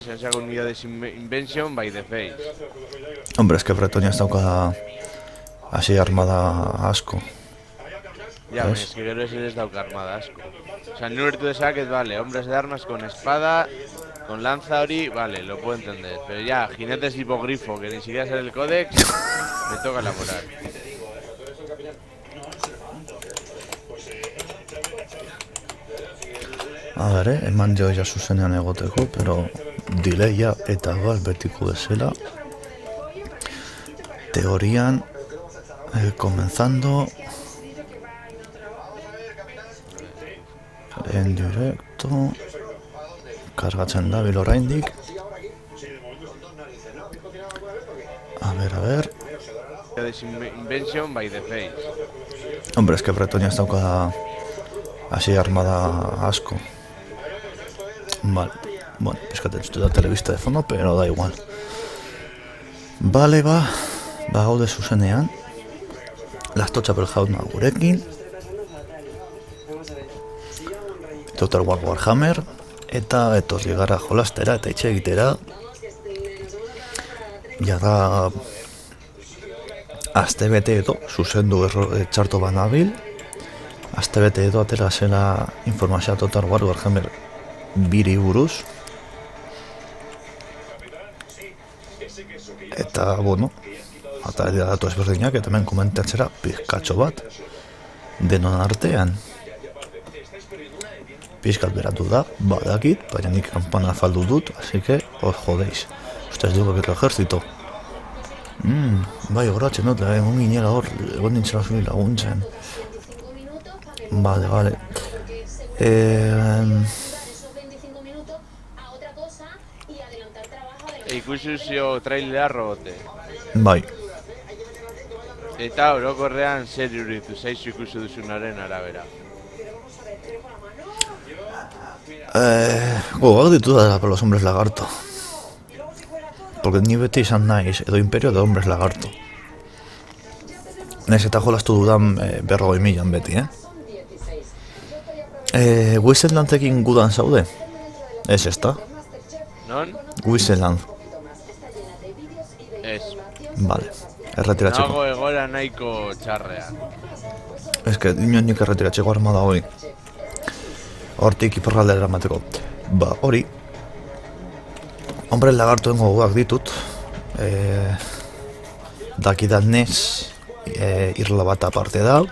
Se hace unidades invention by the face. Hombre, es que Bretonia ez dauka hasi armada asko. Ya, ¿Ves? es que creo que se les dauka armada asko. O sea, número de saques, vale, hombres de armas con espada, con lanza ori, vale, lo puedo entender. Pero ya, jinetes tipo grifo, que ni siquiera sale el códex, me toca elaborar. A ber, eman joia zuzenean egoteko, pero dileia eta bat betiko bezala. Teorian, comenzando en directo, kargatzen dabil oraindik. A ver. Unidades invention by the face. Hombre, es que Bretonia ez dauka hasi armada asko. Vale, bueno, eskaten zute da telebista de fondo, pero da igual. Vale, ba gaude zuzenean. Lasto txapel jauna gurekin. Total War Warhammer. Eta etorri gara jolastera eta itxe egitera. Jada aste bete edo zuzendu txarto banabil. Aste bete edo atera zela informazioa Total War Warhammer biri buruz. Eta, bueno, eta datu ezberdinak eta hemen komentatzera pizkatxo bat denon artean. Pizkat beratu da, badakit, baina nik kampana faldu dut, así que os jodeiz. Ustedes digo que el ejército. Bai, horatzen dut, egon ginela hor, egon nintzela zuri laguntzen. Vale. Ikusi zio trailera robote. Bai. Eta orokorrean zer iruditu zaizu ikusi duzunaren arabera. Gogak ditu da los hombres lagarto. Porque ni beti izan naiz, edo imperio de hombres lagarto. Naiz eta jolastu dudan 40.000 beti, Wiesenlandekin gudan zaude? Ez ezta? Non? Wiesenland. Ez. Vale, erretiratzeko. Nago egora nahiko txarrean. Ez que nik erretiratzeko armada hori. Hortik iparraldera eramateko. Ba, hori. Hombre lagartoen gogoak ditut. Dakidanez, irla bat aparte da.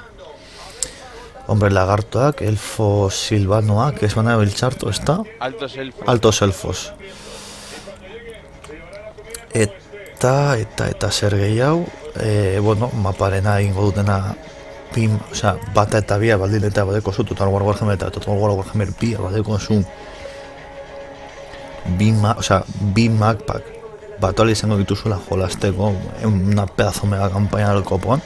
Hombre lagartoak, elfo silvanoak, ez bana biltzartu, ez da? Altos elfos. Altos elfos. Eta zer gehiago, bueno, maparena egingo dutena bata eta bia baldin eta badeko zu Total War Warhammer eta Total War Warhammer bia badeko zu bi mappak batola izango dituzuela jolasteko una pedazo mega kampaina del kopoan.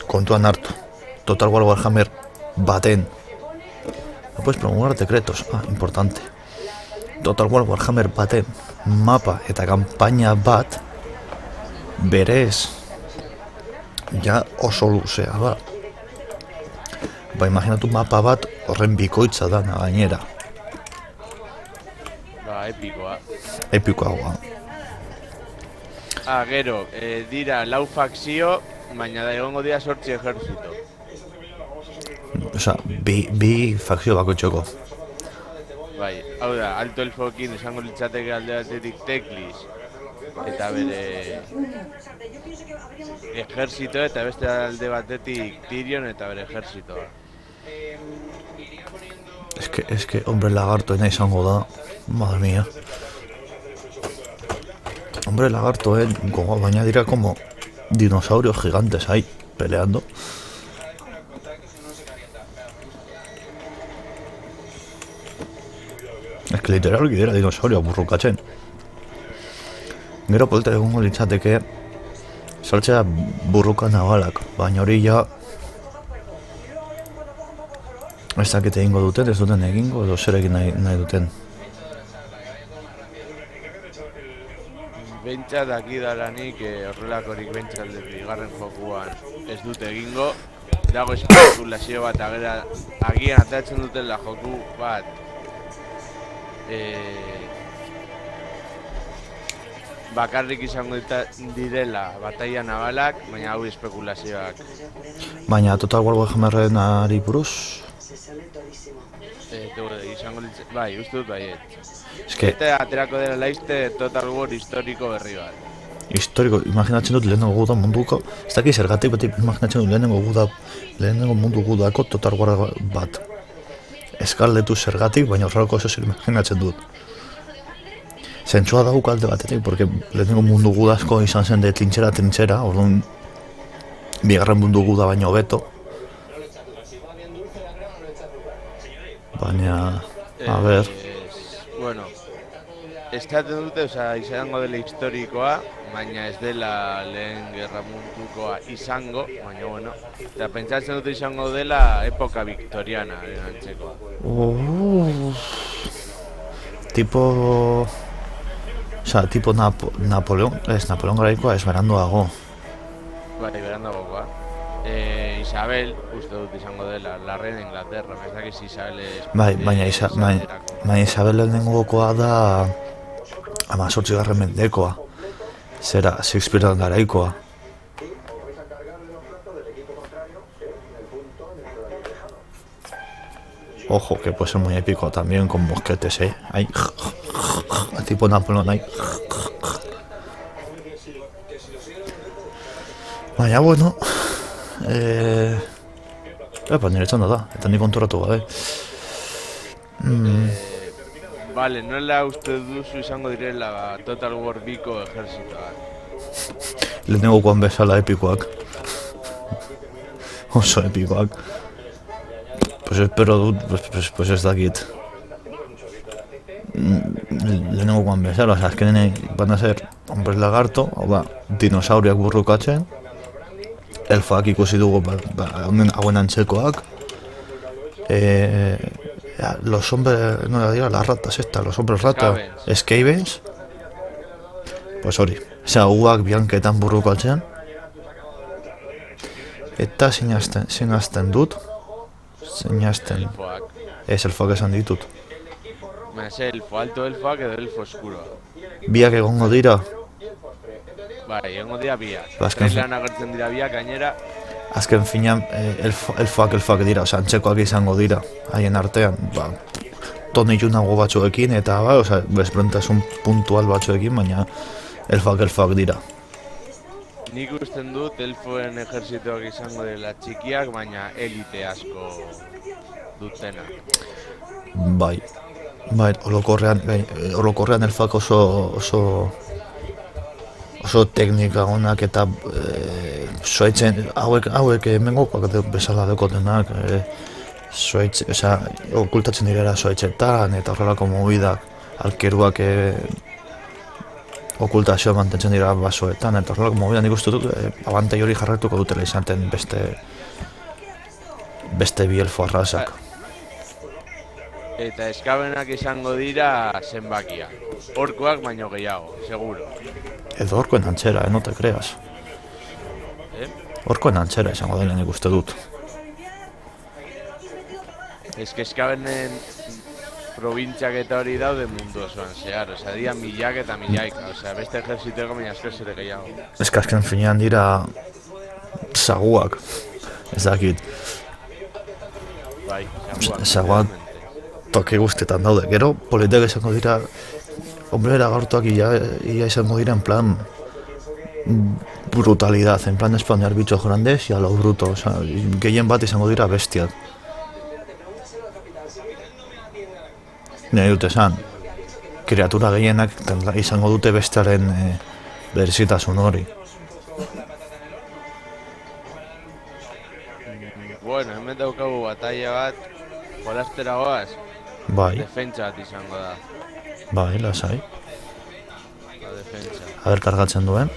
Kontuan hartu Total War Warhammer baten no puedes promulgar decretos, importante. Total War Warhammer baten mapa eta kampaina bat berez ja oso luzea da. Ba, imaginatu mapa bat horren bikoitza da gainera. Ba, epikoa. Epikoagoa. Gero, dira lau fakzio, baina da egongo dira 8 ejertzito. Bi fakzio bakoitzeko. Bai, hau da, alto elfokin esango litzateke alde batetik Teklis eta bere ejerzito eta beste alde batetik Tyrion eta bere ejerzitoa. Es que hombre lagartoena izango da, madre mía. Hombre lagarto, baina dira como dinosaurios gigantes ahí, peleando. Es que literal dira dinosaurio burrukatzen. Gero polita egongo litzateke saltzea burruka nabalak, baina hori ja ez dakite egingo duten, ez duten egingo, edo zer egin nahi duten. Bentsat dakidalanik horrelakorik bentsat bigarren jokuan ez dute egingo. Dago espekulazio bat agian atatzen dutela joku bat bakarrik izango direla bataia nabalak, baina hau espekulazioak. Baina Total War Warhammerren ari buruz? Izango bai, uste dut baiet. Eske, Eta aterako dela laizte Total War historiko berri bat. historiko, imaginatzen dut lehenengo guda munduko, ez dakit zergatik beti imaginatzen dut lehenengo mundu gudako Total War bat. Eskaldetu zergatik, baina horrelako oso zer imaginatzen dut. Zentsua dauk alde batetik, porque lehenengo mundu gudazko izan zen de trintxera, orduan bigarren mundu guda baino hobeto. Baina, a ber... Bueno, estaten dute, izango dela historikoa, baina ez dela lehen gerra mundukoa izango, baina bueno, eta pentsatzen dute izango dela epoka victoriana, antzekoa. Tipo... Osa, tipo Napoleon, ez, Napoleon garaikoa ez beranduago. Bai, beranduagoa. Isabel, uste dut izango dela, la reina de Inglaterra, ez dakiz Isabel ez... Bai, baina Isabel lehenengokoa da 18. mendekoa. Zera, Shakespearean garaikoa. Ojo, que puede ser muy épico también con mosquetes, Ahí, tipo Napoleón, ahí. Baina, bueno, nire txanda da, eta ni konturatu gabe. Vale, nola uste duzu izango direla Total War biko ejerzitoak? Lehenengokoan bezala epikoak. Oso epikoak. Pues espero dut, pues ez dakit. Lehenengokoan bezala, azkenen van a ser hombres lagarto, hau da, dinosauriak burrukatzen, elfak ikusi dugu hauen antzekoak, los hombres, no diga, las ratas los hombres rata, Skavens, pues hori, uak bianketan burrukatzen, eta sinazten dut, ez elfoak esan ditut. Elfo alto elfoak edo elfo eskuroa. Biak egongo dira? Bai, egongo dira biak. Traileran agertzen dira biak gainera. Azken finean elfoak dira, antzekoak izango dira, haien artean, toni junago batzuekin, eta bezbrontasun puntual batzuekin, baina elfoak dira. Nik usten dut elfoen ejerzitoak izango dela txikiak, baina elite asko dutena. Bai, orokorrean elfoak oso teknika honak eta zuaitzen, hauek mengokoak bezala dekotenak, okultatzen direla zuaitzetan eta horrelako mobidak, alkeruak okultazioa mantentzen dira basoetan, eta horrelako mobidak nik uste dut abantai hori jarretuko dutela izaten beste bi elfo arrazak. Eta eskabenak izango dira zenbakia. Orkoak baino gehiago, seguro. Edo orkoen antzera, no te creas. Orkoen antzera izango dela nik uste dut. Eskabenen probintziak eta hori daude mundu osoan zehar, dira milak eta milaika, beste ejerziteko baina eskazere gehiago. Azken finean dira zaguak, ez dakit. Bai, zaguak toki guztietan daude. Gero, politek izango dira, hombrera gaurtuak ia izango dira en plan brutalidad, en plan spawnear bichos grandes y a lo bruto, gehien bat izango dira bestiak. Nire dute esan, kreatura gehienak izango dute bestearen berezitasun hori. Bueno, hemen daukagu batalla bat, jolastera goaz, defentsa bat izango da. Bai, lasai. Defentsa. A ber, kargatzen duen.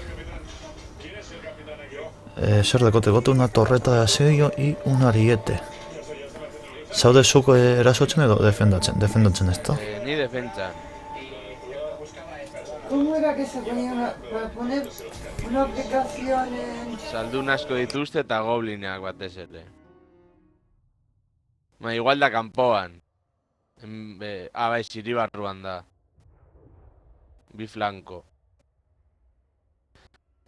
Zer dekote, gote una torreta de asedio y un ariete. Zaude zuk erasotzen edo defendatzen ez da? Ni defentsa. ¿Cómo era que se ponía para poner una aplicación en...? Saldun asko dituzte eta goblineak batez ere. Igual da kanpoan. Bai, Ziribarruan da. Bi flanko.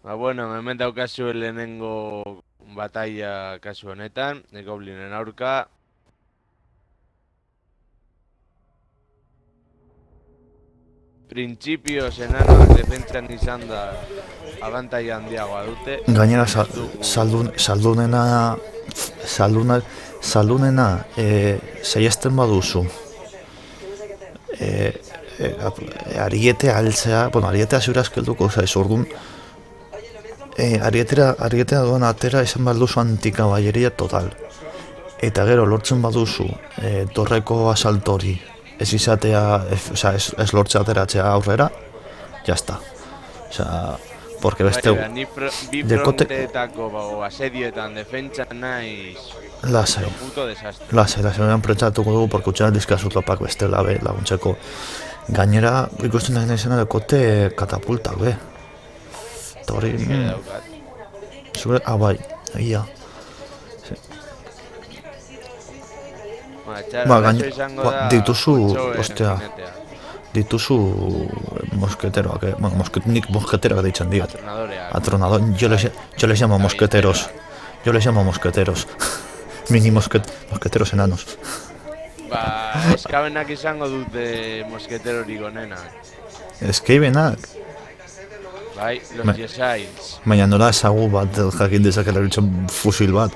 Ba, bueno, hemen daukazu lehenengo batalla kasu honetan, Goblinen aurka. Printzipioz enanoak defentsan izan da abantaila handiagoa dute. Gainera, saldunena saiesten baduzu. Ariete altzea, bueno, arietea ziuraz kelduko zaiz, orduan arietea doan atera izan balduzu antikaballeria total. Eta gero lortzen baduzu torreko asaltori, ez izatea, ez lortze ateratzea aurrera, jazta. Osea, porque beste... Ni bi fronteetako asedioetan defentsan naiz... Lasai, puto desastre. lasai, beran prentsatuko dugu, porque utxeran dizkazut lopak bestela, laguntzeko. Gainera, ikusten nahi izena dekote katapultak, Eta hori... Zure, bai, egia. Gainera, dituzu, ostea, dituzu mosketeroak, nik mosketeroak deitzen diat. Atronador, yo les llamo mosqueteros. Yo les llamo mosqueteros. Mini mosqueteros enanos. Ba, eskabenak izango dute mosketerorik onenak. Eskabenak? Bai, los Jesails. Baina nola ezagu bat jakin dezakela eritzen fusil bat.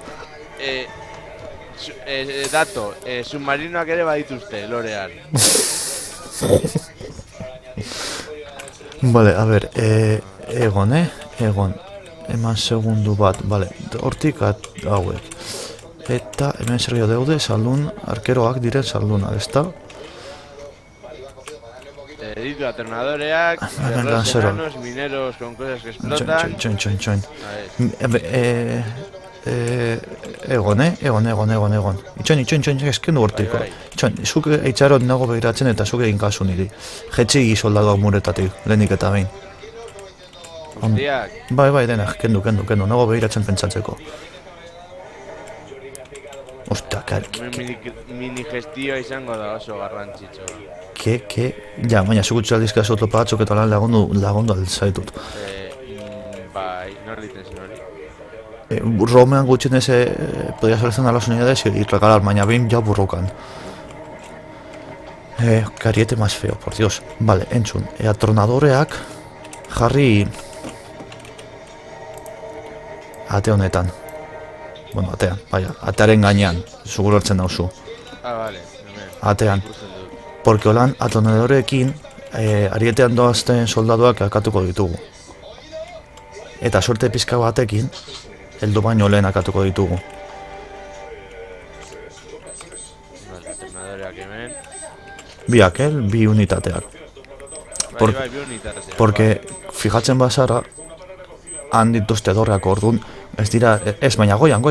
Dato, submarinoak ere badituzte, lorean. Vale, a ver, egon. Eman segundu bat, vale, hortik hauek. Eta hemen zerbio deude, saldun, arkeroak diren saldunak, ezta? Ditu aternadoreak, guerreros enanos, mineros con cosas que explotan... Txoin. Egon. Itxoin, eskendu hortiko. Itxoin, zuk eitxarot nago behiratzen eta zuk egin kasu niri. Jetxi soldaduak muretatik, lehenik eta behin. Guztiak? Bai, denak, kendu, nago behiratzen pentsatzeko. Ostia, mini gestioa izango da oso garrantzitsua. Ja, baina zuk utxaldizka zotopa batzuk eta lan lagundu altzaitut. Bai, norriten zen hori. Romean gutxinez podía seleccionar las unidades y regalar, baina behin ja burrukan. Kariete más feo, por Dios. Vale, entzun, atronadoreak jarri ate honetan. Bueno, atean, atearen gainean, zugur hartzen dauzu. Vale, atean. Porque holan atronadoreekin arietean doazten soldaduak akatuko ditugu. Eta suerte pizka batekin, heldu baino lehen akatuko ditugu. Atronadoreak hemen. Biak, bi unitateak. Porque, fijatzen bazara, han dituzte dorreak orduan, ez dira, ez, baina goian.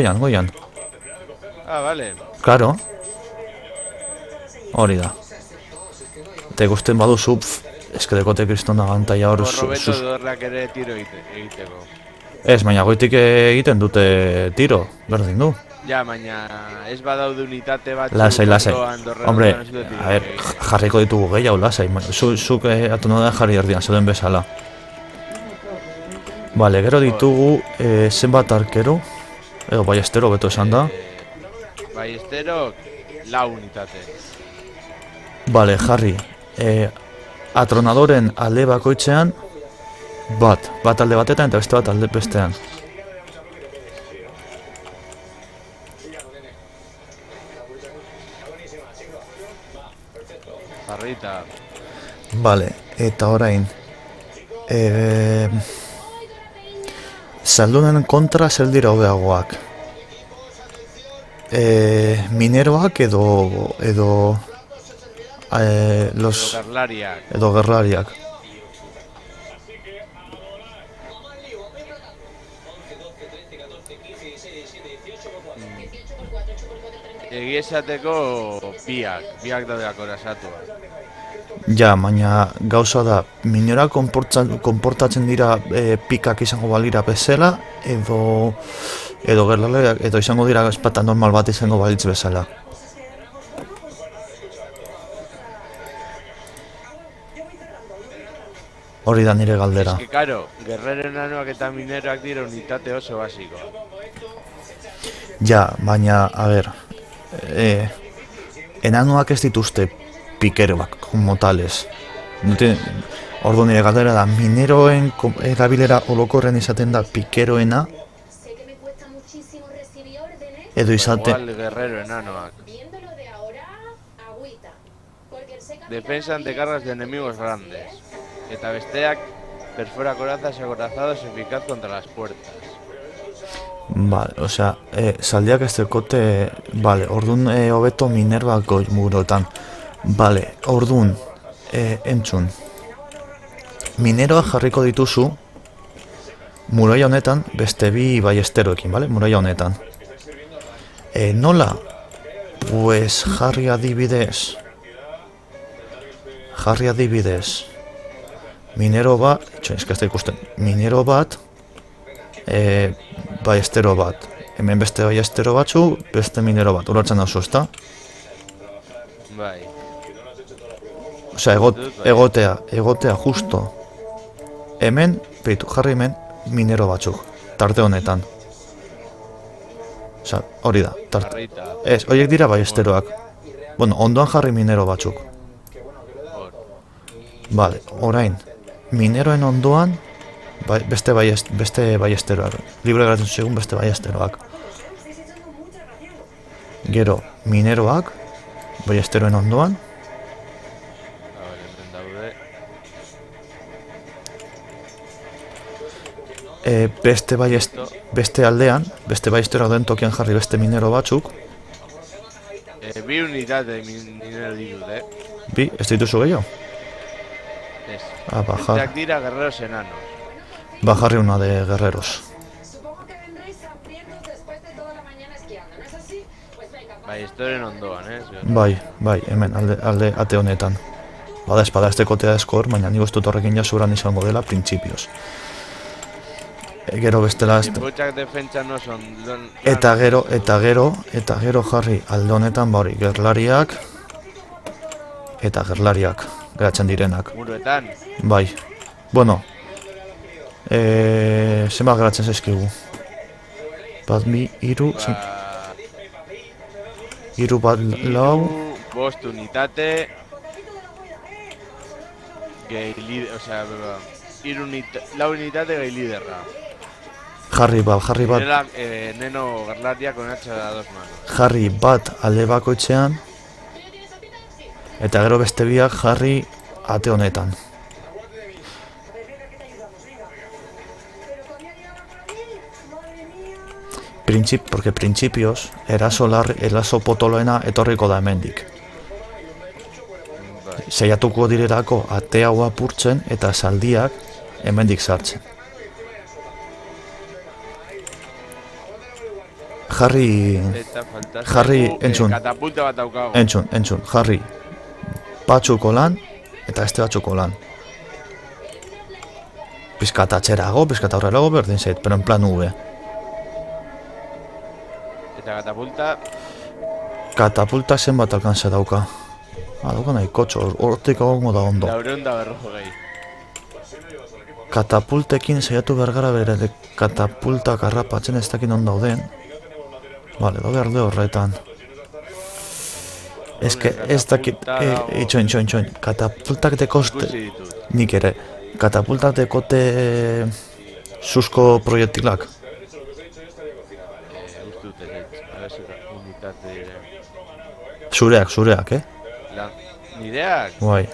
Vale. Claro. Hori da. Eta ikusten baduzu, eskedekote kristona gantaia hor... Robeto dorreak ere tiro egiteko. Ez, baina goitik egiten dute tiro, berdin du. Ja, baina ez badaude unitate bat... Lasai. Hombre, a ver, jarriko ditugu gehiago, lasai. Zuk atonada jarri erdian, zeuden bezala. Vale, gero ditugu zenbat arkero, edo baiestero beto esan da. Baiestero, 4 unitate. Vale, jarri. Atronadoren alde bakoitzean, bat alde batetan eta beste bat alde bestean. Jarrita. Vale, eta orain saldunen kontra zer dira hobeagoak. Mineroak edo gerlariak. Egia esateko biak daudeak orasatua. Ja, baina gauza da, minera konportatzen dira pikak izango balira bezala, edo gerlariak, edo izango dira espata normal bat izango balitz bezala. Hori da nire galdera. Es que, karo, guerrero enanoak eta mineroak dira unitate oso basikoa. Ja, baina, a ber, enanoak ez dituzte pikeroak, como tales. Ordu nire galdera da, mineroen erabilera olokorren izaten da pikeroena, edo izaten... Igual guerrero enanoak. Defensa ante cargas de enemigos grandes. Eta besteak, perfora corazas y acorazados eficaz contra las puertas. Vale, osea, zaldiak ez dekote... Vale, orduan hobeto mineroak goi murotan. Vale, orduan, entzun. Mineroa jarriko dituzu muraia honetan beste bi baiesteroekin, vale? Muraia honetan. Nola? Pues jarri adibidez. Minero bat, ez da ikusten, minero bat, baiestero bat. Hemen beste baiestero batzu, beste minero bat. Ulertzen da ezta? Bai. Osea, egotea justo. Hemen, beitu, jarri hemen minero batzuk, tarte honetan. Osea, hori da, tarte. Jarrita. Ez, horiek dira baiesteroak. Bueno, ondoan jarri minero batzuk. Vale, orain, mineroen ondoan beste baiesteroak. Libre geratzen segun beste baiesteroak. Gero, mineroak baiesteroen ondoan. Beste aldean, beste baiesteroak den tokian jarri beste minero batzuk. Bi unitate minero ditut, Bi, ez dituzu gehiago? Ez. Bajar. Besteak dira guerreros enanos. Bajarri una de guerreros. Bai, estoren ondoan, Bai, hemen, alde ate honetan. Bada espada ez dekotea eskor, baina nik dut horrekin jasuran izango dela printzipioz. Gero bestela ez... Inputxak defentsa no son... Eta gero jarri alde honetan, ba hori, gerlariak geratzen direnak. Muruetan. Bai. Bueno, zenbat geratzen zaizkigu? Bat, bi, hiru, hiru, bat, lau... Bost unitate... Osea, lau unitate gehi liderra. Jarri bat... Neno gerlariak con hacha da dos manos. Jarri bat alde bakoitzean, eta gero beste biak jarri ate honetan. Porque printzipioz, eraso potoloena etorriko da hemendik. Saiatuko direrako ate hau apurtzen eta zaldiak hemendik sartzen. Jarri, entzun, Katapulta bat daukago. entzun, jarri batzuko lan eta este batzuko lan. Pizkat atxerago, pizkat aurrerago berdin zait, pero en plan V. Eta katapulta... Katapulta zenbat alkantza dauka. Dauka nahi kotxo, hortik agongo da ondo. 440. Katapultekin saiatu bergara bere katapultak harrapatzen ez dakin on dauden. Vale, daude alde horretan. Ez dakit, itxoin, katapultak dekoste, nik ere, katapultak dekote susko proiektilak. Zureak, Nireak? Guai.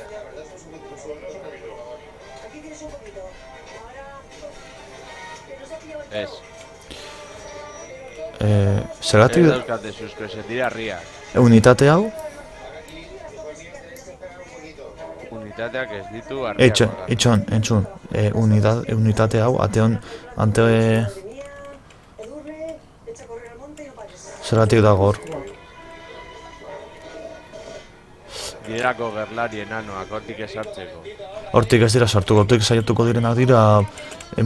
Ez. Zergatik... Ez dauzkate susko, ez dira riak. Unitate hau? Unitateak ez ditu arriak. Entzun. Unitate hau, ante... Zergatik da gor. Dirako gerlari enanoak, hortik esartzeko. Hortik ez dira sartuko, hortik saiatuko direnak dira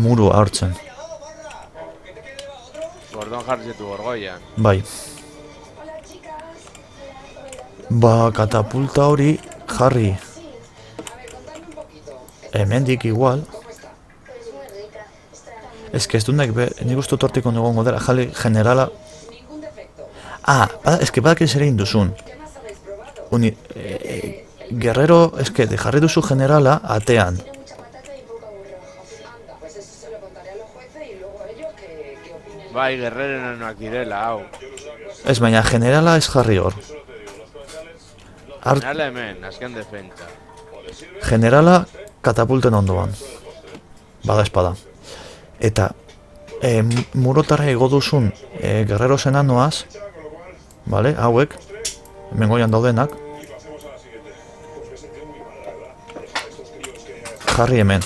muru hartzen. Gordon jartzetu gorgoian. Bai. Ba, katapulta hori jarri hemendik igual. Ez que ez dut nik uste tortiko negongo dela, jali generala. Ez que badak zer egin duzun. Guerrero, ez que jarri duzu generala atean. Bai, guerrerenoak direla, hau. Ez baina generala ez jarri hor. Generala hemen, azken defentsa. Generala katapulten ondoan. Bada espada. Eta murotara ego duzun guerrero senanoaz, vale, hauek, hemen goian daudenak, jarri hemen.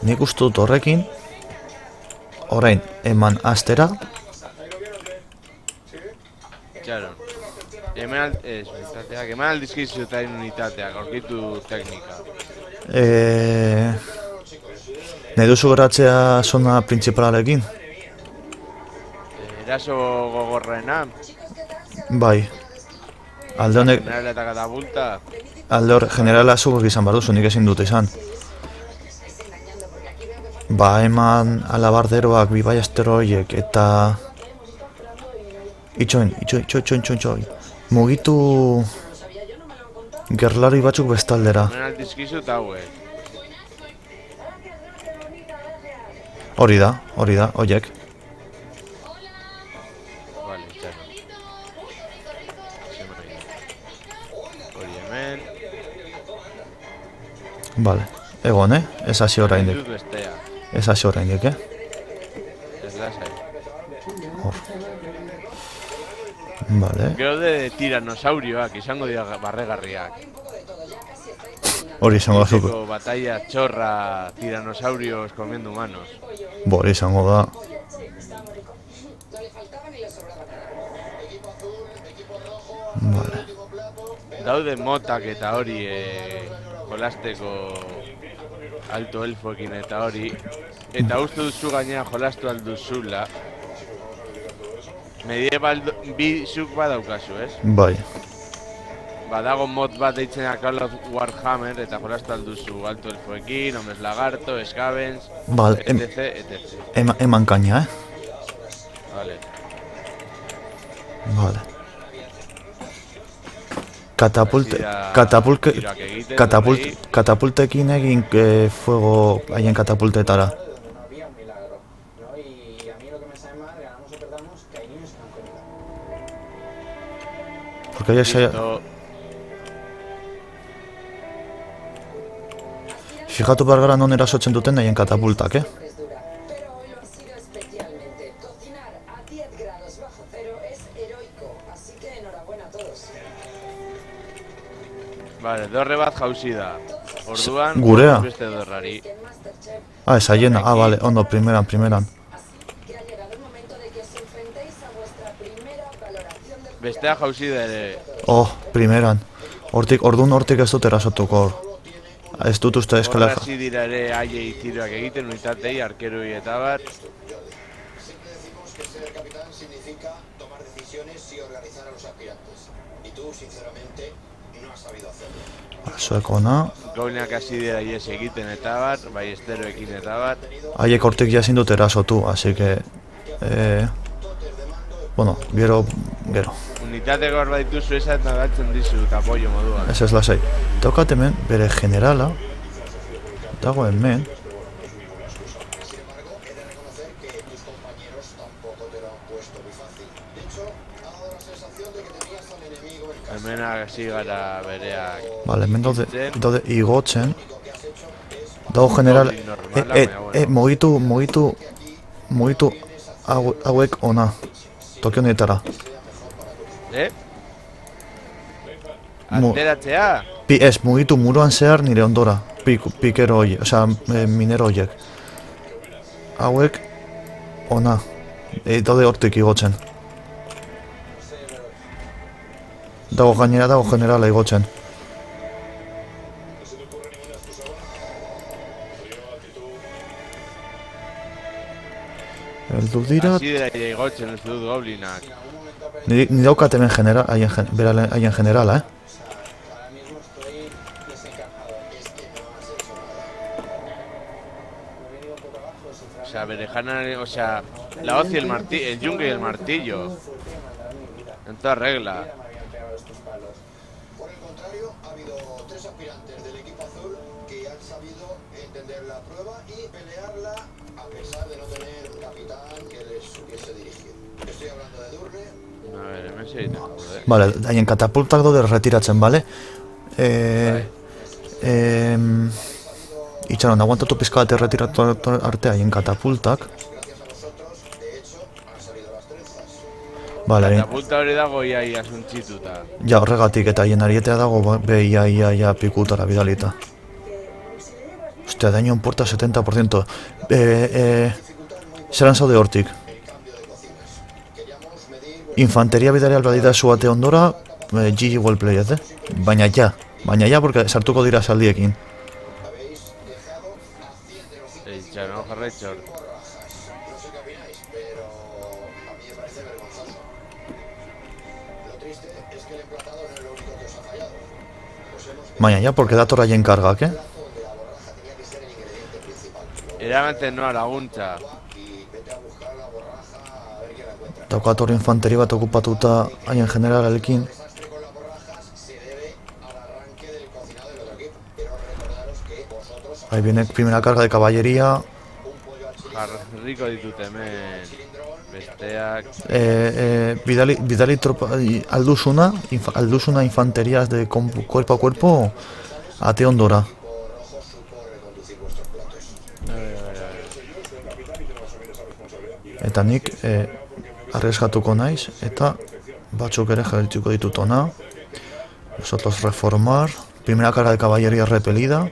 Nik uste dut horrekin, orain eman astera. Txaron. Eman aldizkizu eta unitateak, aurkitu teknika. Nahi duzu geratzea zona principalarekin? Eraso gogorrena. Bai. Alde honek... Generala eta katapulta. Alde hor, generala zugok izan behar duzu, nik ezin dut izan. Ba, eman alabarderoak, bibai asteroiek, eta... Itxoin. Mugitu... Gerlari batzuk bestaldera. Hemen aldizkizu eta hauek. Hori da, horiek. Vale, txaro. Hori hemen. Vale, egon, ez hasi oraindik. Dut bestea. Ez hasi oraindik, Ez lasai. Hor. Vale. Gero de tiranosaurioak, izango dira barregarriak. Hori izango da zuko. Tipo batalla txorra, tiranosaurios comiendo humanos. Hori izango da. Vale. Daude motak eta hori jolasteko alto elfoekin eta hori. Eta uste duzu gainera jolastu alduzula. Medieval bi zuk badaukazu, ez? Bai. Badago mod bat deitzena Call of Warhammer eta jolastu alduzu alto elfoekin, hombres lagarto, scavens, Vale, etc. Eman kaina, Vale. Vale. Katapultekin egin fuego haien katapultetara. Porque ya se... Fijatu behar gara non erasotzen duten haien katapultak, Vale, dorre bat jauzi da. Orduan, gurea. Beste dorrari. Ez haiena, vale, ondo, primeran. Bestea jauzi da ere. Primeran. Orduan hortik ez dut erasotuko hor. Ez dut uste eskala... Horrazi dira ere haiei tiroak egiten, unitatei, arkeroi eta bat. Zueko na... Gauneak hasi dira ies egiten eta bat, bai esteroekin eta bat. Haiek hortik jazin dut erasotu, así que... Bueno, gero... Unitateko hor bat dituzu esat nagatzen dizu eta apoio moduan. Ez lasai. Tokat hemen, bere generala... Dago hemen... Hemen hasi gara bereak... Vale, hemen daude igotzen... Dago general... Mugitu... Hauek ona... Toki honetara. Alteratzea? Ez, mugitu muruan zehar nire ondora. Pikero horiek, osea, minero horiek. Hauek... Ona... Daude hortik igotzen. Dago generala igotzen. Heldu dira, Hasi dira igotzen ez dut goblinak. ni daukat hemen general, haien generala, O sea, Berejana, o sea, la hoz y el martillo, el yunque y el martillo. En toda regla. Por el contrario, ha habido 3 aspirantes del equipo azul que han sabido entender la prueba y pelearla a pesar de no tener un capitán que les supiese dirigir. Estoy hablando de Durne. A ver, hemen segiten gaude. Vale, haien katapultak daude retiratzen, bale? Itxaron, aguantatu pizka bat erretiratu arte haien katapultak. Gracias a vosotros, de hecho, han salido las trenzas. Vale, Katapulta hori dago ia suntxituta. ja horregatik eta haien arietea dago ia pikutara bidalita. Hostia, daño en puerta 70%. Zeran zaude hortik. Infanteria bidari albadita zuate ondora, GG well played, Baina ja, porque sartuko dira saldiekin. Itxaron, jarraitxor. No sé qué opináis, pero a mí me parece vergonzoso. Lo triste es que el emplazado no es lo único que os ha fallado. Os hemos Baina ja, porque dator haien kargak, donde la borraja tenía que ser el ingrediente principal. Eramaten noa laguntza. Y vete a buscar la borraja a ver quién la encuentra. Daukat hori infanteria bat okupatuta haien generalekin. El desastre con las borrajas se debe al arranque del cocinado del otro equipo. Quiero recordaros que vosotros Ahí viene primera carga de caballería. Jarriko ditut hemen. Besteak. Bidali tropa, alduzuna infanterías de cuerpo a cuerpo ate ondora. rojo supo reconducir vuestros platos. Eta nik arriesgatuko naiz eta batzuk ere jarrituko ditut ona. Nosotros reformar. Primera carga de caballería repelida.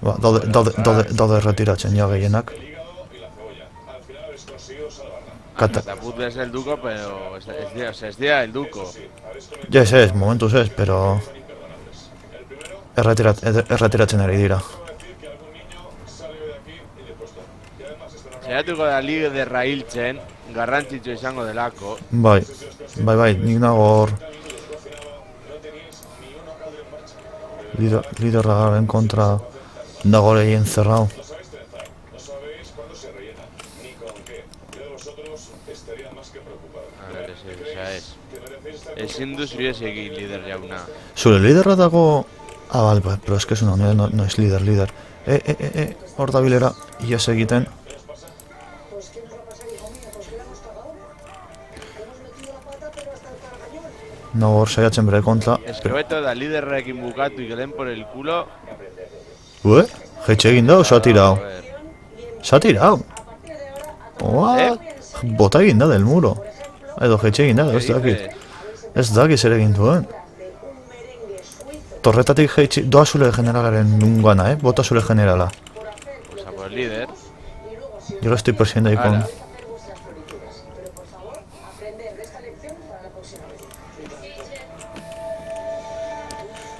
Ba, daude retiratzen ja gehienak. Katapult es el duco, pero es día el duco. Ez, momentuz ez, pero erretiratzen ari dira. Zeratuko da liderra hiltzen, garrantzitsu izango delako. Bai, nik nago hor liderraren kontra dago lehien zerrau. A ver, esa es. Ezin duzu ies egin lider jauna. Zure liderra dago... Ah, vale, pero es que es una unidad, no es líder. Hor da bilera, ies egiten. Nago hor saiatzen bere kontra. Eskebeto da liderrekin bukatu ikelen por el culo. Jetxe egin da, oso ha tirao. Joder. Se ha tirao. What? Bota egin da del muro. Edo jetxe egin da, ez dakit. Ez dakit zer egin duen. Torretatik jetxe, doa zure generalaren nungana, bota zure generala. Pues a por el líder. Yo lo estoy persiguiendo ahí con... Ala.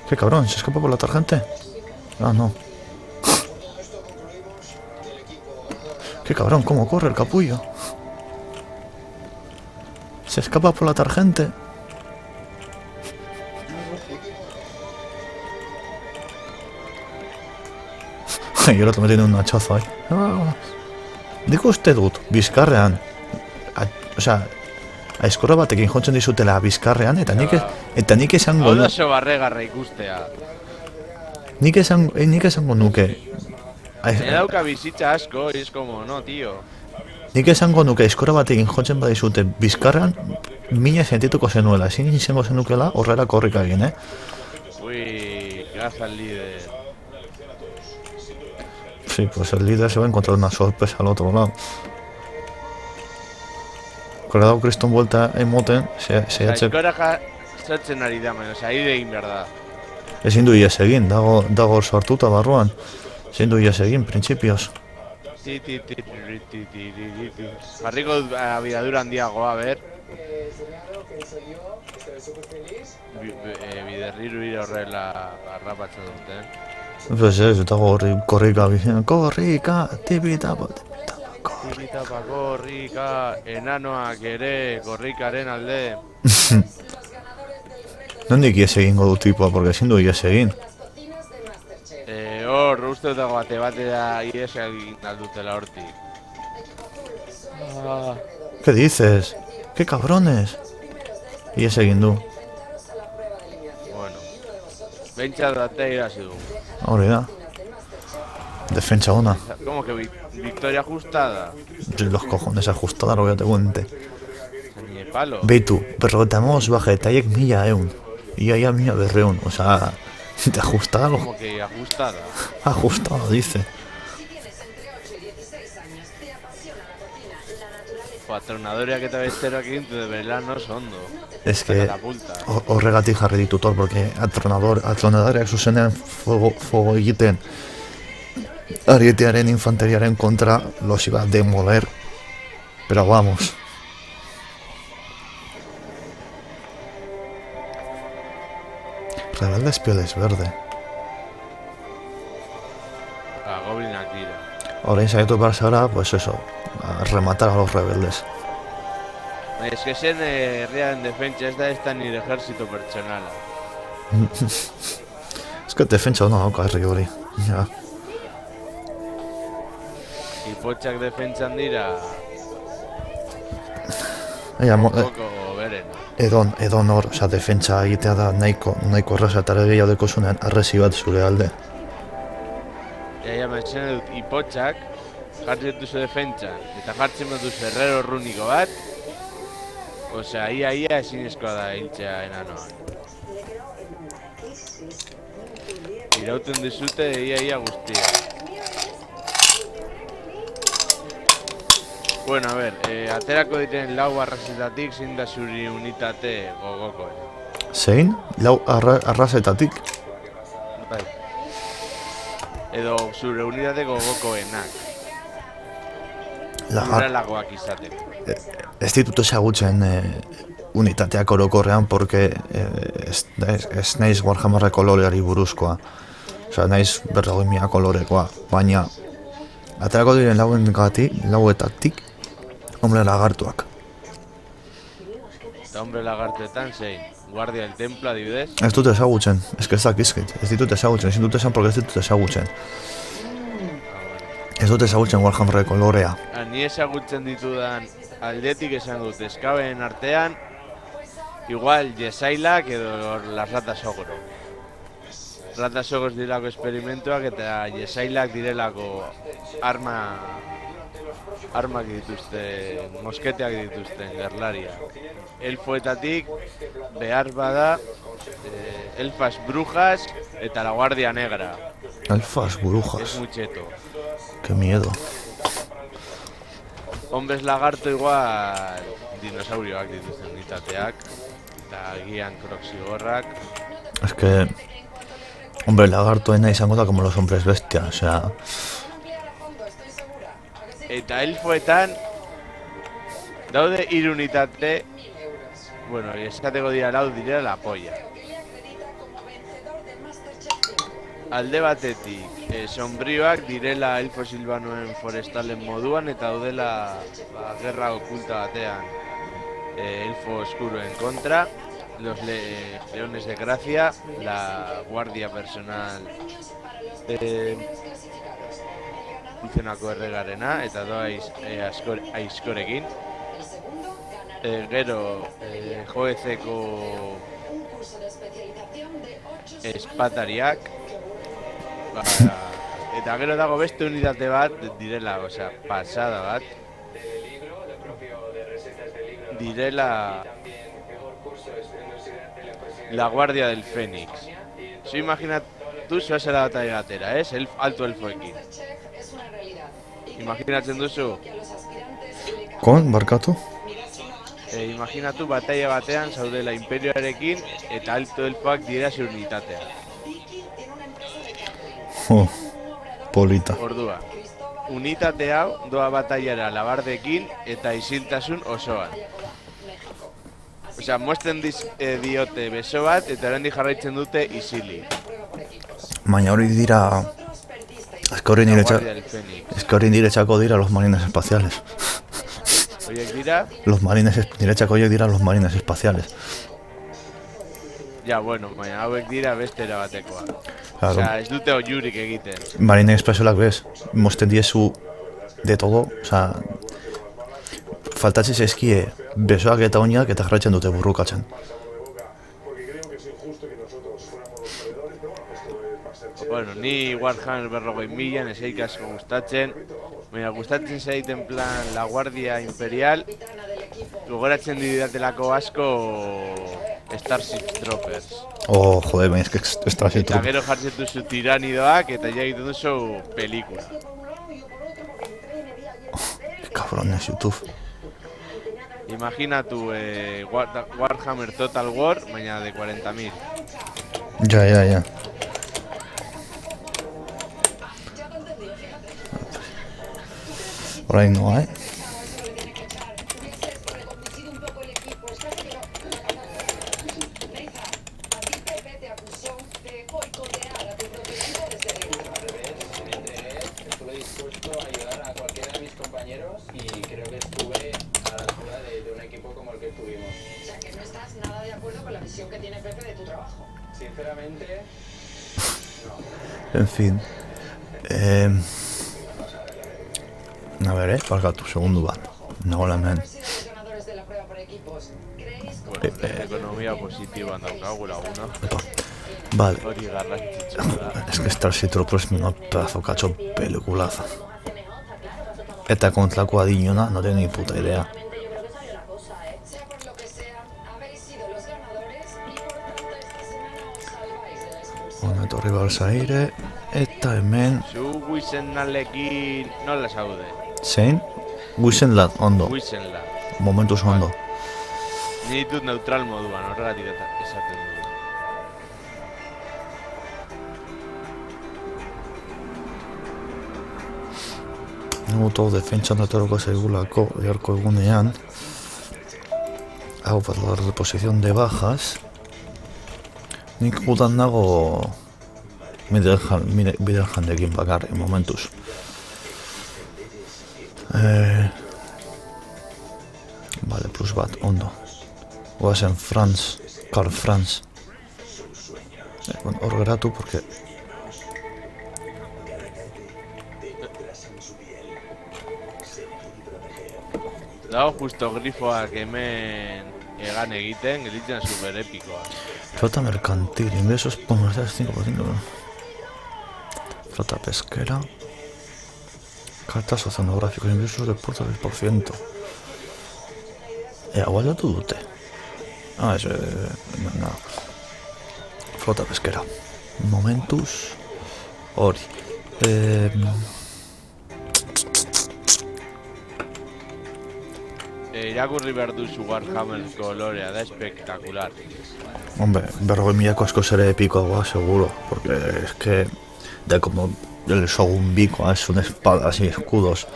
¿Qué cabrón? ¿Se escapa por la tarjente? Ah, no. ¿Qué cabrón? ¿Cómo corre el capullo? Se escapa por la tarjente. Y el otro metiendo un hachazo ahí. Nik uste dut, bizkarrean. O sea, aizkorra batekin jotzen dizutela bizkarrean, eta nik esango... Hau da oso barregarra ikustea. Nik esango nuke. Me dauka bizitza asko, y es como, no, tío. Nik esango nuke aizkorra batekin jotzen badizute bizkarrean, mina sentituko zenuela. Ezin izango zenukela horrela korrika egin, Uy, gracias al líder. Sí, pues el líder se va a encontrar una sorpresa al otro lado. Que le ha dado Cristo en vuelta emoten, se ha hecho... Aizkora sartzen ari da, menos ahí de verdad. Ezin du ies egin, dago hor sortuta barruan. Ezin du ies egin, principios. Jarriko abidadura handiago, a ver. Biderriru horrela garrapatzen dute. Pues ez, eta korrika bizien, korrika, tipitapa, Tipitapa korrika, enanoak ere korrikaren alde. Nondik ies egingo du tipua, porque ezin du ies egin. Hor, uste dut dago batera ies egin aldutela hortik. ¿Qué dices? ¿Qué cabrones? Ies egin du. Bueno, bentsat batea irazi du. Hori da. Defentsa ona. ¿Cómo que victoria ajustada? Los cojones ajustada, lo que te cuente. Ni de palo. Beitu, berrogetamoz bajet, haiek 1000 Ia 1200, o sea, te ajustada lo... ¿Cómo que ajustada? Ajustada, dice. Patronadoria eta besteroak egintu de verlanos ondo. Es que Catapulta. horregatik jarri ditu Thor, porque atronadoriak zuzenean fuego egiten arietearen infanteriaren kontra los iba a demoler. Pero vamos. Rebeldes pieles verde. Goblinak dira. Orain saiatu behar zara, pues eso, a rematar a los rebeldes. Es que zen herriaren defentsa ez da nire ejército pertsonala. Es que defentsa ona dauka herri hori. Ja. Ipotxak defentsan dira koko beren. Edon hor, oza, defentsa egitea da nahiko erraza eta ere gehiago dekozunean arresi bat zure alde. Ja, mentzen dut, ipotxak jartzen duzu defentsan eta jartzen duzu herrero runiko bat. Osea, ia ezinezkoa da hiltzea enanoan. Irauten dizute ia guztia. Bueno, a ver, aterako diren lau arrazetatik zein da zuri unitate gogokoen. Zein? Lau arrazetatik? Bai. Edo zure unitate gogokoenak. Horrelagoak izateko. Ez ditut ezagutzen unitateak orokorrean, porque ez naiz Warhammer koloreari buruzkoa. Osea, naiz 40.000 kolorekoa, baina aterako diren lauetatik, hombre lagartuak. Eta hombre lagartuetan zein? Guardia del Templo adibidez? Ez dut ezagutzen, ez dakizkit, ez ditut ezagutzen, ezin dut esan porque ez ditut ezagutzen. Ez dut ezagutzen Warhammer kolorea. Ni ezagutzen ditudan aldetik esan dut, eskabeen artean, igual jesailak edo las ratas ogro. Ratas ogros direlako esperimentuak eta jesailak direlako armak dituzten, mosketeak dituzten gerlaria. Elfoetatik behar bada elfas brujas eta la guardia negra. Elfas brujas. Es mucheto. Qué miedo. Hombres lagarto igual dinosaurioak dituzten unitateak eta agian kroxigorrak. Es que hombre lagartoena izango da como los hombres bestia, o sea... Eta elfoetan daude 3 unitate, bueno, eskateko dira lau direla la polla. Alde batetik, sombrioak direla elfo silbanoen forestalen moduan eta daudela gerra okulta batean elfo oskuroen kontra, los leones de gracia, la guardia personal Luzenako erregarena eta doaiz aizkorekin. Gero joezeko espatariak. Eta gero dago beste unitate bat direla, osea, pasada bat. Direla la guardia del Fénix. Zu imaginatu zoazela batalla gatera, alto elfoekin. Imaginatzen duzu? Kon, barkatu? Imaginatu batalla batean zaudela imperioarekin eta alto elfoak dira zure unitatea. Polita. Ordua, unitate hau doa bataiara labardekin eta isiltasun osoan. Osea, muestren diote beso bat eta oraindik jarraitzen dute isili. Baina hori dira... Ez que hori La niretzako... Guardia del Fénix. Ez que hori niretzako dira los marines espaciales. Oiek dira, Niretzako horiek dira los marines espaciales. ja, bueno, baina hauek dira beste erabatekoa. Claro. Osea, ez dute oiurik egiten. Marine espacialak bez, mosten diezu de todo, osea... Faltatzi zaizkie besoak eta oinak eta jarraitzen dute burrukatzen. Bueno, ni Warhammer 40.000 ez eik asko gustatzen. Baina gustatzen zait en plan La Guardia Imperial. Gogoratzen didatelako asko Starship Troopers. Oh, joder, baina eske Starship Eta Troopers. gero jartzen duzu tiranidoak eta ja egiten duzu pelikula. Cabrones, YouTube. Imaginatu Warhammer Total War, baina de 40.000. Ya. Orain no, Estuve dispuesto a ayudar a cualquiera de mis compañeros y creo que estuve a la altura de un equipo como el que tuvimos. O sea, que no estás nada de acuerdo con la visión que tiene Pepe de tu trabajo. Sinceramente, En fin. A ver, barkatu, segundu bat. Nagoela hemen. Haber sido los ganadores de la prueba por equipos. ¿Creéis Bueno, ekonomia positiboan daukagu laguna. Vale. Hori garrantzitsua da. Es que Starship Troopers es una pedazo cacho peliculaza. Eta kontrakoa dinona, no tengo ni puta idea. sea por lo que sea, habéis sido los ganadores y por tanto esta semana os salváis de la expulsión? Hona etorri balzaire, eta hemen... Zu Wisenalekin nola zaude? Zein? Guizenlat, ondo. Wisenla. Momentuz ondo. Ni ditut neutral moduan, horregatik esaten du. Nuto defentsan datoroko zaigulako biharko egunean. Hau bat la reposición de bajas. Nik udan nago Bidelhandekin bakarrik momentuz. Vale, plus bat, ondo. Goazen Franz, Karl Franz. Bueno, hor geratu, porque... Dago justo grifoak hemen egan egiten, gelitzen super epikoa. Flota mercantil, ingresos comerciales 5%. Flota pesquera. Cartas oceanográficas, ingresos de puerto 10%. Agualdatu dute. Ez... nada. Flota pesquera. Momentuz... Hori. Irakurri behar duzu Warhammer kolorea, da espectacular. Hombre, 40.000 asko ere epikoagoa, seguro. Porque es que... Da como el Shogun Bikoa, es una espada así, escudos.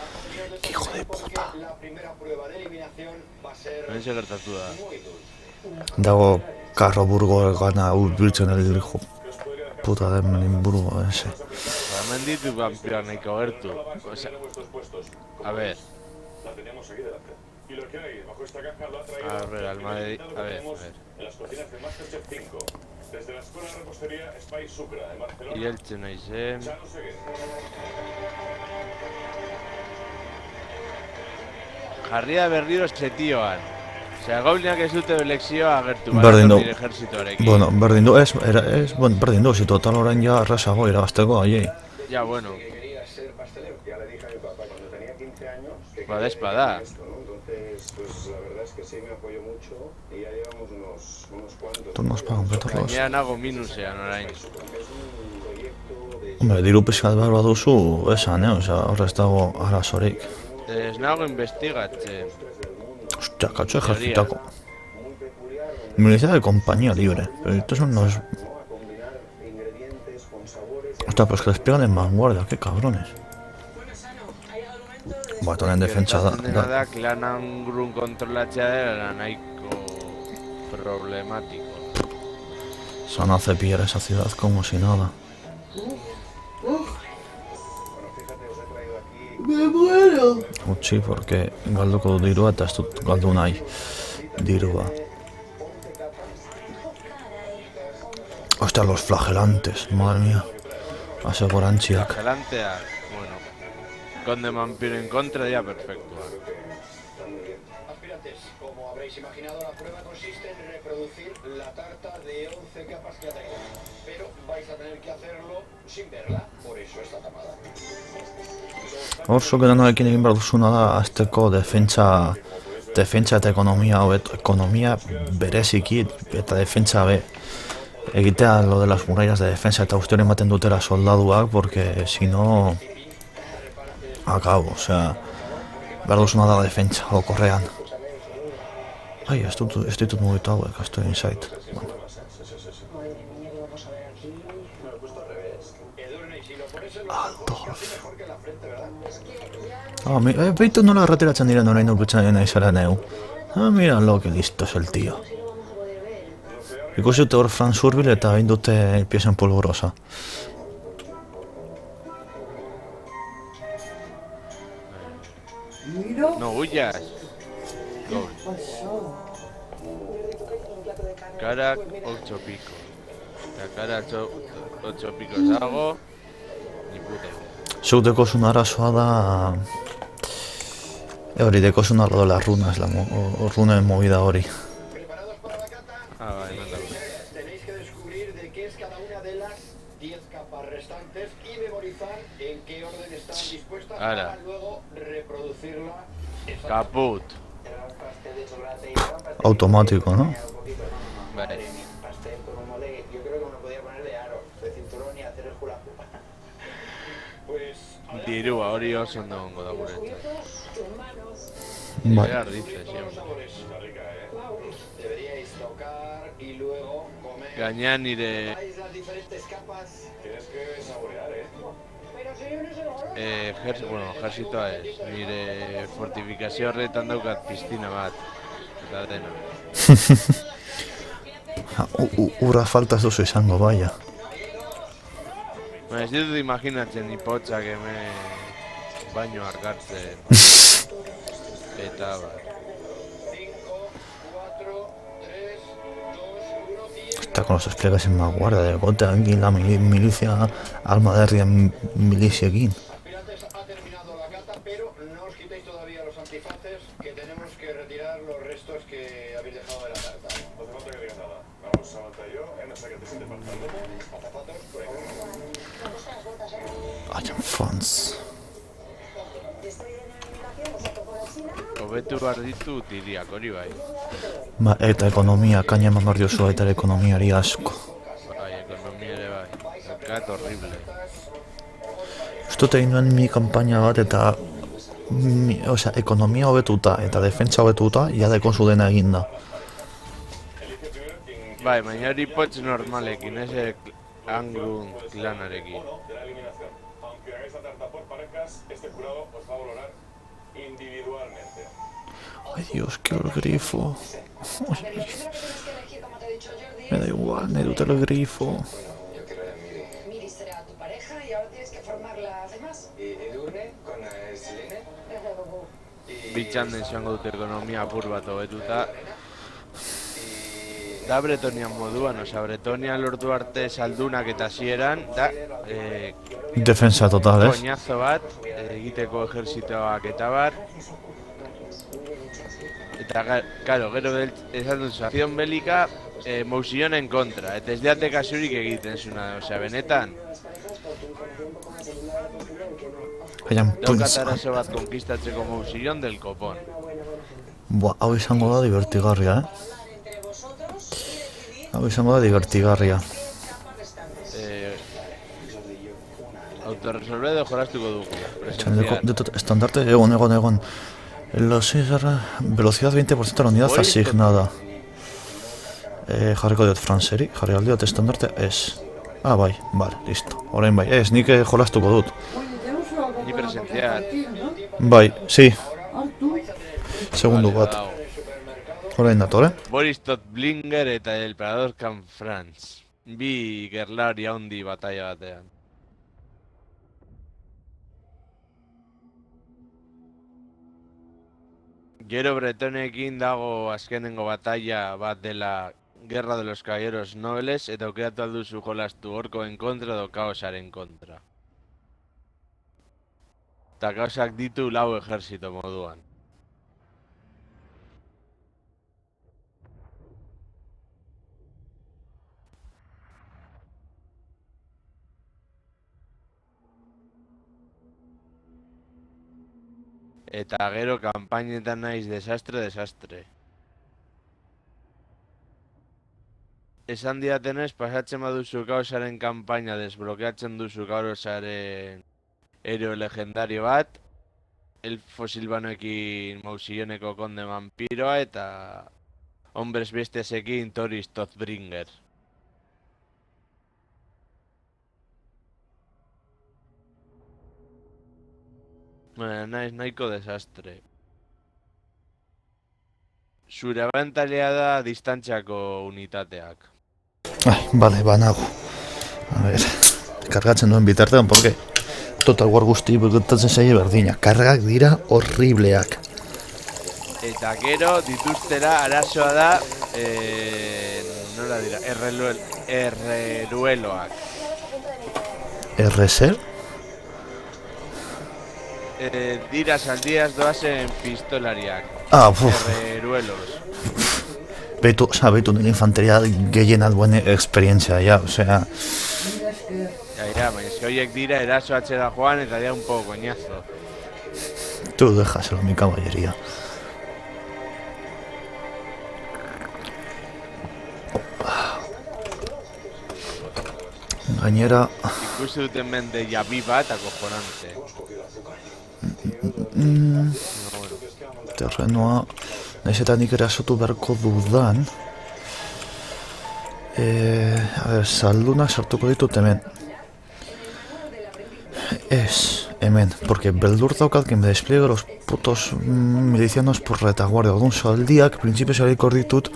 ¡Qué hijo de puta! La primera prueba de eliminación va a ser Hemen ze gertatu da. muy dulce. Dago Karroburgo gana urbiltzen el hijo puta de Melinburgo ese. Hemen ditu vampira nahiko gertu. Osea, a ver. La tenemos aquí delante. Y lo que hay bajo esta caja lo ha traído A ver, al Madrid. A ver. en las cocinas de Masterchef 5. Desde la Escuela de Repostería Spice Sucra de Barcelona. Irailtzen naizen. Chano Seguer. Jarria berriro setioan. Osea, gaulinak ez dute belekzioa agertu. Berdin du. nire ejertzitoarekin. Bueno, berdin du, bueno, berdin du, si total orain ja arrasago irabazteko aiei. Ja, bueno. Quería ser pastelero. Ya le dije a mi papá cuando tenía 15 años que Bada espada. esto, ¿no? Entonces, pues la verdad es que sí me apoyó mucho y ya llevamos unos cuantos. Turnos para completarlos. Gainera nago minusean orain. Hombre, diru pizkat behar baduzu, esan, osea, horrez dago arazorik. Ez nago investigatzen. Hostia, cacho ejercitako. Milicia de compañía libre, pero estos son los... Hostia, pues que les pegan en vanguardia, qué cabrones. Bat honen defentsa da. Gertatzen dena da, klanan grun kontrolatzea dela nahiko problematiko. Se van a cepillar esa ciudad como si nada. Me muero. Utzi, porque galduko du dirua eta ez dut galdu nahi dirua. Hostia, los flagelantes, madre mía. Asegurantziak. Gelanteak, bueno. Conde vampiro en contra, ya perfecto. Aspirantes, como habréis imaginado, la prueba consiste en reproducir la tarta de 11 capas que tengo. Pero vais a tener que hacerlo sin verla, por eso está tapada. Hor ganoekin egin behar duzuna da azteko defentsa eta ekonomia hobeto, ekonomia bereziki eta defentsa be. Egitea lo de las murallas de defensa eta guzti hori ematen dutela soldaduak, porque si no acabo, osea, behar duzuna da defentsa, okorrean. Ai, ez ditut mugitu hauek, estoy inside. Bueno. Adolf. Beitu nola erretiratzen diren orain urkutzen nahi zara neu. Mira lo que listo es el tío. Ikusi dute hor Franz Urbil eta hain dute pieza en polvorosa. Mira. No huyas. Doble. Pasó. Karak 8 picos. Eta Karak 8 picos hago. Ni puta idea. Zuk dekozun arazoa da... hori, dekozun lo de las runas, runen movida hori. ¿Preparados para la cata? Vale, manda. Tenéis que descubrir de qué es cada una de las 10 capas restantes y memorizar en qué orden están dispuestas Ahora. para luego reproducirla. Caput. Automático, ¿no? Vale. Pastel con un molde, yo creo que me lo podía poner de aro, de cinturón y hacer el hula hoop. Pues Dirua hori oso ondo gongo da guretzat. Bai. Behar dice todos los siempre. sabores. Deberíais tocar y luego comer. Gaina nire Veis las diferentes capas. Tienes que saborear, bueno, ejerzitoa ez. Nire fortifikazio horretan daukat piztina bat. Eta dena. Ura falta ez duzu izango, baia. Ez ditut imaginatzen ipotxak hemen baino harkartzen. Eta bar. 5, 4, 3, 2, 1, 10. Está con los despliegues en más guardia de gote aquí la milicia, alma de herria miliziekin. Aspirantes, ha terminado la cata, pero no os quitéis todavía los antifaces, que tenemos que retirar los restos que habéis dejado de la tarta. No hace falta que digas nada. Vamos a matar yo en hasta que te sientes faltando. Azafatos, pues. Vayan fans. Hobetu behar ditu tiriak hori bai. Eta ekonomia, kaina eman behar diozu eta ekonomiari asko. Bai, ekonomia ere bai. Mercat horrible. Ustut egin nuen mi kampaina bat eta... osea, ekonomia hobetuta eta defentsa hobetuta, ja dekonzu dena eginda. Bai, baina hori potx normalekin, ez Angrun klanarekin. De la eliminación. Aunque hagáis la tarta por parejas, este jurado os va a valorar individualmente. Ay Dios, quiero el grifo. A ver, lo primero que tienes que elegir, como te he dicho Jordi, Me da igual, nahi dut el grifo. Miri será tu pareja y ahora tienes que formar las demás. Edurne con Selene Bitxanden izango dut ekonomia apur bat hobetuta. Da Bretonian moduan, osea, Bretonia lortu arte saldunak eta hasieran da Defensa total, ez? koñazo bat egiteko ejerzitoak eta bar. Eta, karo, gero esan dut, acción bélica Mousillon en kontra, eta ez diate kasurik egiten zuna, osea, benetan Vayan daukat punts. arazo bat konkistatzeko Mousillon del kopon. Buah, hau izango da divertigarria, Hau izango da divertigarria. Autorresolve jolastuko dugu, Txandeko, presencial. estandarte, egon. Velocidad 20% de la unidad Voy asignada. Jarriko diot Franseri, jarri aldiot estandarte, ez. Bai, vale, listo. Orain bai, ez, nik jolastuko dut. Oye, tenemos una Ni buena presencial. partida, ¿no? Bai, sí, Artu. segundu Vale, bat. dago. Orain dator, Boris Totblinger eta El Parador Can Franz. Bi gerlari handi batalla batean. Gero bretonekin dago azkenengo batalla bat dela Guerra de los Caballeros Nobles eta aukeratu alduzu jolastu orkoen kontra edo kaosaren kontra. Eta kaosak ditu lau ejerzito moduan. Eta gero kanpainetan naiz desastre. Esan diatenez, pasatzen baduzu kaosaren kanpaina desblokeatzen duzu kaosaren ero legendario bat, elfo silbanoekin Mausiloneko konde vampiroa eta hombres bestiasekin Thoris Tothbringer. Naiz nahiko desastre. Zure abantailea da distantziako unitateak. Ai, bale, banago. A ver, kargatzen duen bitartean, porque Total War guzti gertatzen zaie berdina. Kargak dira horribleak. Eta gero dituztera arazoa da, nola dira, errerueloak. Errezer? Dira saldiaz doazen pistolariak. Ah, puf. Erreruelos. Beitu, nire infanteria gehien duen esperientzia, ja, osea... Mira, es que... Ja, baina eske horiek dira eraso atxera joan eta dira un poco coñazo. Tu dejaselo, mi caballería. Gainera... Ikusi duten mende jabi bat acojonante. Terrenoa... Naiz eta nik erasotu beharko dudan... a ver, saldunak sartuko ditut hemen. Ez, hemen, porque beldur daukat que me despliegue los putos milicianos por retaguardia. Orduan, saldiak, printzipioz hariko ditut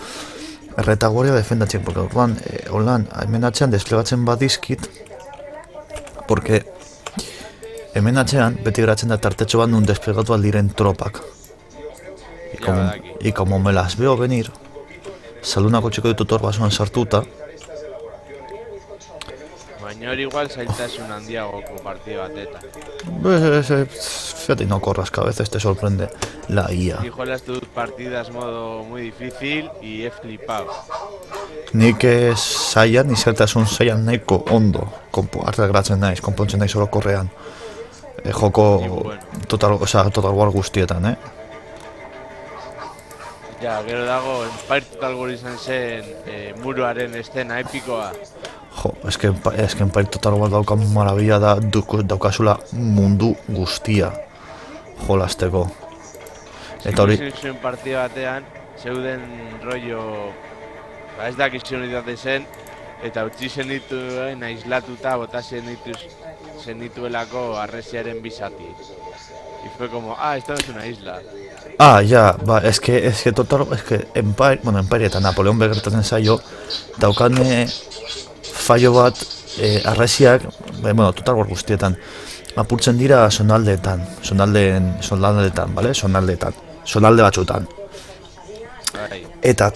retaguardia defendatzen, porque orduan, holan, hemen atxean desplegatzen badizkit, porque hemen atxean beti geratzen da tartetxo bat nun desplegatu aldiren tropak. Y como me las veo venir, salunako txiko ditut hor basuan sartuta. Baina hori igual zailtasun handiagoko partida bateta. Fíjate, no corras, que a veces te sorprende la IA. Hijolas dut partidas modo muy difícil y he flipado. Nik zailan, izertasun zailan nahiko ondo hartzak geratzen naiz, konpontzen naiz orokorrean. Joko Total War guztietan, Ja, gero dago, Empire Total War izan zen muruaren estena epikoa. Jo, eske Empire Total War daukan marabila da daukazula mundu guztia jolasteko. Eta hori... Zuen partida batean, zeuden rollo... ez dakizu unitate zen, eta utzi zenituen aislatuta bota zenituelako arresiaren bizati. Y fue como, esto no es una isla. Ja, es que Empire eta Napoleon begertatzen zaio, daukane fallo bat arresiak, Total War guztietan, apurtzen dira zonaldeetan, bale? Zonalde batzutan. Eta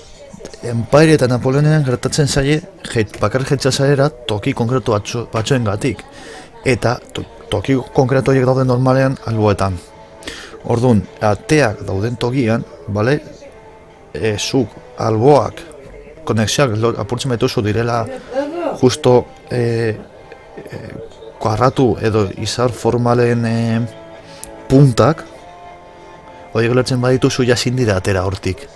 Empire eta Napoleonean gertatzen zaie, bakar jetxazaera toki konkretu batzuengatik. Eta toki konkretu horiek dauden normalean alboetan. Orduan, ateak dauden tokian, bale, zuk alboak, konexioak apurtzen baituzu direla justo kuadratu edo izar formalen puntak, horiek lertzen badituzu jazin dira atera hortik.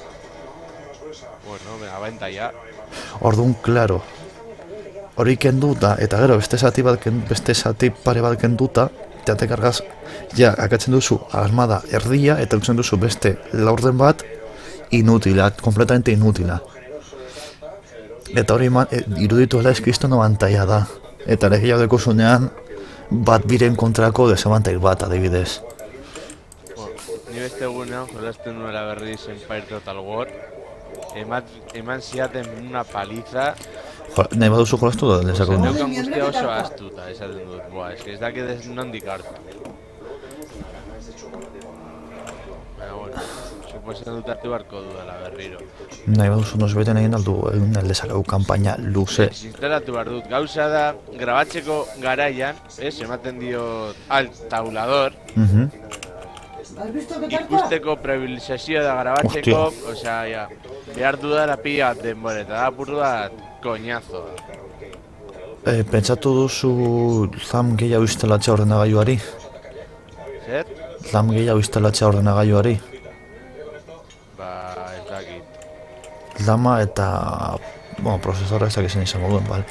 Bueno, me aventa ya. Orduan, klaro, hori kenduta, eta gero beste zati pare bat kenduta, eta te kargaz, ja, akatzen duzu armada erdia, eta utzen duzu beste laurden bat, inutila, completamente inutila. Eta hori iruditu ala eskristono bantaia da. Eta lege jau dekuzunean, bat biren kontrako desabantail bat, adibidez. Ni beste egunean, jolazten nuela berriz Empire Total War, eman ziaten una paliza. Nahi baduzu jolaztu da, lezako dut. Neukan guztia oso astuta, esaten dut. Ez dakit nondik hartu. Baina, bueno, proposen dut hartu beharko dudala berriro. Nahi baduzu nos beten egin egin aldezakegu kampaina luze. Instalatu behar dut, gauza da, grabatzeko garaian, ematen dio alt tabulador, Mhm. ¿Has visto qué tal? ikusteko privilegizazioa da grabatzeko, osea, ja, behar dudala pila bat denbora, eta da apur bat koñazo. Pentsatu duzu zam gehiago instalatzea ordenagailuari? Zer? Zam gehiago instalatzea ordenagailuari? Ba, ez dakit. Lama eta... Bueno, prozesorra ezak izan izango duen, bale.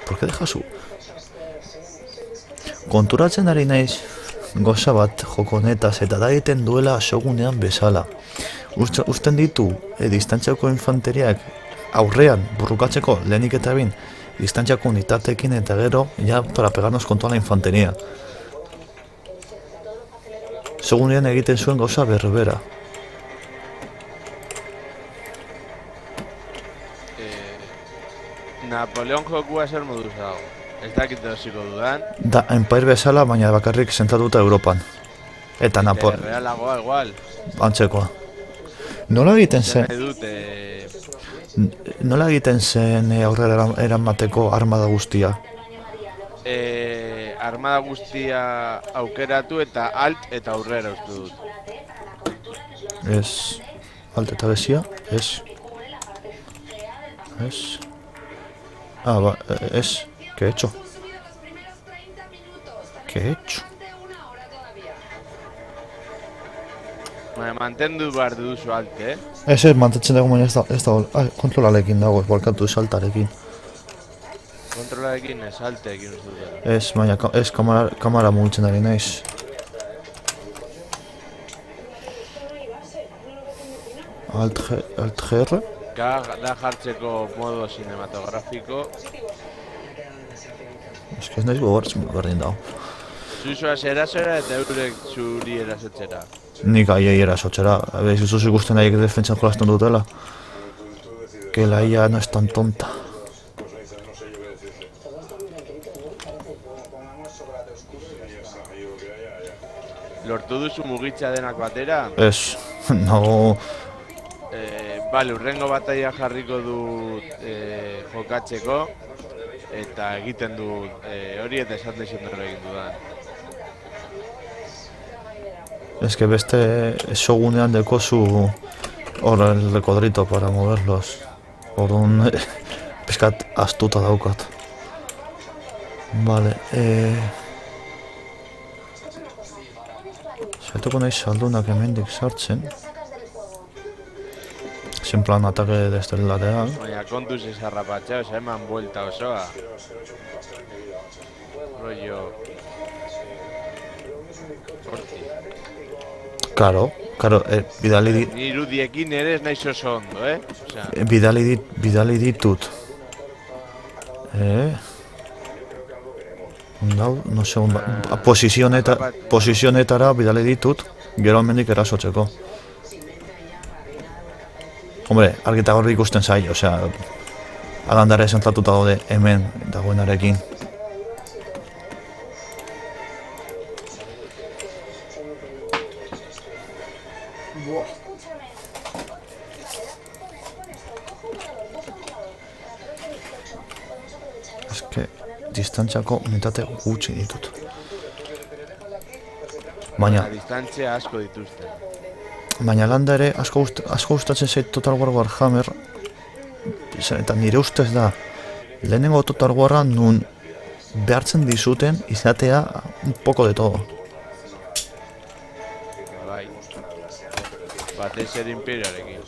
Por qué dejazu? Konturatzen ari naiz goza bat joko honetaz eta da egiten duela Shogunean bezala. Usten ditu distantziako infanteriak aurrean burrukatzeko lehenik eta bin distantziako unitatekin eta gero ya para pegarnos con toda la infantería. Shogunean egiten zuen gauza berbera. Napoleon jokua zer moduz dago. Ez dakit doziko dudan. Da Empire bezala, baina bakarrik zentratuta Europan. Eta Realagoa igual. Antzekoa. Nola egiten zen? Nahi dut, Nola egiten zen aurrera eramateko armada guztia? armada guztia aukeratu eta alt eta aurrera uste dut. Ez... Alt eta bezia? Ez... Ez... Ah, ba, ez... ¿Qué he hecho? ¿Qué he hecho? Mantendu behar duzu alte, Ez mantentzen dugu, baina ez da kontrolalekin dago, ez balkatu saltarekin. Kontrolarekin ez alteekin uste dut. Ez, baina ez kamara mugitzen ari naiz. Alt GR? Da jartzeko modo cinematografiko. Ez que ez naiz gogoratzen berdin dago. Zuzua erasera eta eurek zuri erasetzera. Nik aiei erasotzera, zuzuz ikusten aiek defentsan jolasten dutela. Que la IA no es tan tonta. Lortu duzu mugitza denak batera? Ez, nago... Bale, urrengo bataia jarriko dut jokatzeko eta egiten dut hori eta esan deixen dut egin dudan. Es que beste Shogunean dekozu hor el decodrito para moverlos. Orduan pizkat astuta daukat. Vale, Zaituko nahi saldunak hemendik sartzen. Sin plan ataque de estelarean. Baina kontuz ez harrapatxea, eman buelta osoa. Rollo... Horti. Claro, bidali dit... Ni irudiekin ere ez naiz oso ondo, Osea... Bidali ditut. Ondau, no sé, posizionetara bidali ditut, gero hemendik erasotzeko. Hombre, argita gorri ikusten zai, osea, agandare zentratuta daude hemen dagoenarekin. Eske, distantziako unitate gutxi ditut. Baina... Distantzia asko dituzte. Baina landa ere asko gustatzen zait Total War Warhammer. Eta nire ustez da, lehenengo Total Warra nun behartzen dizuten izatea un poco de todo. Bai. Batez ere imperioarekin.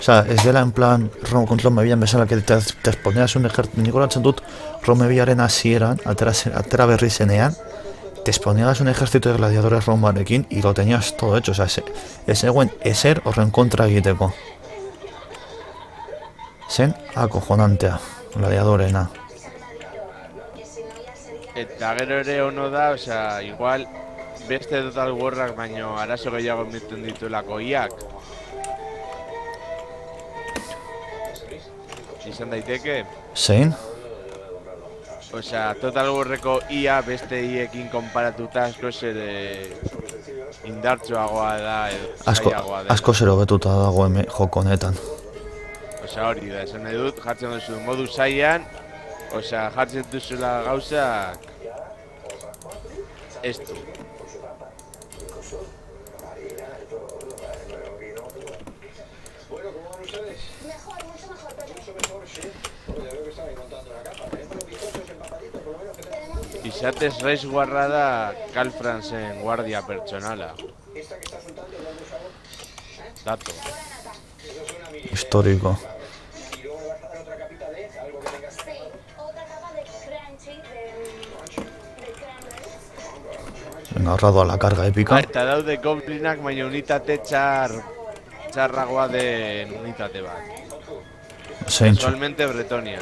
Osea, ez dela en plan Rome Bian bezala que te exponeas un ejército. Nik oratzen dut Rome Biaren hasieran, atera berri zenean, te exponías un ejército de gladiadores romarekin y lo tenías todo hecho, o sea, ez eguen ezer horren kontra egiteko. Zen acojonantea, gladiadorena. Eta gero ere ono da, osea, igual beste Total Warrak baino arazo gehiago miten dituelako iak. Izan daiteke? Zein? Osea, Total Warreko IA beste iekin konparatuta asko ere indartsuagoa da edo zailagoa dela. Asko zero betuta dago joko honetan. Osea, hori da, esan nahi dut, jartzen duzu modu zailan, osea, jartzen duzula gauzak ez du. Bueno, ¿cómo van ustedes? Mejor, mucho mejor, Pepe. Mucho mejor, sí. Pues ya veo que estabais montando la capa. Pero bizcochos empapaditos, por lo menos que tengan. Izatez raiz guarra da Karl Franzen guardia pertsonala. Esta que está soltando, dando un sabor. Dato. Eso suena a mí. Histórico. Y luego le vas a dar otra capita de algo que tengas. Sí, otra capa de crunchy, de cranberries. Venga, ahorrado a la carga épica. Eta daude goblinak, baina unitate txarragoa den unitate bat. Zeintzu. Casualmente Bretonia.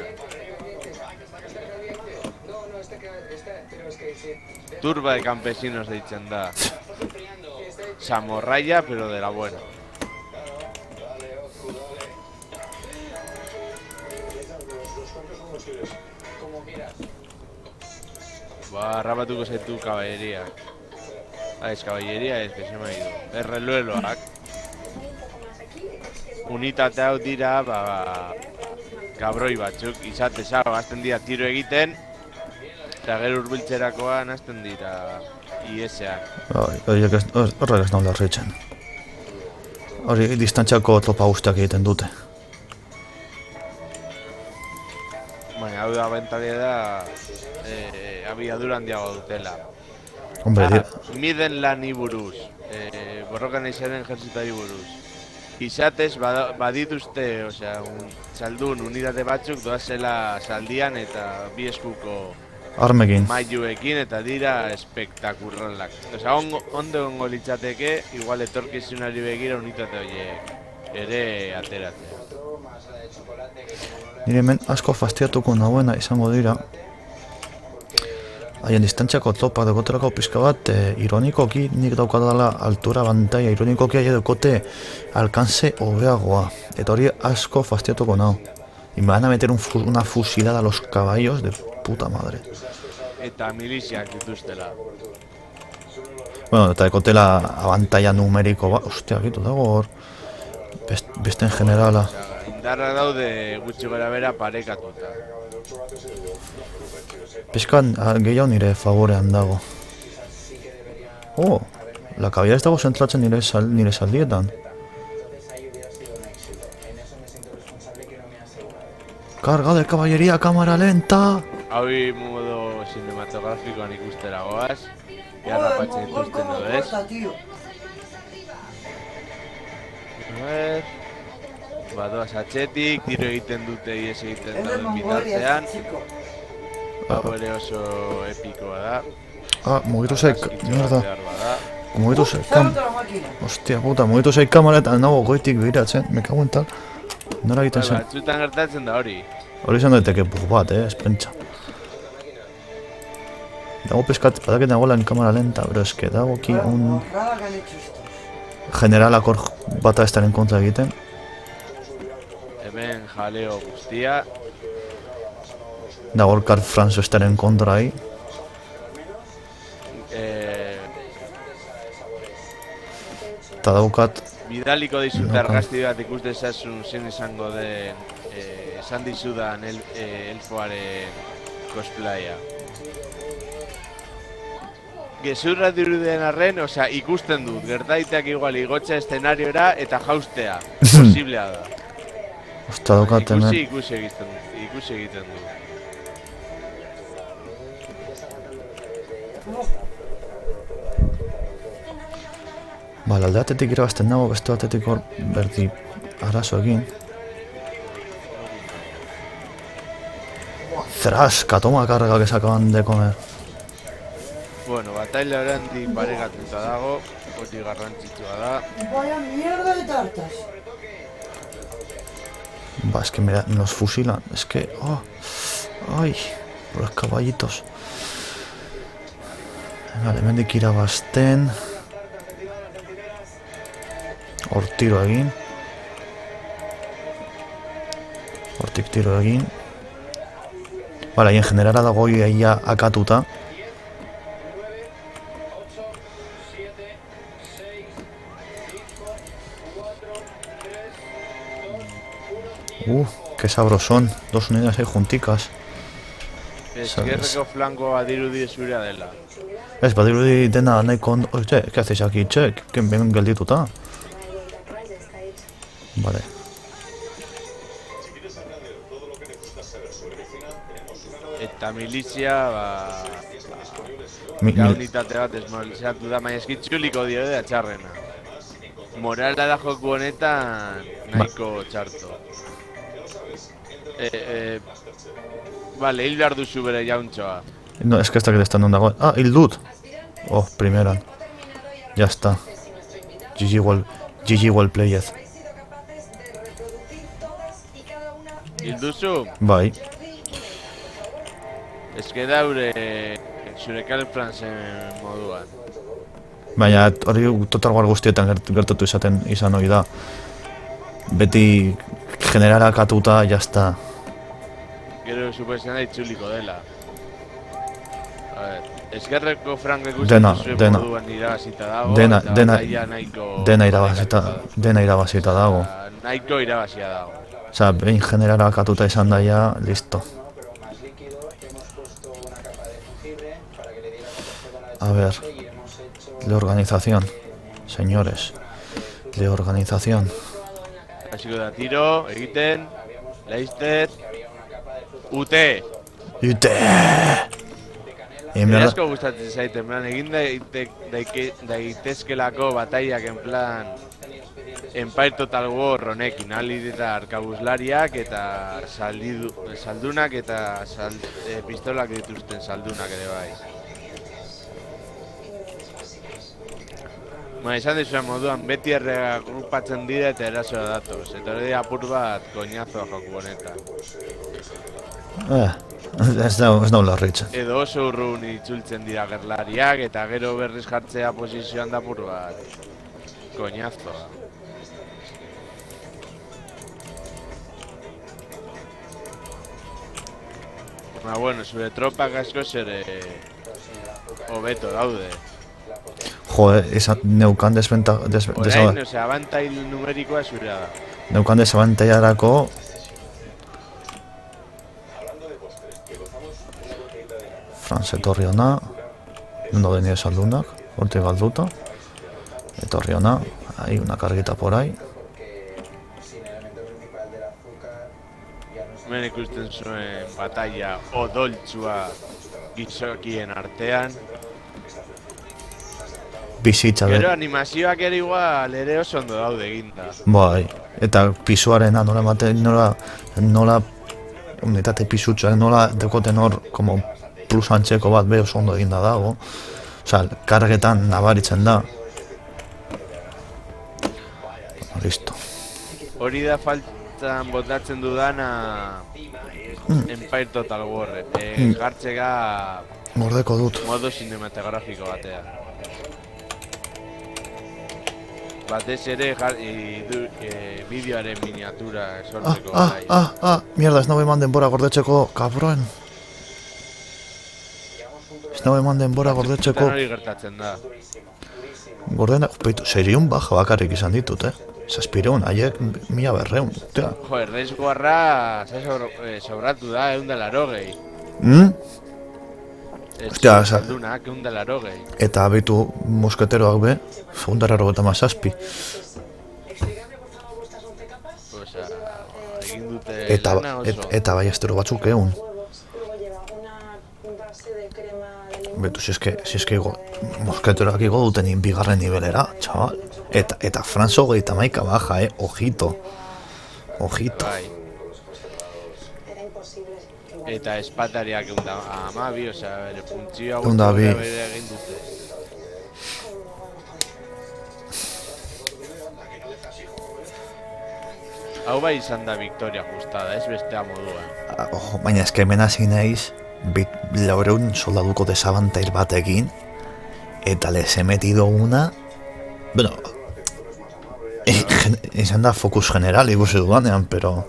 Turba de campesinos deitzen da. Samorraya, pero de la buena. Ba, harrapatuko zaitu kaballeriak. Ez, caballeria ez, que se me ha ido. Errelueloak. Unitate hau dira, kabroi batzuk, izatez hau, azten dira tiro egiten, eta gero urbiltzerakoan azten dira IS-ean. Horrek ez naula horretzen. Hori distantziako tropa guztiak egiten dute. Baina hau da bentalia da, abiadura handiago dutela. Hombre, Miden lani buruz, borrokan izaren ejertzitari buruz. Izatez badituzte, osea, saldun unitate batzuk doazela saldian eta bi eskuko armekin. mailuekin eta dira espektakurralak. Osea, ondo ongo litzateke, igual etorkizunari begira unitate horiek ere ateratzea. Nire hemen asko fastiatuko nagoena izango dira. Haien distantziako topa dagotelako pizka bat, ironikoki nik daukadala altura bantaia, ironikoki haie daukote alcance hobeagoa. Eta hori asko fastiatuko nago. Y me van a meter una fusilada a los caballos de puta madre. Eta miliziak dituztela. Bueno, eta daukotela abantaia numeriko bat. Ostia, gitu dago hor. Beste en generala. Indarra daude gutxi gara bera parekatuta. Pizkan gehiago nire favorean dago. Oh, la kabila ez dago zentratzen nire saldietan. Carga de caballería, cámara lenta. Hau modo cinematografikoan ikustera goaz. Jarrapatzen dituzten edo ez. A ver... Badoaz atxetik, tiro egiten dute ies egiten dauden bitartean. Hau ere oso epikoa da. Ah, mugitu zaik, mierda. Mugitu zaik, hostia puta, mugitu zaik kamara eta nago goitik behiratzen, me cago en tal. Nora egiten zen. Batzutan gertatzen da hori. Hori izan daiteke bug bat, ez pentsa. Dago peskat, badaket nagoela en kamara lenta, pero es que dago ki un... generalakor bata estaren kontra egiten. Hemen jaleo guztia. Dago Karl Franz estaren kontra ahí. Eta daukat... Bidaliko dizut argazti bat ikuste ezasun zen izango den esan dizudan elfoaren cosplaya. Gezurra dirudien arren, osea, ikusten dut, gertaiteak igual igotxa eszenariora eta jaustea. Posiblea da. Osta daukat hemen... Ikusi egiten du. Bale, alde batetik irabazten nago, beste batetik hor berdi arazo egin. Zraska, toma carga que se acaban de comer. Bueno, bataila horrendik paregatuta dago, hori garrantzitsua da. Vaya mierda de tartas. Va, es que mira, nos fusilan, es que... Oh, ay, por los caballitos. Vale, hemendik irabazten. Hor tiro egin. Hortik tiro egin. Vale, y en general dago ia akatuta. Qué sabrosón. Dos unidades ahí junticas. Ezkerreko flanko badirudi zurea dela. Ez, badirudi dena nahiko ondo... Oye, ¿qué hacéis aquí, che? ¿Qué ven geldituta? Vale. Eta milizia, Mi- ja mi- unitate bat desmobilizatu da, baina eskitzuliko dio da txarrena. Morala da joku honetan nahiko txarto. Vale, hil behar duzu bere jauntxoa. No, es que esta que te están dando agua. Ah, hil dut. Oh, primera. Ya está. GG well played. Hil duzu? Bai. Eske daure zure Franzen moduan. Baina hori Total War guztietan gertatu izan hori da. Beti generalak atuta, jazta. Gero supoetan da itzuliko dela. A ver, ezkerreko Frankek Dena, zuen dena. moduan irabazita dago. Dena, eta dena, bataila nahiko... dena irabazita dago. Nahiko irabazia dago. Osea, behin generalak atuta izan daia, listo. Más líquido, hemos puesto una capa de jengibre para que le diera contacto con la A ver. leche y hemos hecho De organización. Señores. De organización. Hasiko da tiro, egiten, laizter, UT! Ute! Nire asko gustatzen zaiten, en plan, egin daitezkelako bataiak, en plan, Empire Total War honekin, alid eta arkabuslariak eta saldunak eta pistolak dituzten saldunak ere bai. Esan dizuen moduan, beti erregrupatzen dira eta erasoa datoz, eta hori apur bat koñazoa joku honetan. Ez da ularritzen. Edo oso urrun itzultzen dira gerlariak eta gero berriz jartzea posizioan da apur bat koñazoa. Bueno, zure tropak askoz ere hobeto daude. Joder, neukan Orain, abantail numerikoa zurea da. neukan desabantailarako Franz etorri ona, ondo denide saldunak, hortik galduta, etorri ona, hay una carguita por ahí. Hemen ikusten zuen batalla odoltsua gizokien artean. Bizitza Gero animazioak ere igual ere oso ondo daude eginda. Bai, eta pisuarena nola ematen, nola unitate pisutxoak nola dekoten hor, como plus antxeko bat be oso ondo eginda dago. Osea, kargetan nabaritzen da. Listo. Hori da faltan botatzen dudana Empire Total War. Jartzega Gordeko dut. modo cinematografiko batean. Batez ere bideoaren miniatura sortzeko bai. Mierda, ez nago eman denbora gordetzeko, kabroen. Ez nago eman denbora gordetzeko. Hori gertatzen da. Gordena, peitu, serion baja bakarrik izan ditut, Zazpireun, haiek 1200, tea. Jo, erreizgoarra sobratu da, 180. Ostia, saldunak, 180. Eta abitu mosketeroak be, 187. Egin dute lana oso. Eta bai estero batzuk egun. Betu, si eske mosketeroak igo duten bigarren nivelera, txabal. Eta Franz 31 baja, ojito. Ojito. Bai. Eta espatariak amabi, osea, bere funtzioa Eundabi. bere egin dute. Hau bai izan da victoria ajustada, ez bestea moduan. Ojo, baina eske hemen hasi naiz, 400 soldaduko desabantail batekin, eta les he metido una... Bueno, izan da fokus general ikusi dudanean, pero...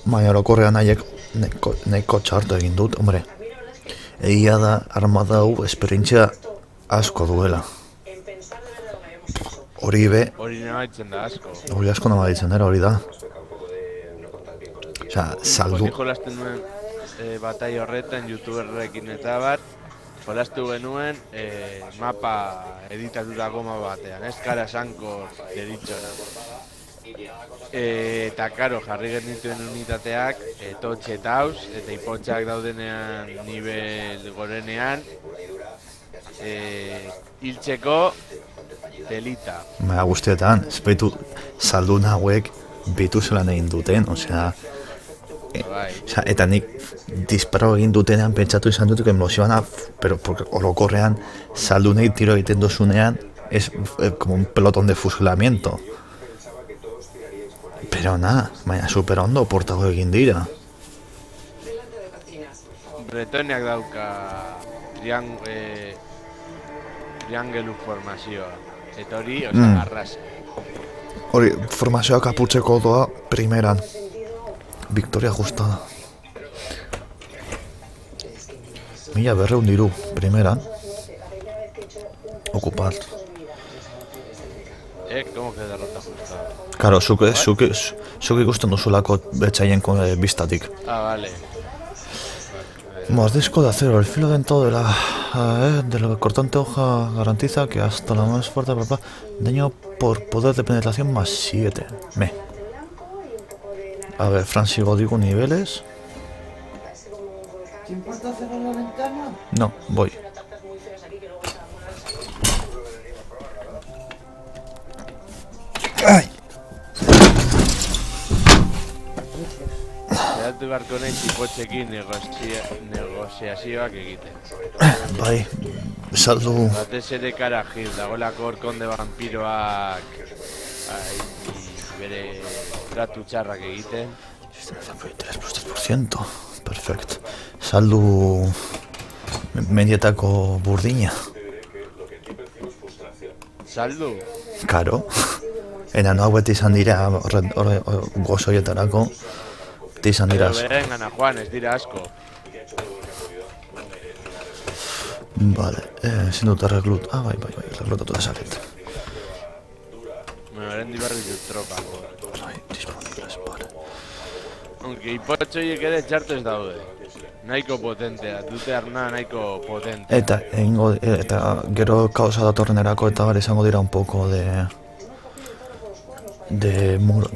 Baina orokorrean nahiko txarto egin dut, hombre. Egia da armada hau esperientzia asko duela. Hori be, Hori nabaitzen da asko. hori asko nabaritzen dara, hori da. Osea, saldu, Hori jolasten nuen batai horretan, youtuberrekin eta bat, jolastu genuen mapa editatutako mapa batean, ez kara sanko deritxona. Eta karo, jarri genituen unitateak, totxe eta haus, eta ipotxak daudenean nivel gorenean, hiltzeko telita. baina guztietan, espaitu saldu hauek bitu zelan egin duten, osea, Bai. eta nik disparo egin dutenean pentsatu izan dut, que me los iban a, pero porque orokorrean saldu nahi tiro egiten dozunean, es como un pelotón de fusilamiento. Pero nada, baina super ondo portago egin dira. Bretoniak dauka triangelu formazioa. Eta hori, osea, arrasa. Hori, formazioak apurtzeko doa primeran. Victoria ajustada. 1200 diru, primeran. Ocupar. ¿Cómo que derrota ajustada? Claro, zuk ikusten duzulako betxaien bistatik. Ah, vale. Más disco de acero, el filo dentro de la cortante hoja garantiza que hasta la más fuerte daño por poder de penetración más 7. A ver, Fran, sigo digo niveles. ¿Te importa cerrar la ventana? No, voy. ¡Ay! Zeratu beharko nahi tipotxekin negoziazioak egiten. Bai, saldu. Batez ere kara gil, dagoelako hor konde vampiroak bere tratu txarrak egiten. 3 plus 3%. Perfecto. Saldu mendietako burdina. Saldu? Karo. Enano hau beti izan dira gozoietarako. Beti izan dira. Pero beren gana joan, ez dira asko. Vale, ezin dut erreklut. Ah, bai, reklutatu dezaket. Beren dibarri dut tropako. Bai, disponibles, vale. Onke ipotxoiek ere txartez daude. Nahiko potentea, dute arna nahiko potentea. Eta gero kausa datorrenerako eta bar izango dira un poco de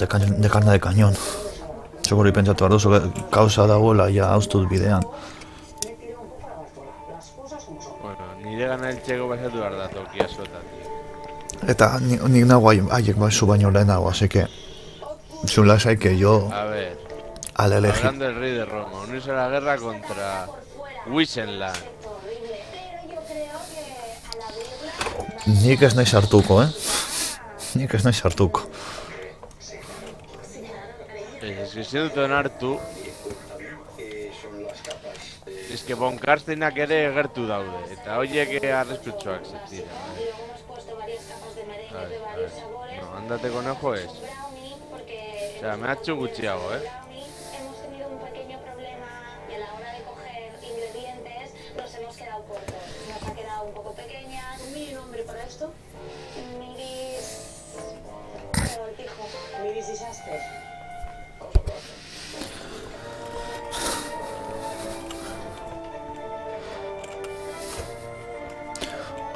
carne de cañón. Seguro pentsatu behar duzu, kausa dagoela ja haustut bidean. Bueno, nire gana eltxeko pasatu behar da tokia sotatik. Eta nik nago haiek zu baino lehenago, así que zu lasai que yo A ver, al elegir. hablando del rey de Roma, unirse a la guerra contra Wissenland. Nik ez naiz hartuko, Nik ez naiz hartuko. Es que ezin duten hartu. Es que Von Karsteinak ere gertu daude, eta horiek arrespetsuak zitira. A ver. No, andate conejo es. O sea, me ha hecho gutxiago, Hemos tenido un pequeño problema y a la hora de coger ingredientes nos hemos quedado cortos. Nos ha quedado un poco pequeña. ¿Un nombre para esto? Miris... Revoltijo. Miris disaster.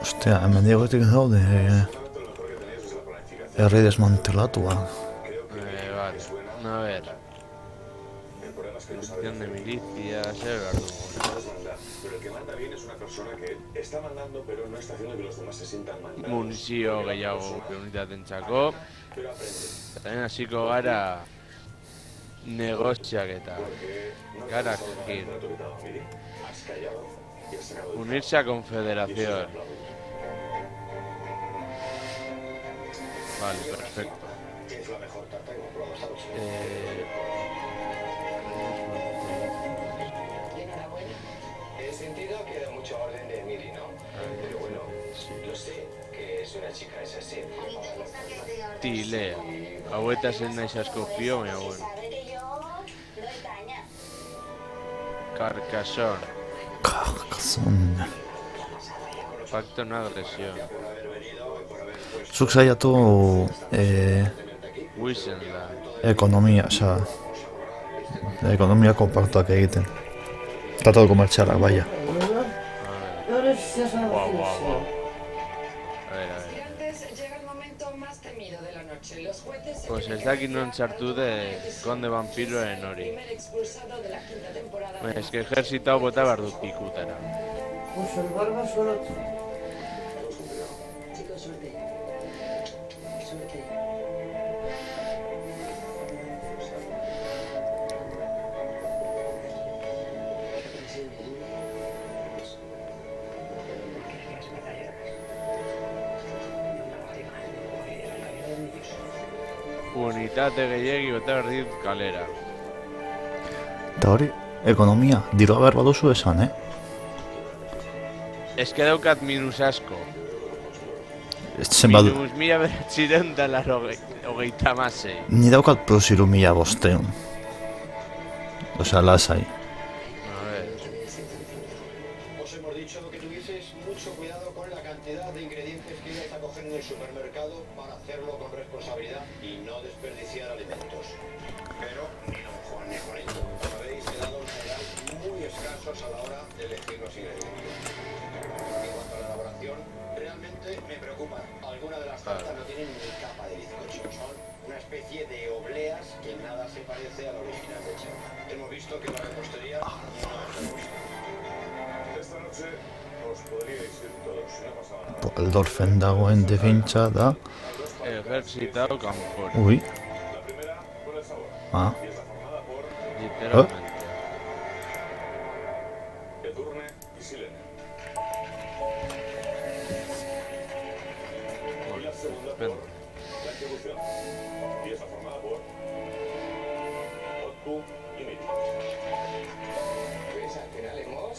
Ostia, hemen diegoetik daude herri desmantelatua. Vale, a ver. Cuestión de milicias, behar dugu. Pero el que manda bien es una persona que está mandando, pero no está haciendo que los demás se sientan mandados. Munizio gehiago unitatentzako. Eta hemen hasiko gara negoziaketa. Gara gil. Unirse a confederación. Vale, perfecto. He sentido que da mucho orden de Miri, ¿no? Pero bueno, lo sé, que es una chica, es así. Tilea. Hauetaz ez naiz asko fio, baina bueno. Carcassonne. Carcassonne. Pacto no agresión. Zuk saiatu Wisen da. ekonomia, osea, ekonomia konpartuak egiten. Tratado komertzialak, baina. Ahora sí se sabe Guau, hacer guau, eso. guau. A ver. Estudiantes, llega el momento más temido de la noche. Los jueces se Pues tienen ez que dakit non dedicar sartu a de decisión. Conde Vampiroen hori. Primer expulsado de la quinta temporada de Ez que ejerzito hau bota behar dut pikutara. Pues el barba solo. Chicos, suerte. Suerte. Unitate gehiegi bota behar dit kalera. Eta hori, ekonomia, dirua behar baduzu esan, Ez que daukat minus asko. Zenbat, Minus 1986. ni daukat plus 3500. Osea, lasai. A ver. Os hemos dicho que tuvieseis mucho cuidado con la cantidad de ingredientes que ibais a coger en el supermercado para hacerlo con responsabilidad y no desperdiciar alimentos. Pero ni don Juan ni Juanito, os habéis quedado en general muy escasos a la hora de elegir los ingredientes. En cuanto a la elaboración, realmente me preocupa. Algunas de las tartas no tienen ni capa de bizcocho, son una especie de obleas que en nada se parece a la original de Chef. Hemos visto que la repostería no es la vuestra. Esta noche os podríais ir todos, no pasaba nada. Waldorfen dagoen defentsa da... Ejercito hau kanpora. Ui, La primera con el sabor. ah, Y está formada por Literalmente. Edurne y Silene. Y la segunda por Estupendo. la ejecución. Y está formada por Otku y Miri. Pues al final hemos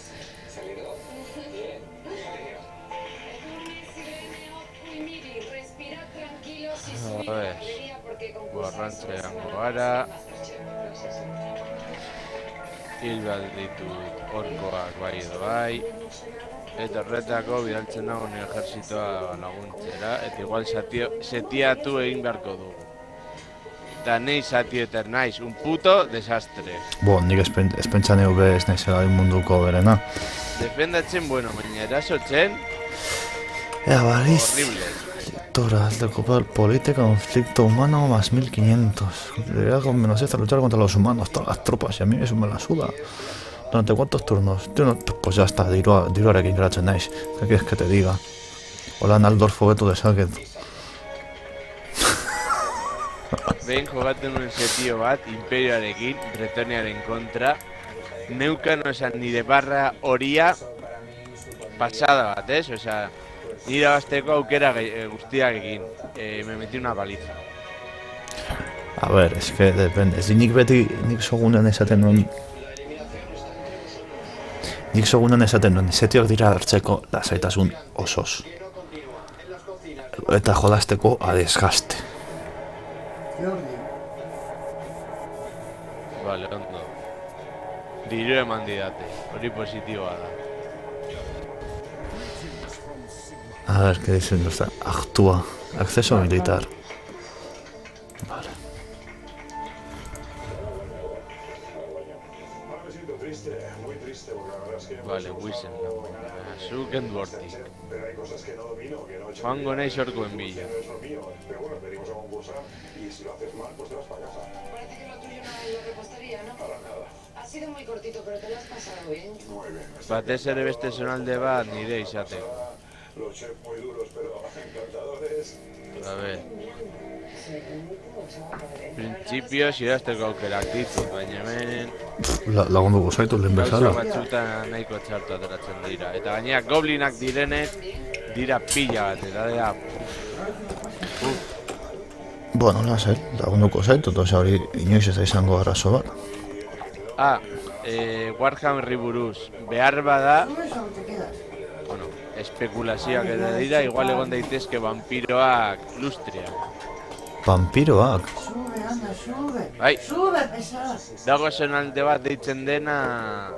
salido bien. Respirad tranquilos y A subid ver. la galería porque concursos Borrantxe esta jango semana gara. Masterchef. Hil behar ditut orkoak bai edo bai. Eta horretako bidaltzen nago nire ejertzitoa laguntzera. Eta igual setiatu egin beharko dugu. Eta nahi satietan naiz, un puto desastre. nik espentsa neu be ez naizela munduko berena. Defendatzen, bueno, baina erasotzen, Ea, bariz, horrible. lectoras del Copa del Política, conflicto humano más 1500. Con menos esta luchar contra los humanos, todas las tropas, y a mí eso me la suda. ¿Durante cuántos turnos? Pues ya está, diruarekin geratzen naiz. ¿Qué quieres que te diga? Hola, Naldorf hobetu dezaket. Behin jogaten nuen setio bat, imperioarekin, Bretoniaren kontra. Neukan, oza, nire barra horia pasada bat, ez? Oza, nire abasteko aukera guztiak egin. Me metí una paliza. A ver, es que depende. Ez nik beti, nik sogunen esaten nuen... Nik sogunen esaten nuen, setioak dira hartzeko lasaitasun osoz. Eta jolasteko a desgaste. Jordi. Vale, ondo. Diru eman didate, hori positiboa da. A ver, ¿qué dicen? Actúa. Acceso militar. Vale. Ahora me siento triste, muy triste, porque la verdad es que... Vale, Wisen, zuk endbortik. Pero hay cosas que no domino, que no he hecho Joango bien, naiz orkoen bila. que no es lo mío. Pero bueno, venimos a concursar y si lo haces mal, pues te vas para casa. Parece que lo tuyo no es la repostería, ¿no? Para nada. Ha sido muy cortito, pero te lo has pasado bien. Muy bien. Batez ere beste zonalde bat nire izateko. Los chefs muy duros, pero encantadores. A ver. Printzipioz idazteko aukerak ditut, baina hemen Lagunduko zaitu lehen gauza bezala. batzutan nahiko txartu ateratzen dira. Eta gainera goblinak direnek dira pila bat, eta dira... Bueno, lasai, lagunduko zaitu, osea hori inoiz ez da izango arazo bat. Warhammerri buruz, behar bada, ¿Subes o te quedas? bueno, espekulazioak ere dira, igual egon daitezke vampiroak lustria. Vampiroak. Sube, anda, sube. Bai. Sube, pesada. Dago zonalde bat deitzen dena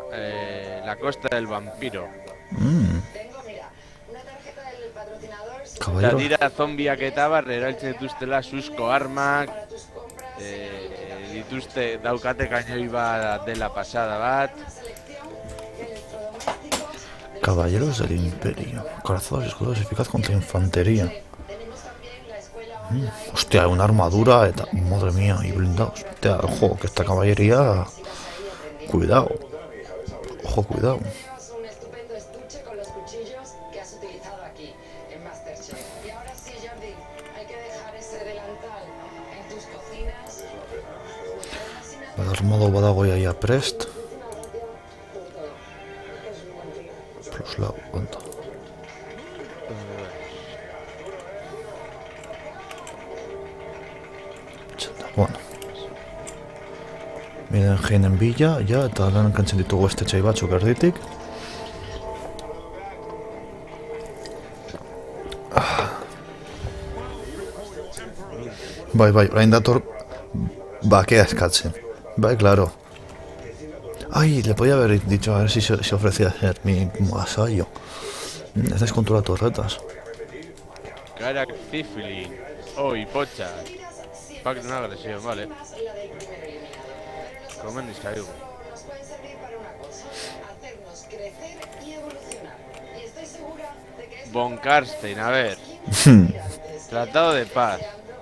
la costa del vampiro. Tengo, mira, una tarjeta del patrocinador. Caballero. dira zombiak eta bar, erabiltzen dituztela suzko armak, dituzte daukate kainoi bat dela pasada bat. Caballeros del Imperio. Corazados y escudos eficaz contra infantería. Hostia, una armadura. Madre mía, y blindados. Hostia, ojo, que esta caballería. Cuidado. Ojo, cuidado. Llevas un estupendo estuche con los cuchillos que has utilizado aquí, en Masterchef. Y ahora sí, Jordi, hay que dejar ese delantal en tus cocinas. Armado badago ya prest. Plus la cuenta. Bueno. Miren geinen bila, ja, eta lan kantzen ditugu estetxai batzuk erditik. Bai, orain dator bakea eskatzen. Bai, claro. Ay, le podía haber dicho a ver si se ofrecía hacer mi vasallo. Ez daiz konturatu horretaz. Karak Zifili. Pocha. Pack de una agresión, vale. Comen y caigo. Nos pueden servir para una cosa, hacernos crecer y evolucionar. Y estoy segura de que Von Karstein, a ver. Tratado de paz.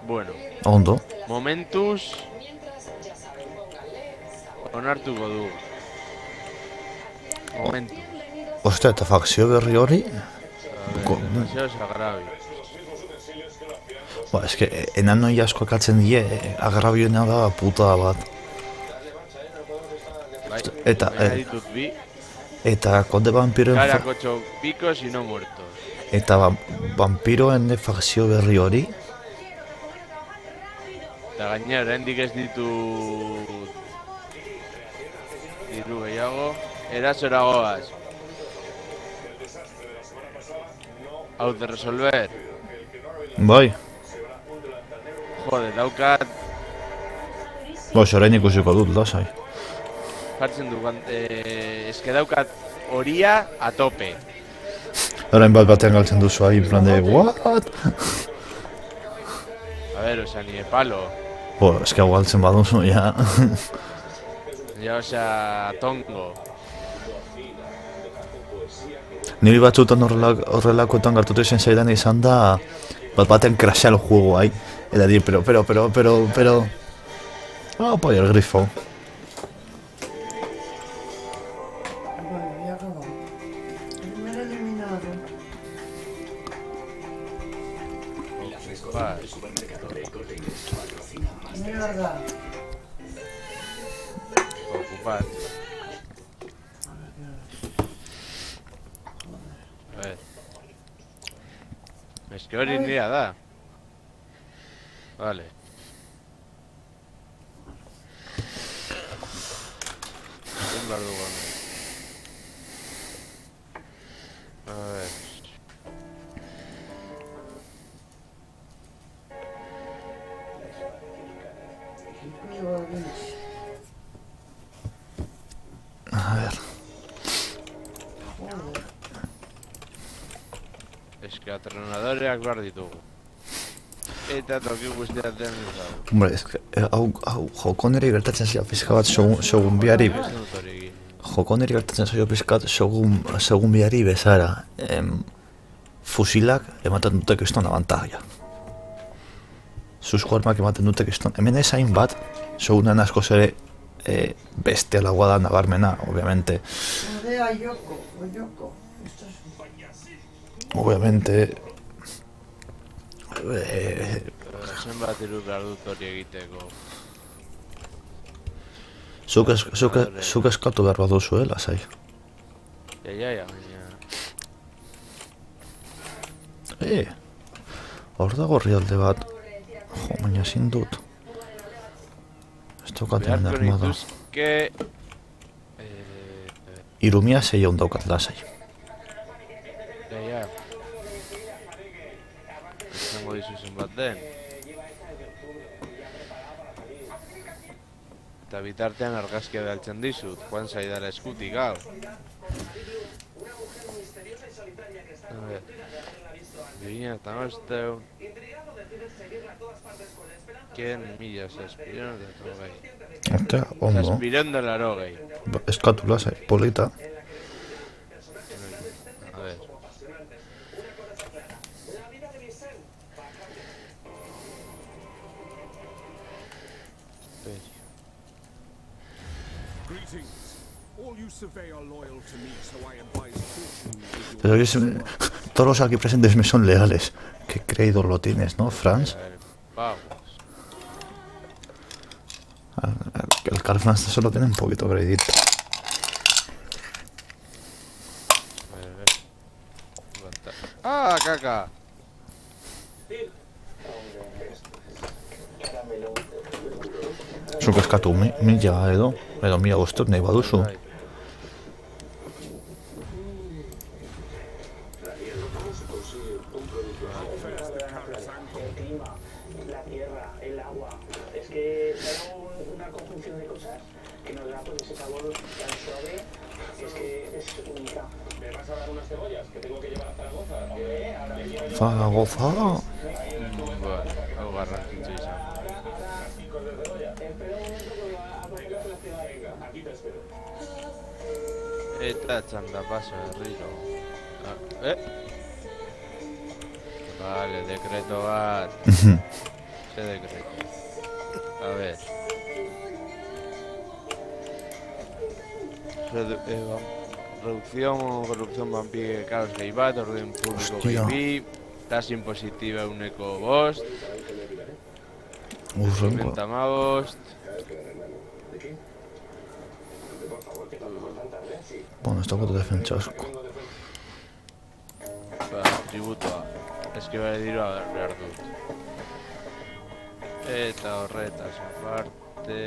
Bueno. Ondo. Momentuz. Onartuko du. Momentu. Ostia, eta fakzio berri hori. Demasiado sagrabi. Ba, eske, enanoi asko ekatzen die, agrabioena da puta bat. Eta, ditut bi. eta konde vampiroen... Karak 8 picos y no muertos. Eta vampiroen fakzio berri hori. Eta gainera, oraindik ez ditut diru gehiago. Erasora goaz. Hau de resolver. Bai. Jode, daukat Orain ikusiko dut, lasai. jartzen du, eske daukat horia a tope. Orain batean galtzen duzu ahi, en plan de, what? A ver, o sea, ni de palo. Eske hau galtzen baduzu, ja. Ya, o sea, tongo. Niri batzutan horrelakoetan gertatu zaidan izan da baten crashea el juego ahí. Eta di, pero... Ah, pues el grifo. Bueno, ya acabó. Primer eliminado. Mierda. Ocupar. A ver. Es que hori nira da. Vale. Un bardugo. A ver. A ver. Es que atronadoreak behar ditugu. Eta toki guztiak den izan. Hombre, es que hau joko niri gertatzen zaio pizka bat segun biari. Joko niri gertatzen zaio pizkat segun biari bezara. Fusilak ematen dute kriston abantaia. Zuzko armak ematen dute kriston. Hemen ezain bat, segunen askoz ere bestialagoa da nabarmena, obviamente. Odea Yoko, o Yoko. Esto es... Obviamente... Zenbat diru behar dut hori egiteko. Zuk eskatu behar baduzu, lasai. Ja, baina... Hor dago herrialde bat. Jo, baina ezin dut. Ez daukaten armada. Nituzke... Irumia 600 daukat lasai. Ja. Izango dizuzen bat den. Eta bitartean argazkia behaltzen dizut, joan zaidara eskutik, hau. Viña, Tamasteu. ¿Quién millas? Aspirón de Arogei. Hostia, hondo. Aspirón de la Arogei. Escátulas, polita. A ver. Pero todos los aquí presentes me son leales. Qué creído lo tienes, ¿no, Franz? A ver, vamos. El Karl Franz solo tiene un poquito crédito. A ver. ¡Ah, caca! Zuk eskatu mila edo mila bostot nahi baduzu. Bai. La tierra, el agua. Es que es una conjunción de cosas que nos da pues ese sabor tan suave que es que es única. ¿Me vas a dar unas cebollas que tengo que llevar a Zaragoza? Ahora mismo. Zaragoza. Bueno, hau garrantzitsu izan. Eta txanda paso, herriro. Vale, decreto bat. ¿Qué decreto? A ver. Reducción o corrupción vampire caos gehi bat, orden público gehi Hostia. bi, tasa impositiva uneko bost, Urrengo. mentamabost, Bueno, ez dago defentsa asko. tributoa, eskibare dirua behar dut. Eta horretaz aparte...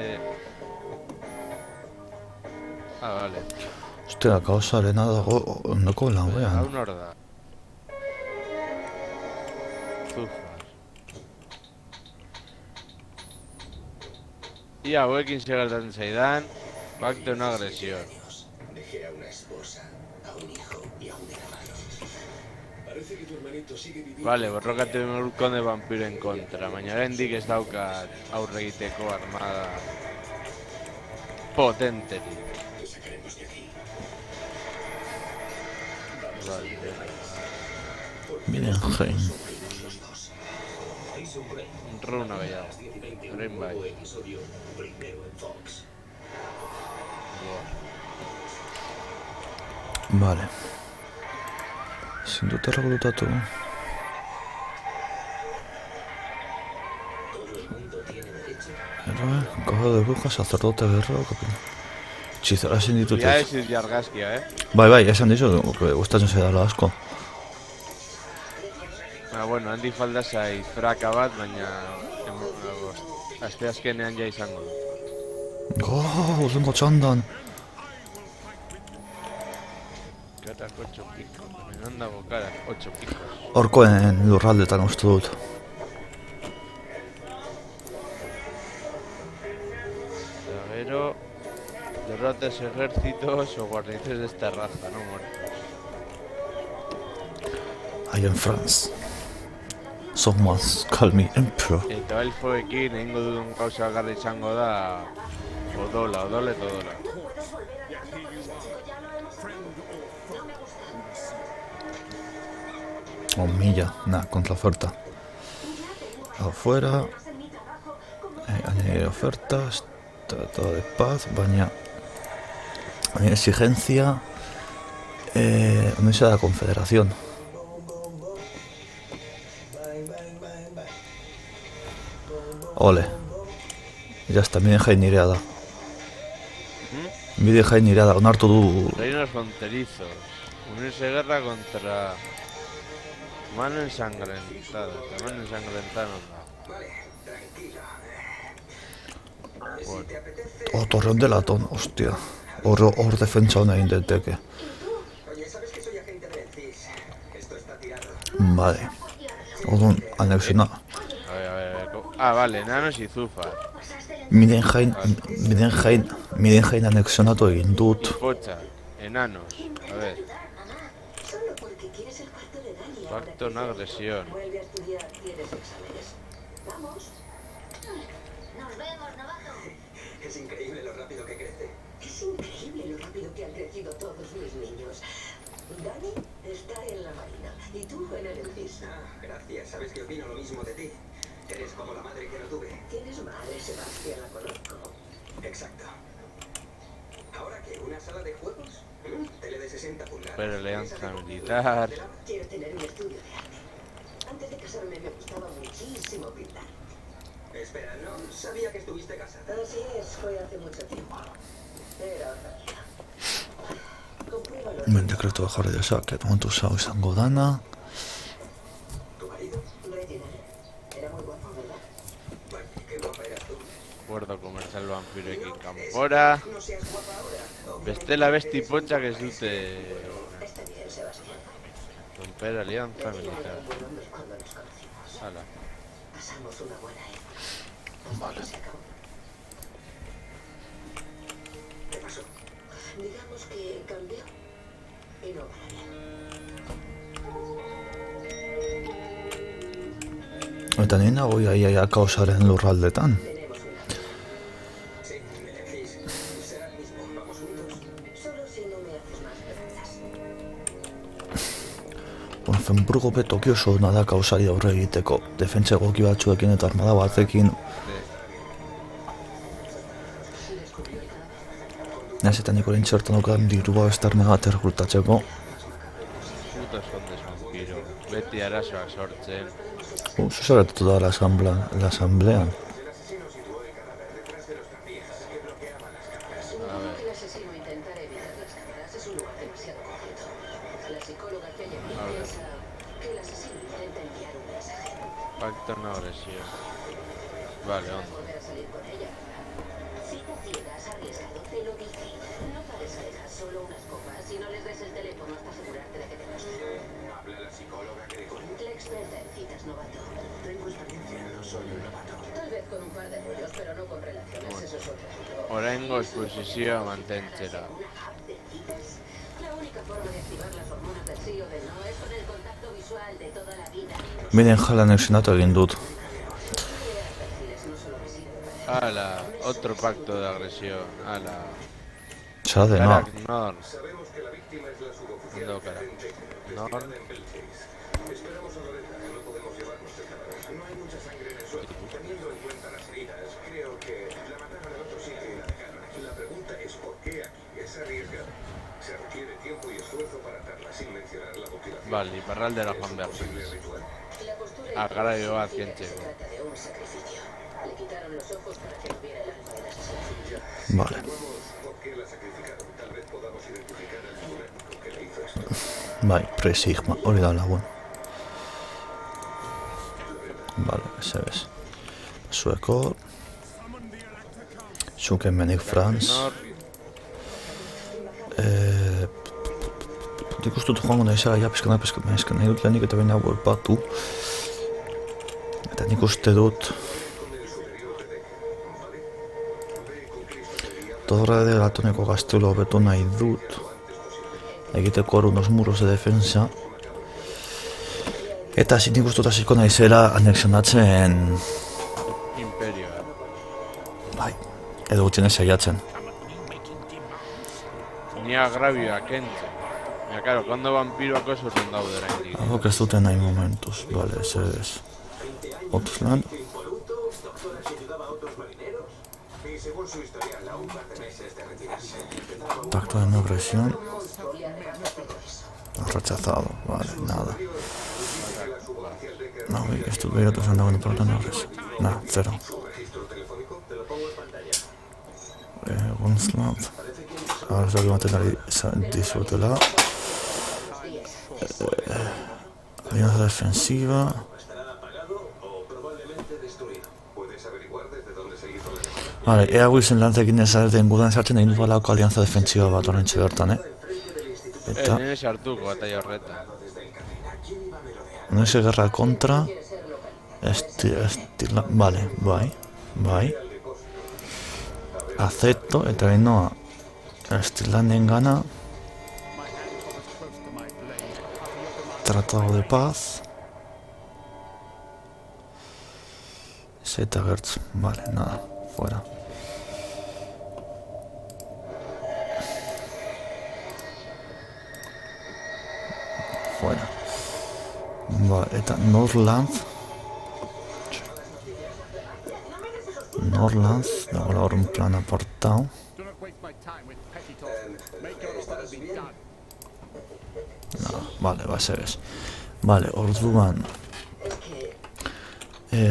Ah, vale. Ostia, kaosarena dago ondoko Hau lauean. nor da? Zufar. Ia hauekin segertatzen zaidan, pacto una agresión. Dejé a una esposa, a un hijo y a un hermano. Parece que tu hermanito sigue viviendo. Vale, borrokatu konde vampiroen kontra, baina oraindik ez daukat aurre egiteko armada potenterik. Te sacaremos de aquí. Vale. Mirenheim. Runa gehiago. Orain bai. Vale. Ezin dut errekrutatu. Héroe, caballo de bruja, sacerdote guerrero, capitán. Hechizara ezin ditut Ja ez. ez jargazkia, Bai, esan dizu, gustatzen zaidala asko. Bueno, handi falda zait fraka bat, baina... Asteazkenean ja izango du. Urrengo txandan. Karak 8 piko, hemen dago karak 8 pikos. Horkoen lurraldetan uste dut. Eta gero... Derrotes ejércitos o guarniciones de esta raza, no muertos. I am France. Someone call me Emperor. Eta elfoekin egingo duen gauza garra izango da... Odola eta odola. Milla, contra oferta. Afuera. Añadir ofertas. Tratado de paz, baina. Añadir exigencia. Unirse a la confederación. Ole. Ya está, Midenheim nirea da. Midenheim nirea da, onartu du. Reinos fronterizos. Unirse guerra contra... Mano ensangrentada. La mano ensangrentada no da. Bueno. Torreón de latón, hostia. Hor defentsa hona egin daiteke. Oye, ¿sabes que soy agente del CIS? Esto está tirado. Vale. Orduan, anexiona. A ver, ah, vale, enanos y Zufar. Midenheim anexionatu egin dut. Pocha, enanos. A ver. Solo porque quieres el cuarto de Dani. Pacto, no agresión. Vuelve a estudiar, tienes exámenes. Vamos. Nos vemos, novato. Es increíble lo rápido que crece. Es increíble lo rápido que han crecido todos mis niños. Dani está en la marina y tú en el ENCIS. Gracias. Sabes que opino lo mismo de ti. Eres como la madre que no tuve. Tienes madre, Sebastián, la conozco. Exacto. ¿Ahora qué? ¿Una sala de juegos? Tele de 60 pulgadas. Pero alianza militar. Quiero tener un estudio de arte. Antes de casarme me gustaba muchísimo pintar. Espera, no sabía que estuviste casada. Así es, fue hace mucho tiempo. Era otra vida. Compruébalo. Mendekretu jarri dezaket, momentu zau izango dana. ¿Tu marido? Reginald. Era muy guapo, ¿verdad? Bueno, qué guapa eras tú. Acuerdo comercial vampiroekin kanpora. No seas guapa ahora. Bestela besti potxak ez dute Está bien, Sebastián. romper alianza militar. Buen hombre cuando nos conocimos. Hala. Pasamos una buena época. Hasta que se acabó. ¿Qué pasó? Digamos que cambió y no para bien. Eta nina goi aiaia kaosaren lurraldetan. Tenemos una. Sí, será el mismo. Vamos juntos. Solo si no me haces más preguntas. Bueno, Fenburgo betoki oso ona da kaosari aurre egiteko. Defentsa egoki batzuekin eta armada batekin. Naiz eta nik orain txertan daukan dirua beste arma bat errekrutatzeko. Puto escondes vampiro. Beti arazoak sortzen. Zuzaretutu da la asamblea. Supongo que el asesino intentara evitar las cámaras. Es un lugar demasiado concreto. La psicóloga que hay aquí piensa que el asesino intenta enviar un mensaje. Pacto, no agresión. Vale, onda. Volver a salir con ella. Cita ciegas, arriesgado, te lo dije. No pares a dejar solo unas copas y no les des el teléfono hasta asegurarte de que te guste. Habla la psicóloga que dijo. La experta en citas, novato. Tengo experiencia, no soy un novato. Tal vez con un par de rollos, pero no con relaciones, eso es otro asunto. Oraingo esposizioa mantentzera. ¿Una app de citas? La única forma de activar las hormonas del sí o del no es con el contacto visual de toda la vida. Biden jala anexionatu egin dut. Crear perfiles no solo me sirve para... Ala, otro pacto de agresión. Ala. Será de no. Karak, Nor. Sabemos que la víctima es la suboficial No, Karak. Nor. destinada en Belchase. Esperamos a Lorena, que no podemos llevarnos el cadáver. No hay mucha sangre en el suelo. Teniendo en cuenta las heridas, creo que la mataron en otro sitio y la dejaron aquí. La pregunta es ¿por qué aquí? Es arriesgado. Se requiere tiempo y esfuerzo para atarla, sin mencionar la mutilación. Vale, Iparralde la Juan Posible Beatriz. ritual. La postura Ah, caray, significa va, que ¿quién se llegó? trata de un sacrificio. Le quitaron los ojos para que no viera el alma del asesino. Vale. Vamos, ¿por qué la sacrificaron? Tal vez podamos identificar al lunático que le hizo esto. Bai, pre-sigma, hori da lagun. Vale, ese bez. Zueko. Zuken menik Franz. Nor. Nik uste dut joango naizela, ja, pizkana nahi dut lehenik eta baina golpatu. Eta nik uste dut... Torre de Gatoneko gaztelo hobetu nahi dut. Egiteko hor unos muros de defensa. Eta nik uste dut hasiko naizela anexionatzen... Imperioa. Bai, edo gutxienez saiatzen. Ni agravioa kentzen. Mira, claro, kondo vampiroak oso urren daude oraindik. Hauek ez dute nahi momentuz, bale, ez ez. Otzlan, Doctora que ayudaba a otros marineros. Y según su historial, a un par de meses de retirarse. pacto de no agresión. Rechazado, vale, nada. No, esto hubiera otros andando por no agresión. Nada, cero. Gunslad. Ahora se va a tener disfrutela. Alianza defensiva. Vale, ea Wilson lantzekin ezaten gudan sartzen egin balako alianza defensiva bat horrentxe bertan, Eta... Nire sartuko batalla horretan. Noiz guerra kontra... Vale, bai. Acepto, eta bainoa... Estilanen gana... Tratado de paz. 7 Hz. Vale, nada. Fuera. Fuera. Vale, eta Northland. Northland. Dago hor un plan apartado. No, vale, ez. Vale, orduan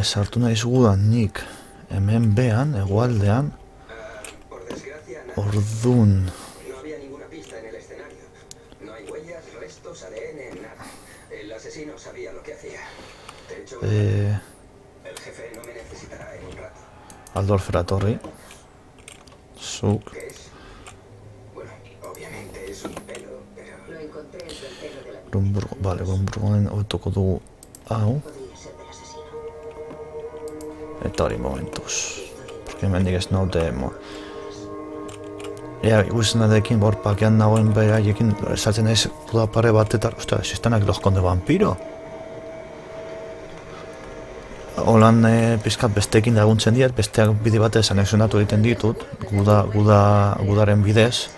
sartu nahi zugudan nik hemen behan, hegoaldean. Ordun No había ninguna pista en el escenario. No hay huellas, restos, ADN, nada. El asesino sabía lo que hacía. De hecho, el jefe no me necesitará en un rato. Aldorf eratorri. Zuk. ¿Qué es? Bueno, obviamente es un pelo, pero... Lo encontré entre el pelo de la Brumburgo, vale, Brumburgoen hobetuko dugu hau. podría ser del asesino. Eta hori momentuz. Porque hemendik ez naute Ea, ikusten adekin bor pakean nagoen beraiekin esaltzen ez duda pare batetar. Ostia, si están aquí los conde vampiro. Holan pizkat besteekin laguntzen diet, besteak bide batez anexionatu egiten ditut, gudaren bidez.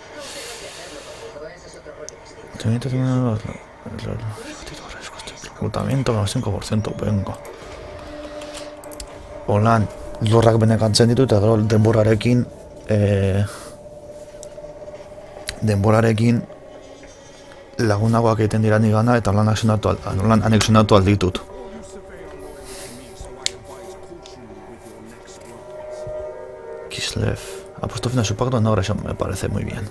Reclutamiento, 5%, venga. Holan, lorrak benekantzen ditut, eta gero denborarekin lagunagoak egiten dira nigana, eta holan anexionatu alditut. Kislev. Ha puesto fin a su pacto, no, ahora eso me parece muy bien.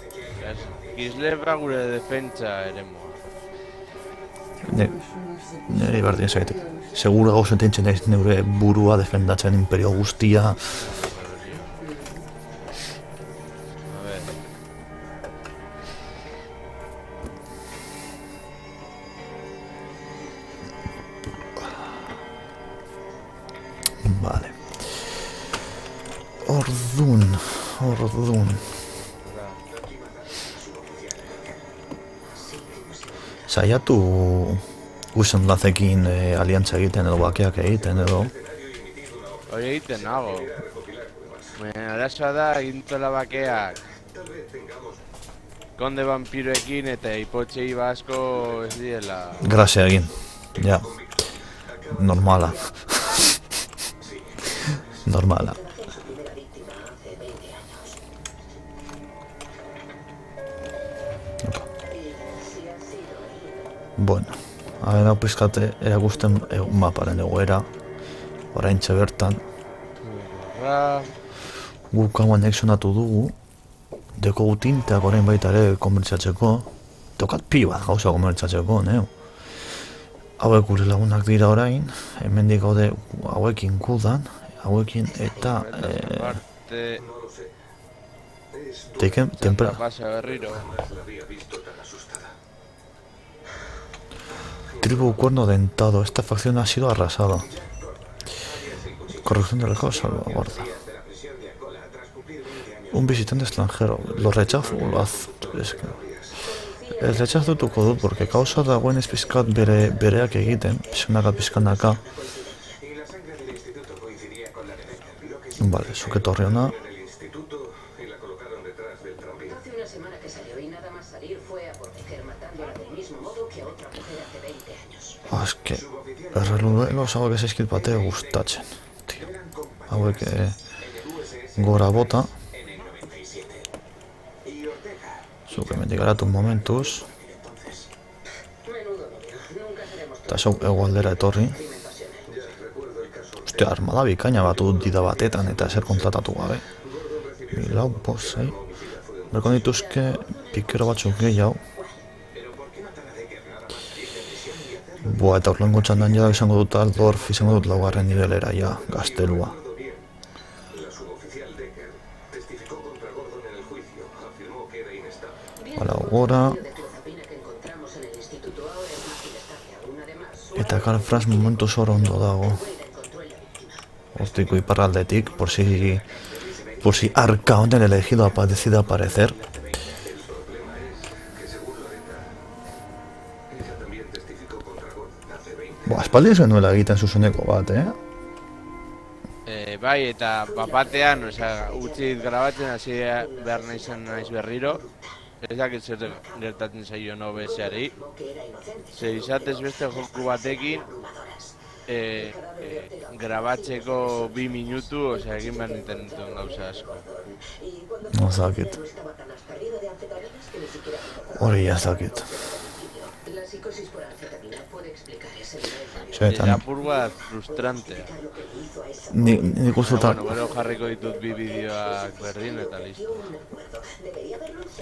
Kislev gure defentsa eremua. Nire berdin zaitek. Seguro gauza ententzen naiz neure burua defendatzen imperio guztia. A ver. Vale. Ordun. Saiatu Usen lazekin aliantza egiten edo bakeak egiten edo. Hori egiten nago. Arazoa da egintola bakeak konde vampiroekin eta hipotxei basko ez diela. Grazia egin. Ja. Normala. Normala. Bueno, hau pizkate erakusten maparen egoera oraintxe bertan. Guk hau anexionatu dugu, deko tinteak orain baita ere konbertsatzeko, tokat pilo bat gauza konbertsatzeko, hauek gure lagunak dira orain, hemendik gaude hauekin gudan, hauekin eta tempera. Tribu Cuerno Dentado, esta facción ha sido arrasada. Corrección del récord, salvaguarda. Un visitante extranjero, lo rechazo, el rechazo tuko dut, porque causa dagoen ez pizkat bereak egiten, pizkanaka. Vale, zuk etorri hona. Hace una semana que salió y nada más salir fue a Bordeker matándola del mismo modo que a otra mujer hace 20 años. Es que erreluduelos hauek ezakit bate gustatzen, tío. Hauek gora bota. Zuk hemendik garatu momentuz. Eta zuk egualdera etorri. Ostia, armada bikaina batu dida batetan eta ezer kontratatu gabe. 6. Berko dituzke pikero batzuk gehiago. Eta urlengo txandan ja izango dut Aldorf, izango dut laugarren nivelera ja, gaztelua. Hala, gora. Eta Karl Franz momentu zor ondo dago. Hortiko iparraldetik, por si Arcaon el elegido decida aparecer. aspaldi zenuela egiten zuzeneko bat, Bai, eta bapatean, utzi grabatzen hasi behar naiz berriro. Ez dakit zer gertatzen zaio OBS-ari. Zer izatez beste joku batekin, grabatzeko 2 minutu, egin behar nintenduen gauza asko. No zakit. Hori ez dakit. Eta apur bat frustrantea. Nik ustuta... Gero jarriko ditut 2 bideoak berdin eta listo.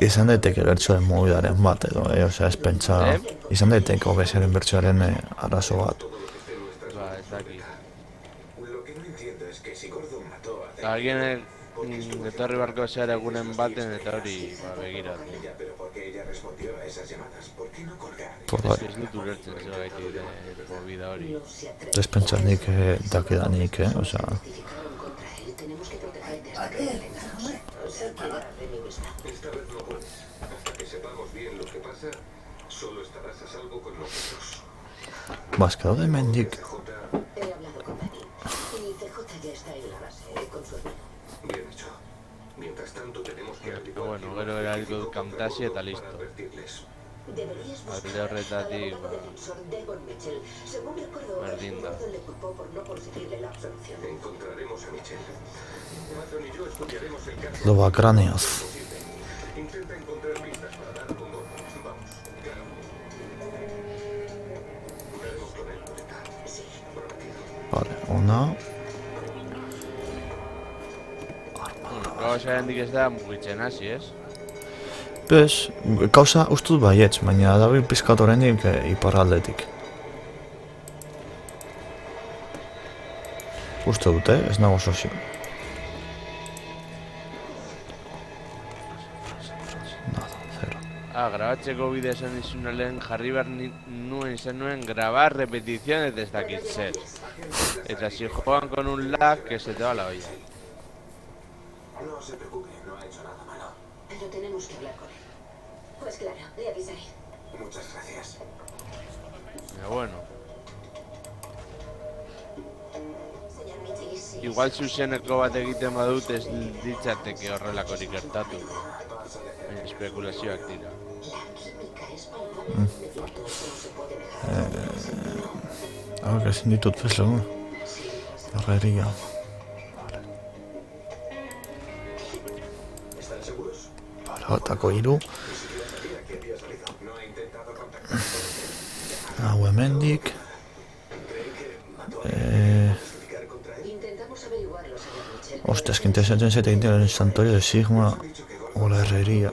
Izan daiteke bertsoaren mugidaren bat edo, ez pentsa... Izan daiteke OBS-aren bertsoaren arazo bat. Ba, ez dakit. Alguien etorri barko zehar egunen baten eta hori begiratu. Ez dut ulertzen zer gaitik bida hori. Ez pentsa nik dakidanik, osea... Ba, ez que daude mendik... Bueno, gero eraliko dut Camtasia eta listo. Alde horretatik, berdin da. Lobakraniaz. Vale, ona... Gauza hendik ez da mugitzen hasi, ez? Bez, kauza ustut baietz, baina dabil pizkat oraindik iparraldetik. Uste dute, ez nago sozio. Nada, zero. Grabatzeko bidea esan dizuna lehen jarri behar izan nuen grabar repeticiones de dakit zer. Eta si juegan con un lag que se te va la olla. No se preocupe, no ha hecho nada malo. Pero tenemos que hablar con él. Pues claro, le avisaré. Muchas gracias. Pero bueno. Señor Mitchell, sí. Igual zuzeneko bat egiten badut ez ditzateke horrelakorik gertatu. Espekulazioak dira. La química es palpable. Todo eso no se puede dejar. Hau, que ezin ditut bezlegu. Herreria. ¿Están seguros? Atako 3. Hau hemendik. Intentamos averiguarlo, señor Mitchell. Ostia, es que interesatzen zait egiten el santuario de Sigma o la herrería.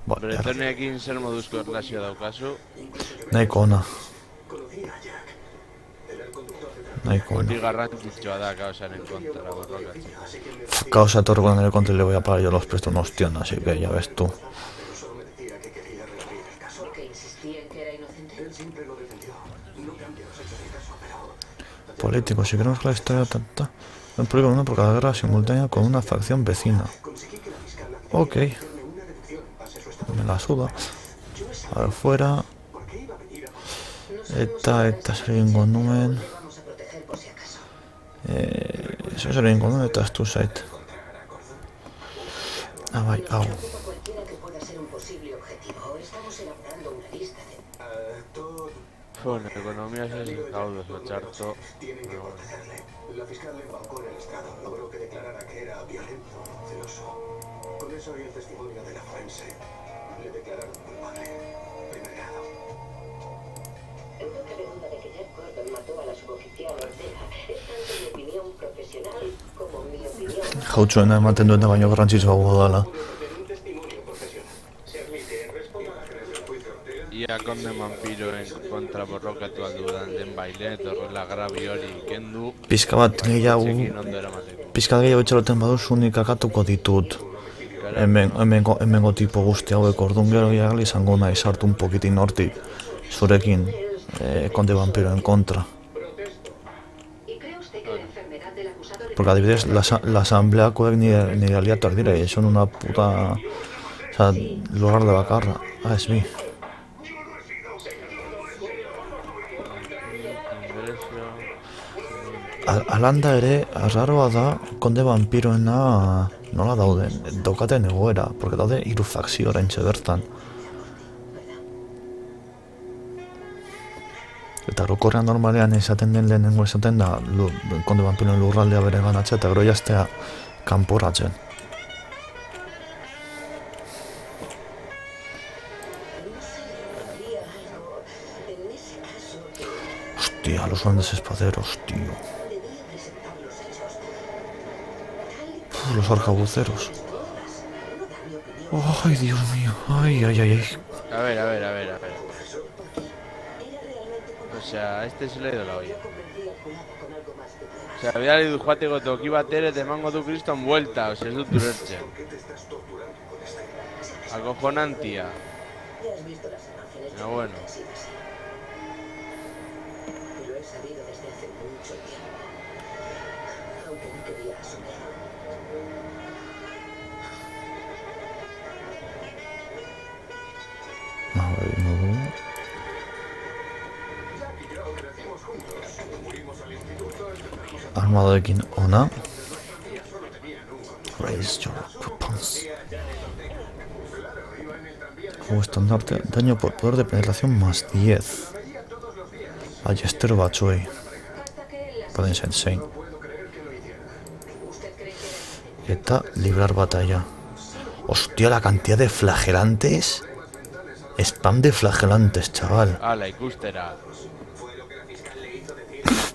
Bretoneekin zer moduzko erlazioa daukazu? Nahiko ona. Nahiko ona. Hori garrantzitsua da kaosaren kontra borrokatzen. Causa torgo en el contra y le voy a pagar yo los prestos una hostión, así que ya ves tú. Porque insistía en que era inocente. Él siempre lo defendió. No cambia los hechos del caso, pero... Político, si queremos que la historia tanta... El polígono una por cada guerra simultánea con una facción vecina. Ok. Me la suda. A ver, fuera. Eta zer egingo nuen. Eso zer egingo nuen eta estu zait. Ah, bai, hau. Cualquiera que pueda ser un posible objetivo. Estamos elaborando una lista de... Bueno, ekonomia ez gaudu txarto. La fiscal le embaucó en el estrado. Logró que declarara que era violento, celoso. Con eso y el testimonio de la forense, le declararon culpable. Primer grado. No cabe duda de que Jack Gordon mató a la suboficial Ortega. Es tanto mi opinión profesional como mi opinión... Jautsuena ematen duena baino garrantzitsua dela. Ia konde vampiroen kontra borrokatu aldudan den baile, eta horrela grabi hori kendu. Pizka bat gehiago... Pizka gehiago etxeroten baduz unik akatuko ditut. Hemengo tipo guzti hauek orduan gero gehiagali izango nahi sartu un pokitin hortik. Zurekin, konde vampiroen kontra. Porque adibidez, la asambleakoek nire aliatuak dire, son una puta... Osa, lugar de bakarra. Ah, ez bi. Alanda ere, arraroa da, konde vampiroena nola dauden, daukaten egoera, porque daude 3 fakzio oraintxe bertan. Eta orokorrean normalean esaten den lehenengo esaten da konde vampiroen lurraldea bere ganatzea eta gero jaztea kanporatzen. Hostia, los grandes espaderos, tío. Los arcabuceros. Ay, Dios mío. Ay. A ver. O sea, se le ha ido la olla. O sea, bera lidu joateko toki batere eta emango du kriston buelta, ez dut ulertzen. Acojonantia. Pero bueno. Lo he sabido desde hace mucho tiempo, aunque no quería asumirlo. Armadoekin ona. Raise your weapons. Como estandarte, daño por poder de penetración más 10. Ballestero batzuei. Pueden ser insane. Eta librar batalla. Hostia, la cantidad de flagelantes. Spam de flagelantes, chaval. Ala, ikustera.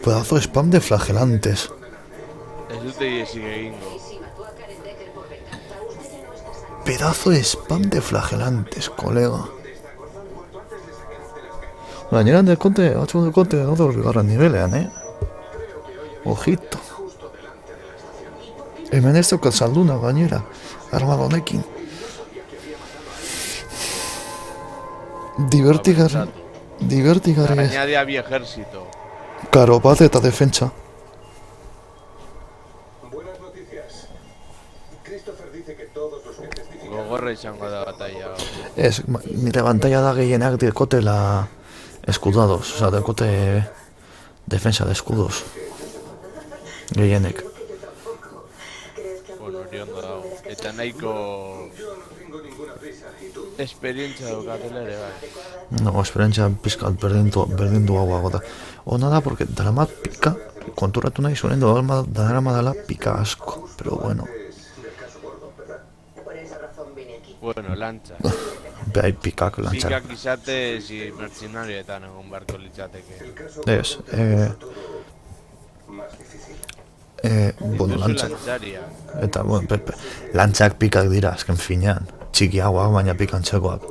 Pedazo de spam de flagelantes. Ez dute iesik egingo. Pedazo de spam de flagelantes, colega. Gainera del konte, del konte, no de bigarren nivelean, Ojito. Hemen ez daukat salduna gainera, armada honekin. Divertigarri. Añade bi ejército. Karo, bat eta defentsa. Buenas noticias. Christopher dice que todos los que Gogorra izango da batalla. Ez, nire pantalla da gehienak dekotela escudados, o sea, dekote defensa de escudos. Gehienek. Bueno, hori ondo dago. Eta nahiko esperientzia daukatela ere, bai. No, esperientzia pizkat berdindu hauago da. Ona da, porque daramat pika, konturatu nahi zuen daramadala pika asko, pero bueno. Bueno, lantza. Behai pikak lantza. Pikak izate, si mercenarioetan egon barko litzateke. Ez, bueno, lantza. Eta, bueno, lantzak pikak dira, azken finean. Txikiagoak, baina pikantzekoak.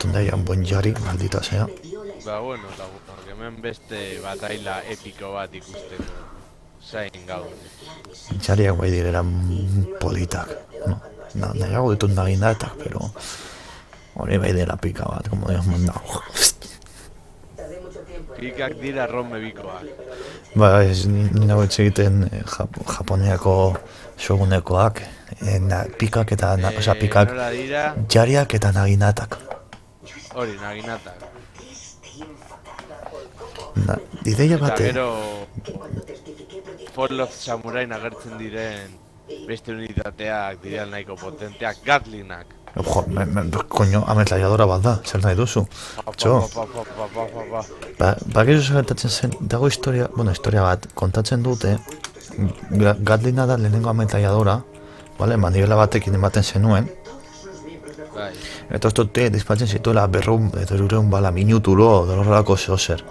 Tondaian buen jari, maldita sea. Ba, bueno, eta hemen beste bataila epiko bat ikusteko. Zain gaur. Jariak bai direra politak. No, nahiago ditut nagindatak, pero hori bai dira pika bat, como Dios mandau. Pikak dira rome bikoak. Ba, ez nago egiten Japoniako shogunekoak, pikak eta, oza, pikak jariak eta naginatak. Hori, naginatak. Ideia bate. Eta gero Fall of Samurain agertzen diren beste unitateak direan nahiko potenteak, Gatlinak. Jo, koño, ametralladora bat da, zer nahi duzu. Txo. Bakizu segertatzen zen, dago historia bat, kontatzen dute, Gatlina da lehenengo ametralladora, vale, manibela batekin ematen zenuen, eta ez dute dispatzen zituela 200 bala minutulo, dolorrelako zehozer.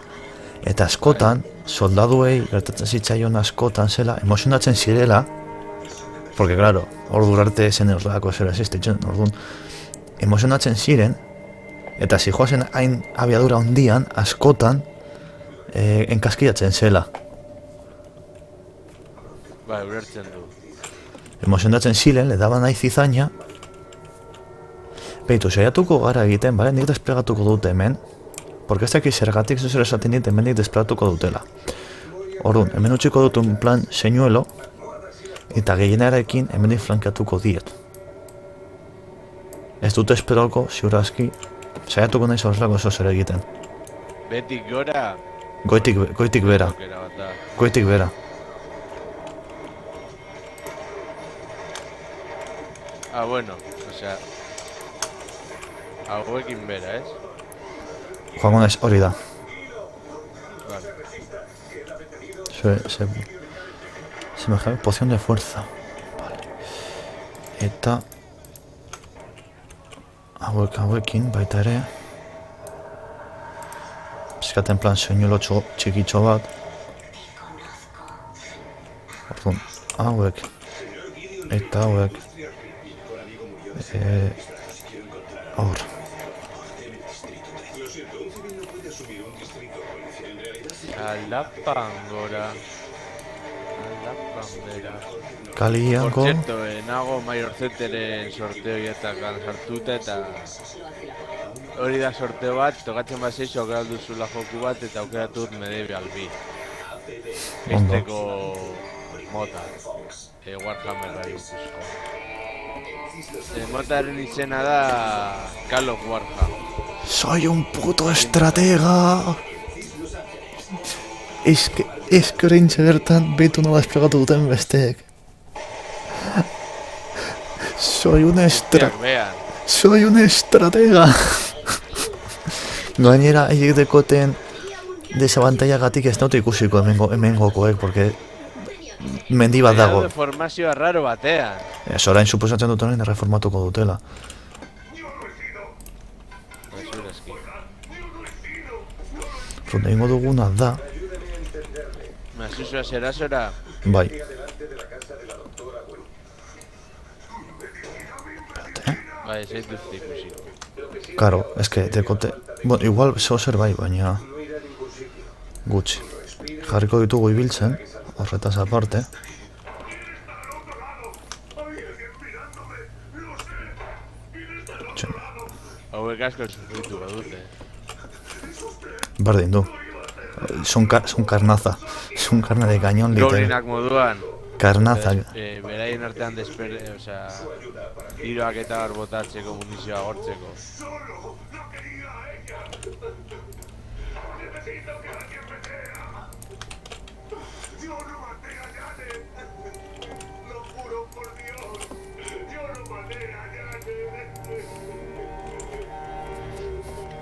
Eta askotan, soldaduei gertatzen zitzaion askotan zela, emozionatzen zirela, porque claro, ordu arte zen horrelako zera existitzen, orduan, emozionatzen ziren, eta zijoazen hain abiadura hondian, askotan, enkaskiatzen zela. Ba, urertzen du. Emozionatzen ziren, le daban nahi zizaina, beitu, saiatuko gara egiten, bale, nik desplegatuko dute hemen, porque ez dakit zergatik zuzer esaten dit hemen nik desplegatuko dutela. Orduan, hemen utziko dut un plan señuelo, eta gehienararekin hemen flankeatuko diet. Ez dut esperoko, ziur aski, saiatuko nahi horrelako zozer egiten. Betik gora, Goitik bera. Aukera bat da. Goitik bera. Ah, bueno, osea... Hauekin bera, ez? Joango naiz hori da. Vale. Se me jabe poción de fuerza. Vale. Eta... Hauekin baita ere... Pizkaten plan soinulo txikitxo bat. Orduan, hauek. Eta hauek. Hor. Alapangora. Alapangera. Kaliako... Por cierto, nago Mayor Zeteren sorteo eta sartuta eta... Hori da sorteo bat, tokatzen bat zeizu aukera duzula joku bat eta aukeratu dut Medieval B. Esteko mota. Warhammer bai guztuzko. Motaren izena da... Call of Warhammer. Soy un puto estratega! Ez que oraintxe bertan behitu nola esplegatu duten besteek. Soy un estratega! Gainera, haiek dekoten desabantaiagatik ez naute ikusiko hemen gokoek, porque mendi bat dago. Formazioa raro batean. Ez orain suposatzen dut honen erreformatuko dutela. Ronda ingo duguna da... Masuzua zerazora? Bai. Bai, ez dut ikusiko. Karo, ez que dekote... Bueno, igual zer bai, baina... Gutxi. Jarriko ditugu ibiltzen, horretaz aparte. Hauek asko sufritu badute. Bardin du. Son carnaza. Son carne de cañón, literal. Gobrinak moduan. Carnaza. Beraien artean osea... Tiroak eta hor botatzeko, munizioa gortzeko.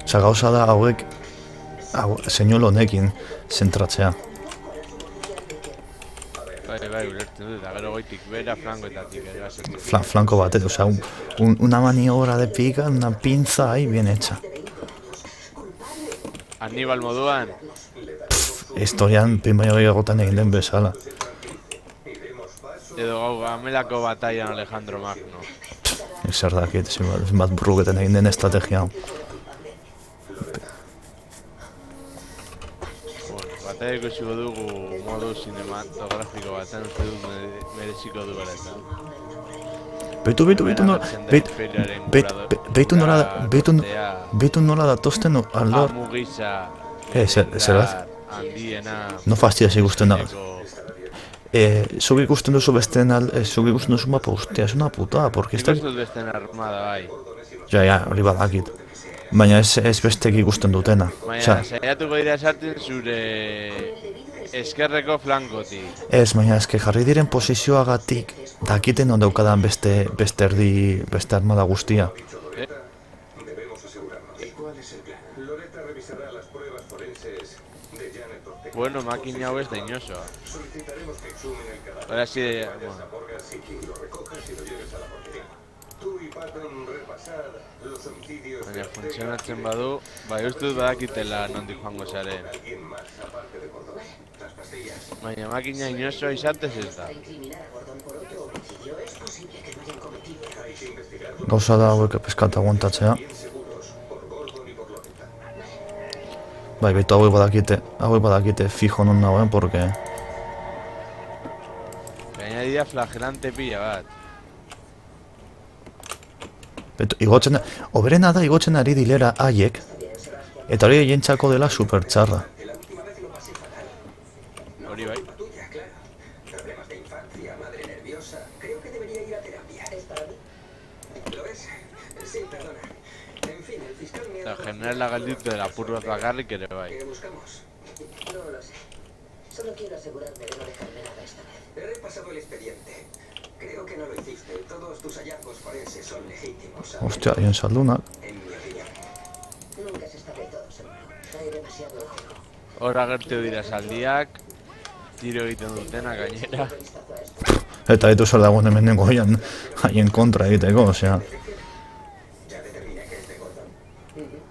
Osa, gauza da hauek... Señuelo honekin zentratzea. Bai, ulertzen dut, eta gero goitik bera, flankoetatik ere. Flanko bat, o sea, una maniobra de pica, una pinza ahí bien hecha. Aníbal moduan. Historian pin baino gehiagotan egin den bezala. Edo gau gamelako bataian Alejandro Magno. Zer dakit, bat burruketen egin den estrategia. Bataia ikusiko dugu modu cinematografiko batean, uste dut mereziko duela eta. Beitu nola datosten aldor. Amugisa. Zer bat? No fastidias ikusten da. Zuk ikusten duzu besteen zuk ikusten duzu mapa ustea, es una putada, porque ikusten dut besteen armada bai. Ja, hori badakit. Baina ez bestek ikusten dutena. Baina, saiatuko dira sartzen zure eskerreko flankotik. Ez, baina eske jarri diren posizioagatik dakiten on daukadan beste armada guztia. Bueno, makina hau ez da inosoa. Ahora sí, bueno. Baina funtzionatzen badu, bai uste dut badakitela nondik joango zaren. Baina makina inosoa izatez ez da. Gauza da hauek peskata aguantatzea. Bai, behitu hauek badakite fijo non nagoen, porque... Gaina dira flagelante pila bat. Igotzen, oberena da igotzen ari dilera haiek, eta hori jentzako dela super txarra. Hori bai. Eta generala galditu dela apur bat bakarrik ere bai. No lo sé. Solo quiero asegurarme de no dejarme nada esta vez. He repasado el expediente. Creo que no lo hiciste. Todos tus hallazgos forenses son legítimos. Hostia, y en saldunak. En mi opinión. Nunca se está del todo seguro. Hay demasiado en juego. Hor agertu dira zaldiak, tiro egiten dutena gainera. Eta dituzu dagoen hemen goian haien kontra egiteko, osea. Ya determiné que es de Gordon.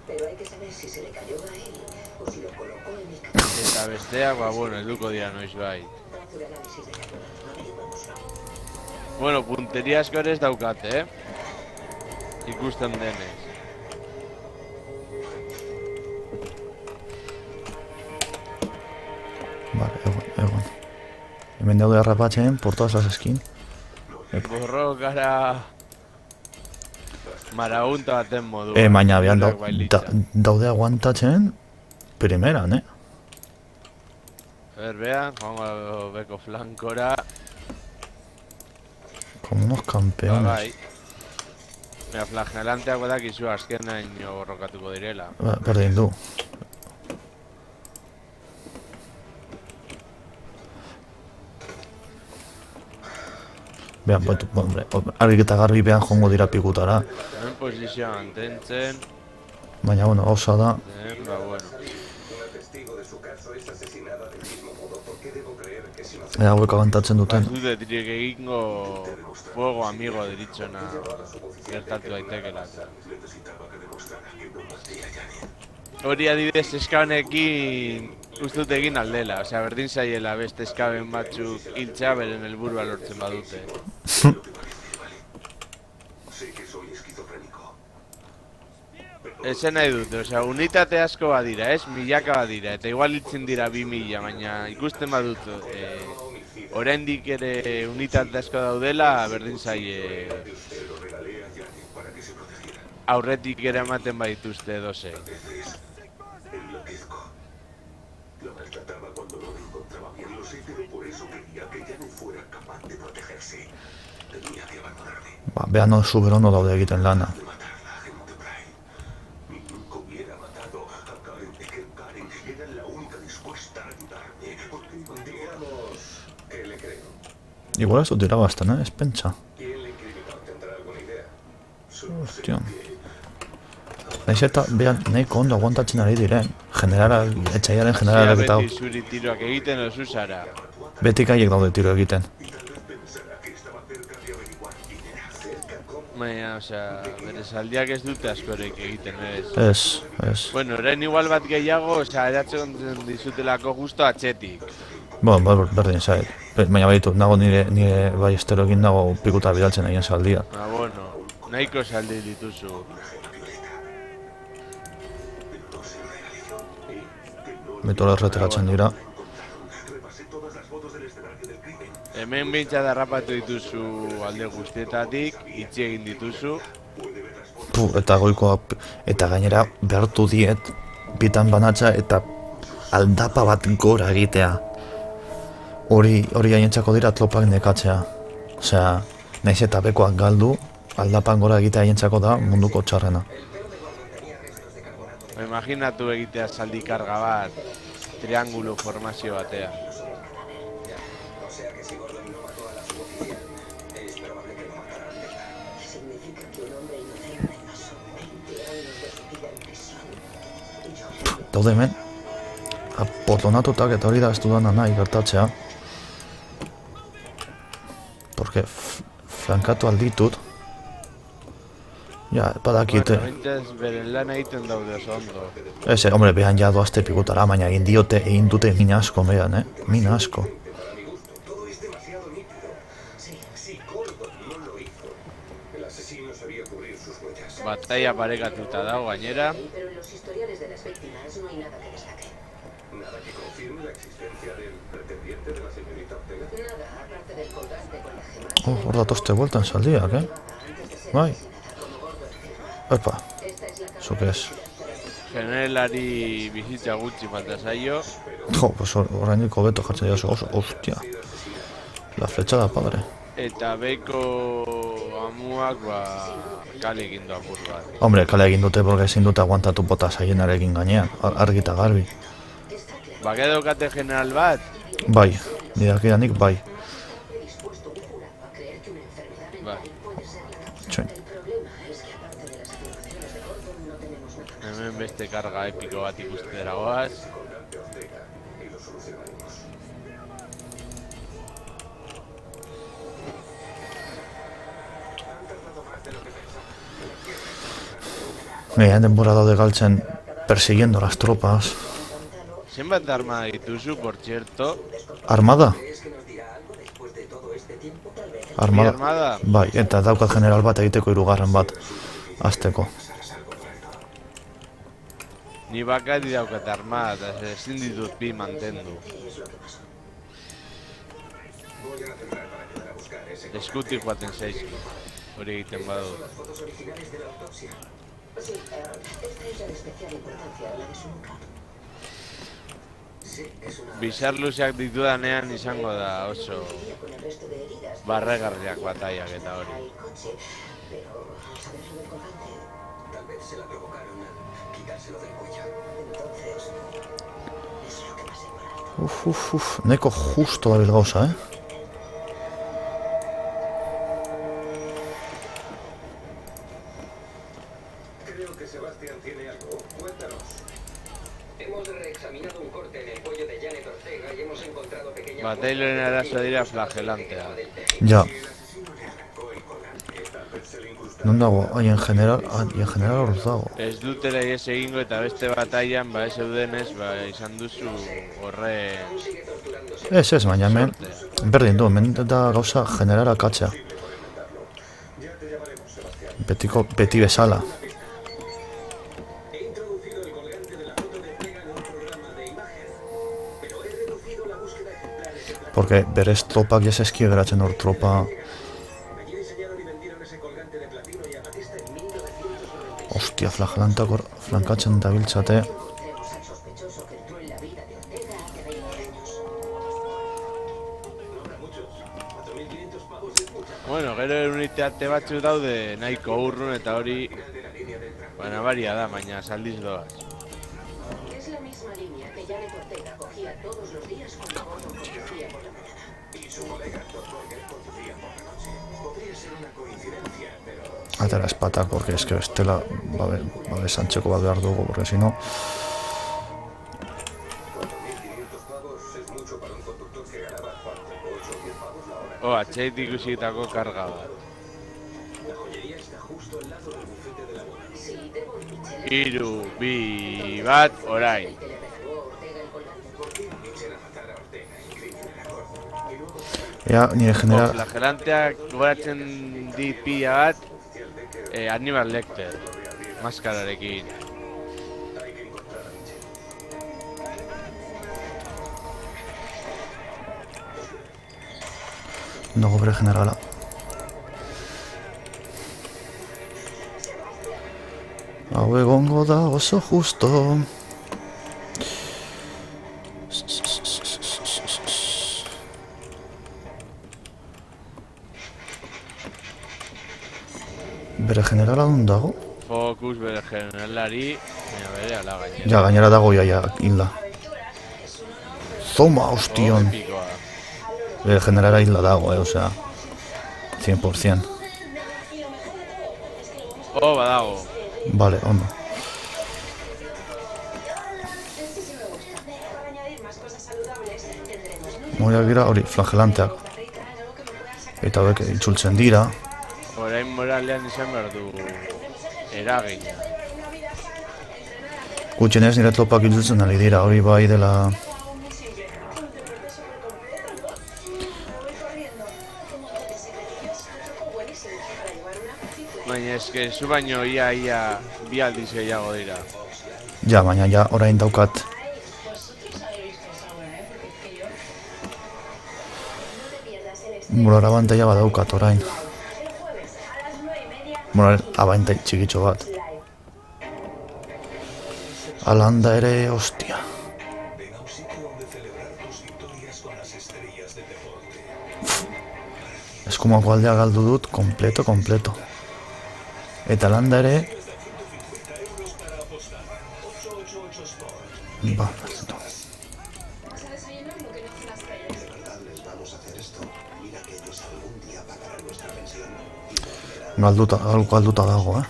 Pero hay que saber si se le cayó a él o si lo colocó en el camino. Eta besteak, ba, bueno, helduko dira noiz bai. Hacer análisis de carbono. No averiguamos nada. Bueno, punteria asko ere ez daukate, ikusten denez. Vale, egon. Hemen daude harrapatzen, por todas las skin. Borro gara maragunta baten modu. Baina abian daude aguantatzen primeran, Behan, joango beko flankora. Como unos campeones. Bai. Mira, flagelanteak badakizu azkenain borrokatuko direla. Berdin du. Behan, hombre, argi eta garbi behan jongo dira pikutara. Hemen posizioa mantentzen. Baina, bueno, gauza da. Ba, bueno. Una testigo de su caso es asesinada del mismo modo. ¿Por qué debo creer que si no Ea hauek agantatzen duten. Ez dute tirik egingo fuego amigo deritzona gertatu daitekela. necesitaba que demostrara que no maté a Janet? Hori adibidez eskabenekin uste dut egin aldela, osea, berdin zaiela beste eskaben batzuk hiltzea beren helburua lortzen badute. Sé que soy esquizofrénico. Ezen nahi dute, osea, unitate asko badira, ez? Milaka badira, eta igual hiltzen dira 2000, baina ikusten badut oraindik ere unitate asko daudela, berdin zaie aurretik ere ematen badituzte edozein. Enloquezco. La maltrataba cuando no me encontraba bien, lo sé, pero por eso quería que Janet fuera capaz de protegerse. Tenía que abandonarme. Ba, behan oso daude egiten lana. De matarla a Gente Pride. Ni nunca hubiera matado a Karen. Es que Karen era la única dispuesta a ayudarme. Porque digamos que le creo. Igual ez dut dira bastan, ez pentsa. ¿Quién le incriminó? ¿Tendrá alguna idea? Hostia. Naiz eta behan nahiko ondo aguantatzen ari diren. Etxaiaren generalak eta Beti zuri tiroak egiten oso zara. betik haiek daude tiro egiten. Baina, osea, bere zaldiak ez dute askorek egiten, ez? Ez. Bueno, orain igual bat gehiago, osea, eratzen dizutelako justo atxetik. Bueno, berdin zait. Baina baitu, nago nire bai esteroekin nago pikuta bidaltzen egin zaldia. Ah, bueno, nahiko zaldi dituzu. Metodologia erretiratzen dira. Hemen behintzat harrapatu dituzu alde guztietatik, itxi egin dituzu. Eta goikoa, eta gainera behartu diet, bitan banatza eta aldapa bat gora egitea. Hori haientzako dira atlopak nekatzea. Osea, naiz eta bekoak galdu, aldapan gora egitea haientzako da munduko txarrena. Imaginatu egitea zaldi karga bat, triangulu formazio batea. O sea que si Gordon no mató a la suboficial, es probable que lo matara antes. Significa que un hombre inocente pasó 20 años de su vida en prisión. Y yo Daude hemen, aportonatutak eta hori da ez dudana nahi gertatzea. Porque flankatu alditut. Ja, badakite. Bueno, bentez beren lan egiten daude oso ondo. Ez, hombre, behan ja doazte pikutara, baina egin dute min asko behan, min asko. Todo es demasiado nítido. Si Gordon no lo hizo, el asesino sabía cubrir sus huellas. Bataia parekatuta dago gainera. Pero en los historiales de las víctimas no hay nada que destaque. Nada que confirme la existencia del pretendiente de la señorita Ortega. Nada, aparte del colgante con la gema. Hor datoste bueltan zaldiak, Bai. Epa, zuk ez. Generalari bizitza gutxi falta zaio. Jo, pues oraindik hobeto jartzen dira oso, hostia. La flechada padre. Eta beko amuak, kale egin du apur bat. Hombre, kale egin dute, porque ezin dute aguantatu bota zaienarekin gainean, argi eta garbi. Bake daukate general bat? Bai, nidakidanik bai. Ba. Txoin. Hemen beste karga epiko bat ikustera goaz. Denbora daude galtzen persiguiendo las tropas. Zenbat armada dituzu, por cierto? Armada? Bi armada? Bai, eta daukat general bat egiteko 3. bat azteko. Ni bakari daukat armada, eta ezin ditut bi mantendu. Eskutik joaten zaizki, hori egiten badu. Bizar luzeak ditudanean izango da oso barregarriak bataiak eta hori. Neko justo dabil gauza, Creo que Sebastián tiene algo. Cuéntanos. Hemos reexaminado un corte en el cuello de Janet Ortega y hemos encontrado pequeñas... Batailoen arazoa dira flagelantea. Ja. Non dago? En general hor dago. Ez dutela ies egingo eta beste batailan, ez eudenez, izan duzu horren... Ez, baina hemen, berdin du, hemen da gauza generala katzea. Beti bezala. Porque berez tropak jaseskia geratzen hor tropa... Ostia, flagelantak hor flankatzen dabiltzate. Bueno, gero unitate batzuk daude nahiko urrun eta hori... Nabaria da, baina saldiz doaz. Es la misma línea que Janet Ortega cogía todos los días cuando Gordon conducía por la mañana. Y su colega Borger conducía por la noche. Podría ser una coincidencia, pero... Atera espatak, porque es que bestela babe santxeko bat behar dugu, porque si no... 4.500 pavos es mucho para un conductor que ganaba 8 o 10 pavos la hora. Atxeitik usiketako karga bat. La joyería está justo al lado del bufete de la boda. 3, 2, 1, orain. Ea, nire general... Flagelanteak goratzen dit pila bat, Hannibal Lecter, maskararekin. Dago bere generala. Hau egongo da oso justo. Bere generala dun dago? Fokus bere generalari, baina bere ala gainera. Ja, gainera dago ja hilda. Zoma, ostion. Bere generala hilda dago, osea, 100%. Badago. Vale, ondo. Moiak dira hori, flagelanteak. Eta hauek itzultzen dira. Orain moralean izan behar du eragina. Gutxenez nire tropak itzultzen ari dira, hori bai dela... Baina eske zu baino ia bi aldiz gehiago dira. Ja, baina ja orain daukat. Moral abantaila badaukat orain. Moral abantaila txikitxo bat. Alanda ere, hostia. Eskumako aldea galdu dut, kompleto. Eta landa ere... Ba, Galduta dago,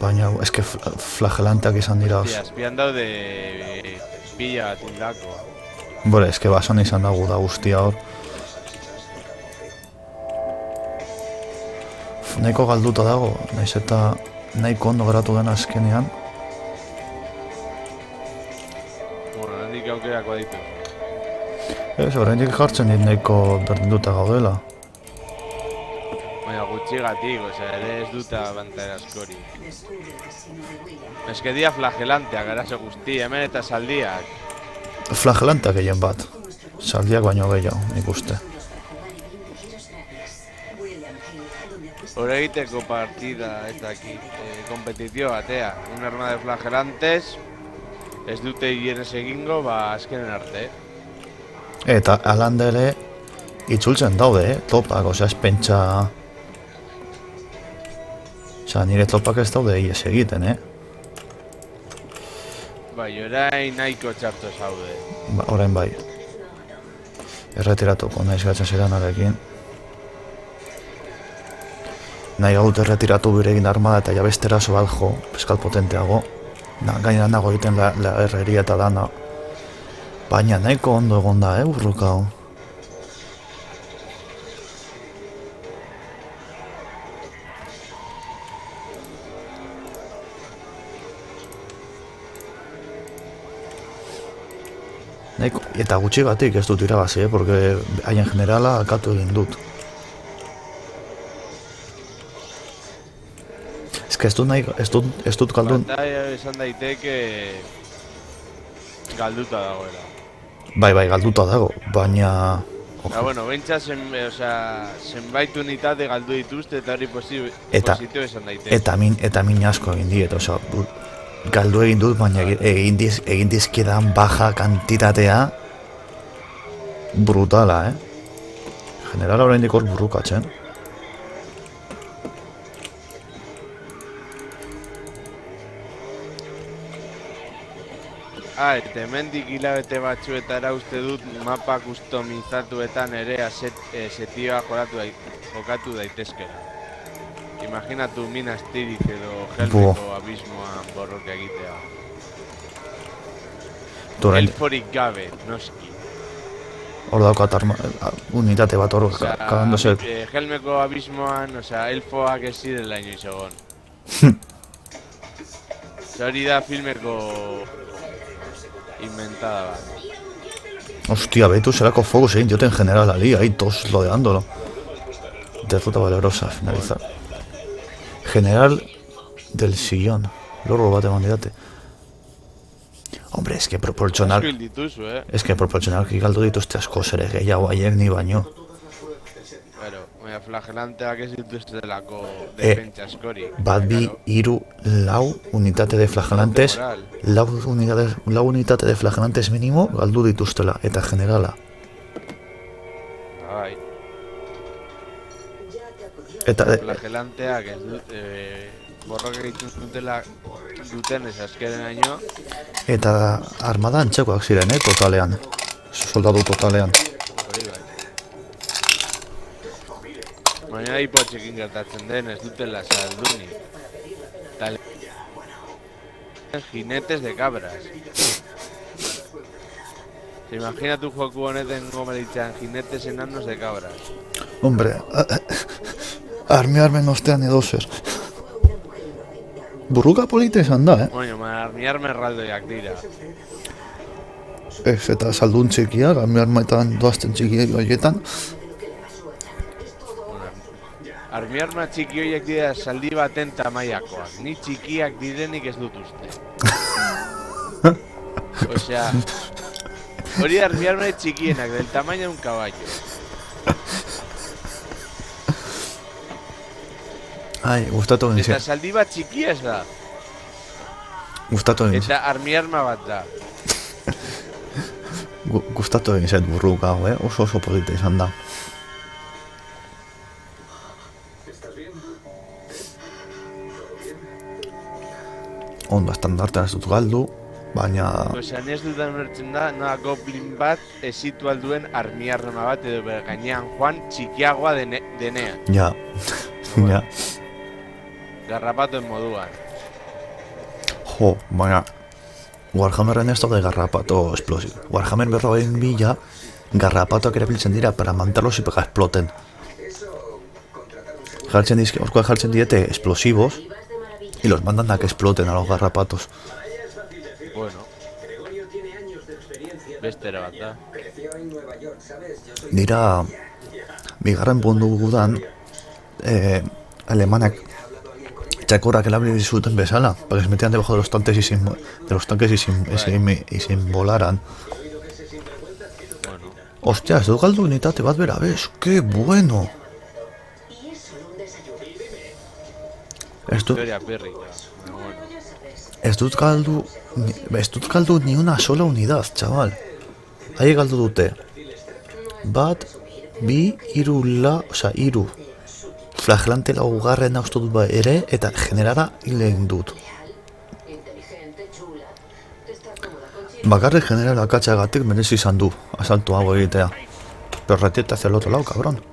Baina, eske flagelanteak izan dira. Hostia, azpian daude pila bat hildako. Bore, eske basan izan dago da guztia hor. Nahiko galduta dago, naiz eta nahiko ondo geratu den azkenean. Bueno, hendik aukerako aditu. Ez, oraindik jartzen dit nahiko berdinduta gaudela. Baina gutxigatik, ere ez duta bantara askori. Ez que dia flagelanteak, arazo guzti, hemen eta saldiak. Flagelanteak gehien bat. Saldiak baino gehiago, nik uste. Hore egiteko partida, ez dakit, kompetizio batea. Un arma de flagelantes, ez dute hienes egingo, azkenen arte. Eta alanda ere, itzultzen daude, topak, osea, ez pentsa... Osea, nire topak ez daude ies egiten, Bai, orain nahiko txarto zaude. Orain bai. Erretiratuko naiz gatzen ziranarekin. Nahi gaut erretiratu biregin armada eta jabesterazo bat jo, peskal potenteago. Gainera nago egiten la herreria eta dana. Baina nahiko ondo egon da, burruka hau. Eta gutxigatik ez dut irabazi, porque haien generala akatu egin dut. Ez dut galdun... Bataia esan daiteke... galduta dagoela. Bai, galduta dago, baina... Bueno, bentsa zenbait unitate galdu dituzte eta hori positio esan daiteke. Eta min asko egin diet, osea... Galdu egin dut, baina egin dizkidan baja kantitatea... brutala, Generala oraindik hor burrukatzen. Eta hemendik hilabete batzuetara uste dut mapa customizatuetan ere setioa jokatu daitezkera. Imaginatu Minas Tirith edo Helmeko abismoan borroka egitea. Elforik gabe, noski. Hor daukat unitate bat hor kagandose. Helmeko abismoan, elfoak ez zirela inoiz egon. Hori da filmeko inventada bat. Hostia, behitu zerako fokus egin dioten generalari, ahí todos lodeándolo. Derrota valerosa, finalizar. General del sillón. Lorro bat eman didate. Hombre, es que proporcional... Es que proporcionalki galdu dituzte asko zere gehiago haiek ni baino. Baina flagelanteak ez dituztelako defentsa askori. Bat bi, iru, lau unitate de flagelantes. Lau unitate de flagelantes mínimo galdu dituztela, eta generala. Bai. Eta... Flagelanteak ez dut... borroka duten ez azkeren aino. Eta armada antzekoak ziren, totalean. Soldadu totalean. Hori bai. Baina hipotxekin gertatzen den ez dutela saldunik. Jinetes de cabras. Imaginatu joku honeten gomelitzen jinetes enanos de cabras. Hombre, armiarmen ostean edo zer. Burruka polita izan da, Bueno, armiarme erraldoiak dira. Ez, eta saldun txikiak, armiarmetan doazten txiki horietan. Armiarma txiki horiek dira saldi baten tamaiakoak. Ni txikiak direnik ez dut uste. Osea, hori armiarma txikienak, del tamaño de un caballo. Ai, gustatu egin Eta saldi bat txikia ez da. Gustatu egin Eta armiarma bat da. Gustatu egin zait burruka hau, oso polita izan da. Ondo, estandartean ez dut galdu, baina... Osea, ez dudan ulertzen da, noa goblin bat esitu alduen armiarma bat edo gainean joan txikiagoa denean. Ja. Ja. Garrapatoen moduan. Jo, baina Warhammerren ez daude garrapato explosivo. Warhammer 40.000 garrapatoak erabiltzen dira para mandarlos y para que exploten. Orkoak jartzen diete explosivos y los mandan a que exploten a los garrapatos. Bueno. Bestera bat da. Dira bigarren puntu gudan alemanak txakorrak erabili zuten bezala, para que se metían debajo de los tanques y sin volaran. Bueno. Hostia, ez dut galdu unitate bat bera, bez, que bueno! Historia pérrica. Bueno. Ez dut galdu ni una sola unidad, chaval. Ahi galdu dute. Bat, bi, hiru, hiru. Flagelante laugarren uste dut ere, eta generara hilen dut. Bakarrik generala akatxagatik merezi izan du, asalto hau egitea. Pero retiete hacia el otro lado, cabrón.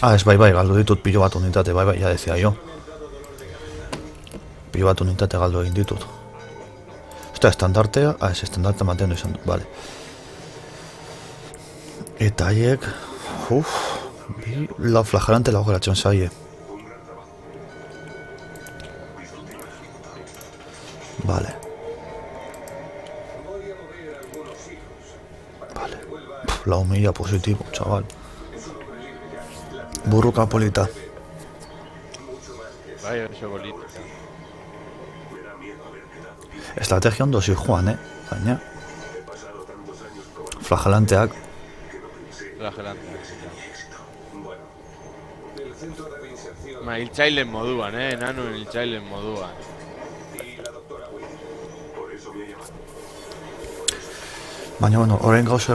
Ez bai, galdu ditut pilo bat unitate, bai, ya decía yo. Pilo bat unitate galdu egin ditut. Ostia, estandartea, ez estandartea mantendu izan dut, vale. Eta haiek, la flagelante lau geratzen zaie. Vale. La humilla positivo, chaval. Burruka polita. Bai, oso polita. Estrategia ondo zijoan, baina flagelanteak. Hiltzailen moduan, enanuen hiltzailen moduan. Baina, bueno, horren gauza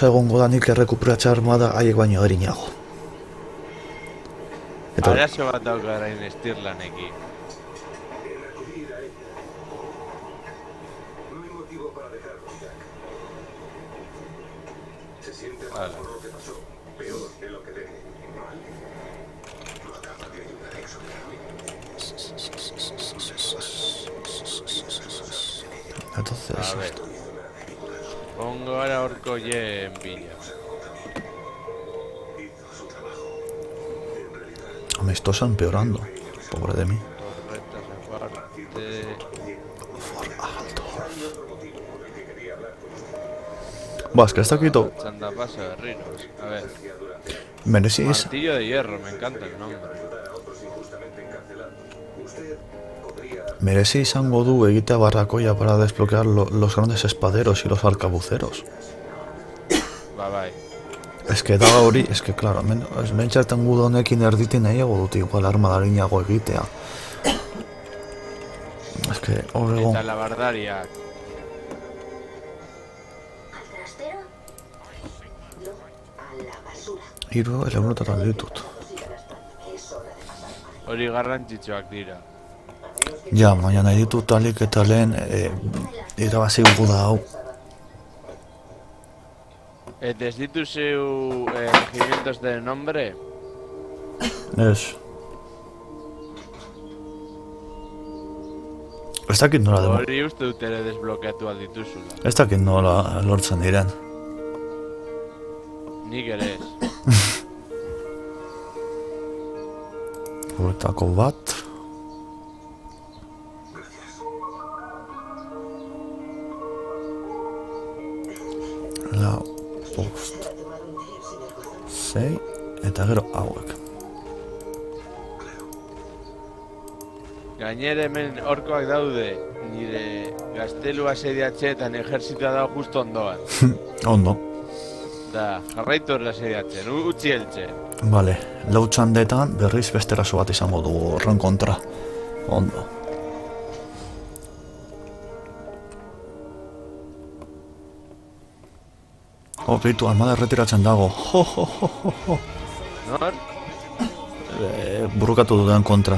egongo da nik errekuperatza armada haiek baino erinago. Arazo bat daukarain Stirlanekin. Entonces, esto. Pongo ahora Orco Y en villa. Me estás empeorando, pobre de mí. Torretas aparte. Es que está quito. Chandapaso de Rinos. A ver. Merecís. Martillo de hierro, me encanta el nombre. Merezi izango du egitea barrakoia para desbloquear los grandes espaderos y los arcabuceros. Bai. Es que da hori, es que claro, mentxartan gudu honekin erditin nahiago dut igual armadarinago egitea. Es que horrego... Eta labardariak. Hiru elementotan ditut. Hori garrantzitsuak dira. Ja, baina nahi ditut talik eta lehen irabazi guda hau. ¿Ez dituzeu regimientos de nombre? Ez. Ez dakit nola demo. Hori uste dut ere desblokeatu aldituzula. Ez dakit nola lortzen diren. Nik ere ez. Horretako bat. Lau, bost, sei, eta gero hauek. Gainera hemen orkoak daude, nire gaztelua asediatzeetan ejerzitoa dago justo ondoan. Ondo. Da, jarraitu horrela asediatzen, utzi heltzen. Vale, lau txandetan berriz beste eraso bat izango du horren kontra. Ondo. Bitu, armada erretiratzen dago. Nor? Burrukatu duden kontra.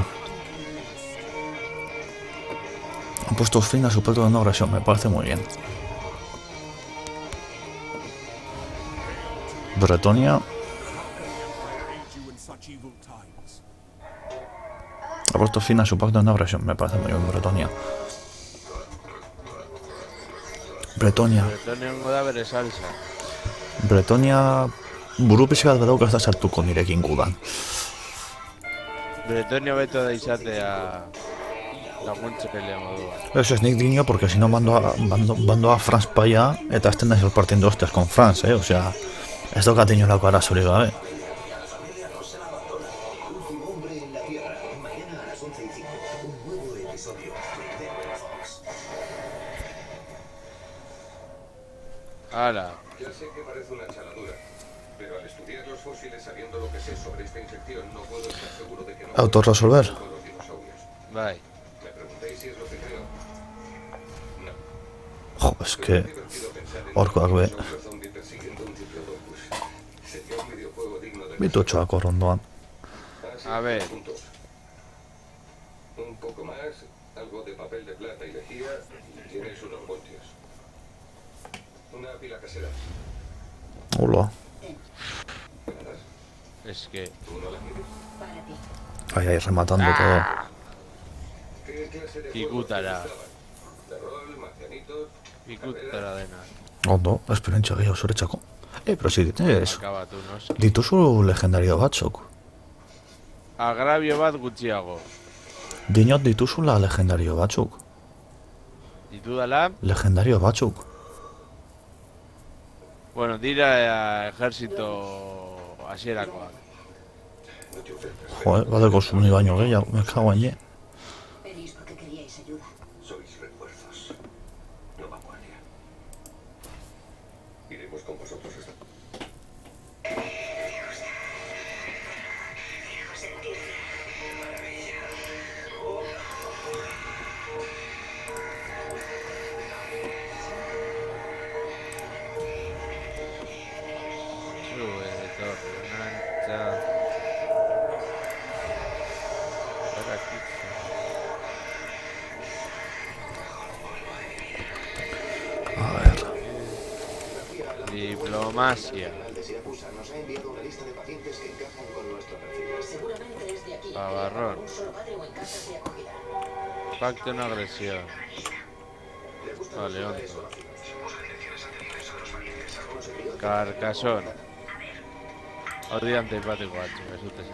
Han puesto fin a su plato de no agresión, me parece muy bien. Bretonia. Ha puesto fin a su pacto de no agresión. Me parece muy bien Bretonia. Bretonia. Bretoniongo da bere salsa. Bretonia buru pixka bat badauka ez da sartuko nirekin gudan. Bretonio beto da izatea laguntzailea moduan. Eso es nik diño porque si no mando a France para allá eta azten da partiendo hostias con France, o sea, ez daukat inolako arazorik gabe. Hala. Ya sé que parece una chaladura, pero al estudiar los fósiles sabiendo lo que sé sobre esta infección, no puedo estar seguro de que no... Autorresolver. ...con los dinosaurios. Bai. Me preguntéis si es lo que creo. No. Jo, es que... Horkoak be. Bitotxoak horrondoan. A ver. Un poco más, algo de papel de plata y lejía, tienes unos voltios. Una pila casera. Hola. Es que... ¿Tú no la quieres? Ahí, ahí, rematando todo. ¿Qué clase de Pikutara. de rol, marcianitos? Pikutara dena. Ondo, esperientzia gehiago zuretzako. Pero si tienes... Akabatu, noski. Dituzu legendario batzuk. Agrabio bat gutxiago. Dinot dituzula legendario batzuk. Ditudala, Legendario batzuk. bueno, dira ejército hasierakoak. Joder, badeko zuni baino gehiago, me cago en ye. Venís porque queríais ayuda. Sois refuerzos. No vanguardia. Iremos con vosotros esta... Sube de torre, una ancha. Ahora aquí. A ver. Diplomacia. Nos ha enviado una lista de pacientes que encajan con nuestro perfil. Seguramente es de aquí. Pavarrón. Un solo padre o en casas de acogida. Pacto no agresión. Vale, onto. Carcasón. Odio antipático, hacho, me sueltes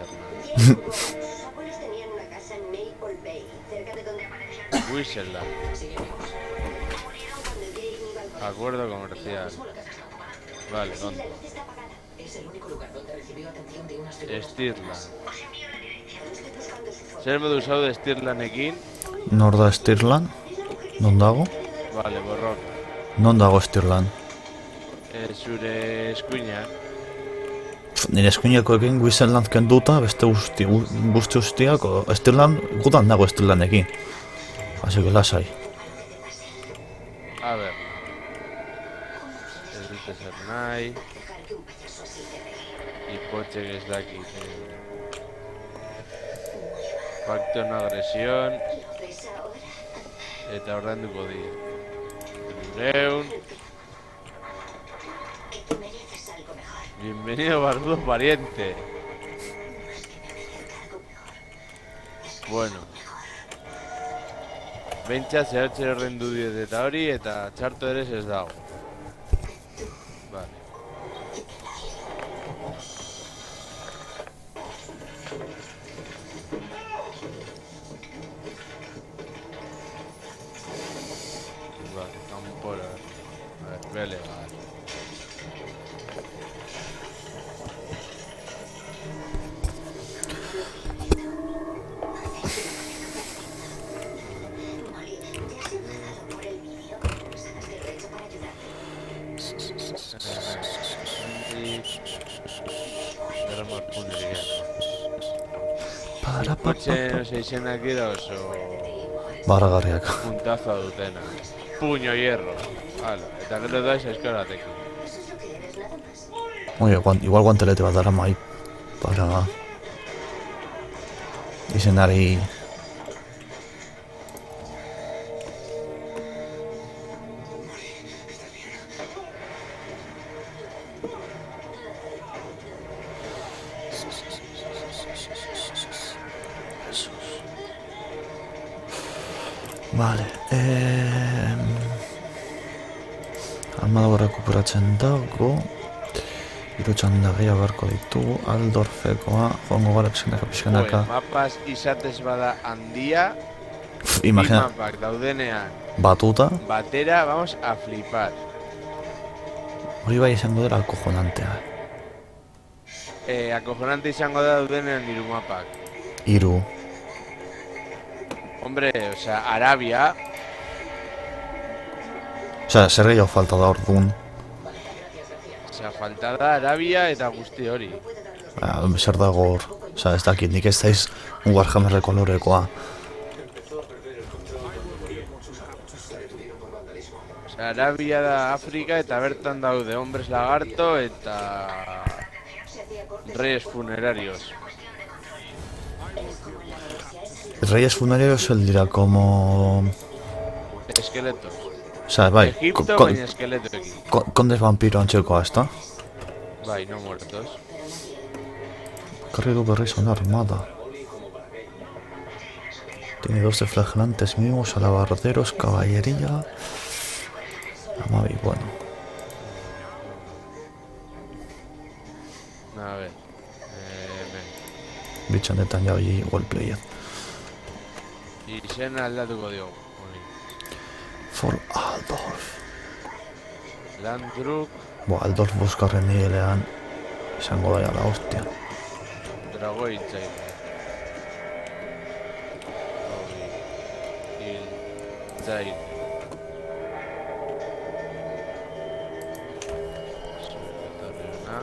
Los abuelos tenían una casa en Maple Bay, cerca de donde aparecían. Wisela. Murieron cuando Jane iba al Acuerdo comercial. Vale, La ¿dónde? luz está apagada. Es el único lugar donde recibió atención de unas figuras. Stirland. Os envío la dirección. Estoy buscando su foto. Zer modu usado de Stirlanekin. Norda Stirland? Non dago? Vale, borroka. Non dago Stirland? Zure eskuina. Nire eskuinekoekin Wissenland kenduta, beste guzti guztiak, Stirland, gudan dago Stirlandekin. Así que lasai. A ver. Ez dute zer nahi. Dejar que un payaso así te regale. Hipotxe ez dakit. Pacto no agresión. ¿Lo ves ahora? Eta ordainduko dira. 300. Que tú mereces algo mejor. Bienvenido, barbudo pariente. Bueno. Bentsa zehatzer errendu diet eta hori, eta txarto ere ez dago. Vale. Vale, campora. A ver, ve legal. Molly, ¿te has enfadado por el vídeo? ¿Sabes que lo he hecho para ayudarte? Derramar puntería. Para, Kotxeen izenak dira oso Baragarriak. puntazoa dutena. Puño hierro. Hala, eta gero da eskoratekin. Eso es lo que eres, nada más. Oye, igual guantelete bat darama ahí. Para... Izenari... Vale, armada rekuperatzen dago. Hiru txanda gehiago beharko ditugu, Aldorfekoa, joango gara pixkanaka. Mapas izatez bada handia, Imagina, mapak daudenean batuta, batera, vamos a flipar. hori bai izango dela acojonantea. Acojonante izango da daudenean hiru mapak. Hiru. Hombre, o sea, Arabia, Osea, zer gehiago falta da orduan. osea, falta da Arabia eta guzti hori. Zer dago hor. Osea, ez dakit, nik ez daiz un Warhammer kolorekoa. Osea, Arabia da Afrika eta bertan daude hombres lagarto eta reyes funerarios. Reyes funerarios el dira como... Esqueletos. Osea, bai, Egipto baina eskeletoekin. kondes vampiro antzekoa, ezta? Bai, no muertos. Karri du berriz una armada. Tiene 12 flagelantes mínimos, alabarderos, caballería... Amabi, bueno. A ver. Bitxanetan ja hori wallplayer. Izen aldatuko diogu. For Aldorf. Landruk, Aldorf boskarren nivelean izango da la hostia. Dragoitzaile. Hiltzaile. Etorriuna.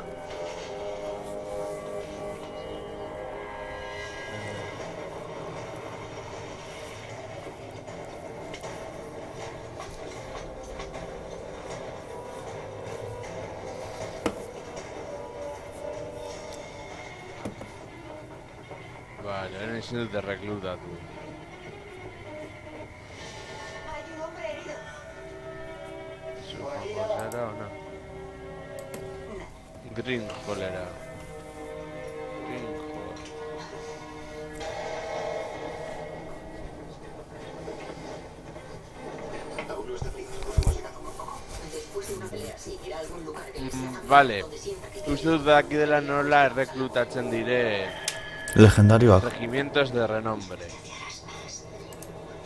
Vale, ahora necesito de reclutatu. ¿Supongo será o no? Grinhol era. Grinhol. Aún no está frío, hemos llegado muy poco. Después de una pelea así, ir a algún lugar que les sea tan Vale, donde sienta que uste dut daki dela nola erreklutatzen dire Legendarioak. regimientos de renombre.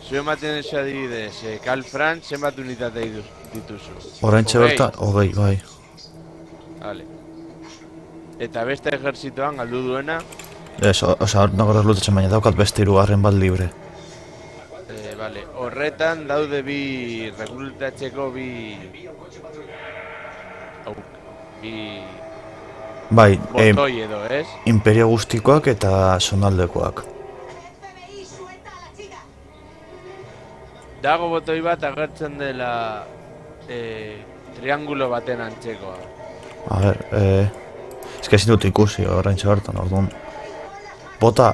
Zu ematen duzu adibidez, Karl Franz zenbat unitate dituzu? Oraintxe bertan, hogei, bai. Vale. Eta beste ejerzitoan galdu duena, Osea, nago reklutatzen baina daukat beste hirugarren bat libre. vale, horretan daude bi reklutatzeko bi Bai, botoi edo, ez? imperio guztikoak eta zonaldekoak. Dago botoi bat agertzen dela triangulo baten antzekoa. A ver, eske ezin dut ikusi oraintxe bertan, orduan. Bota,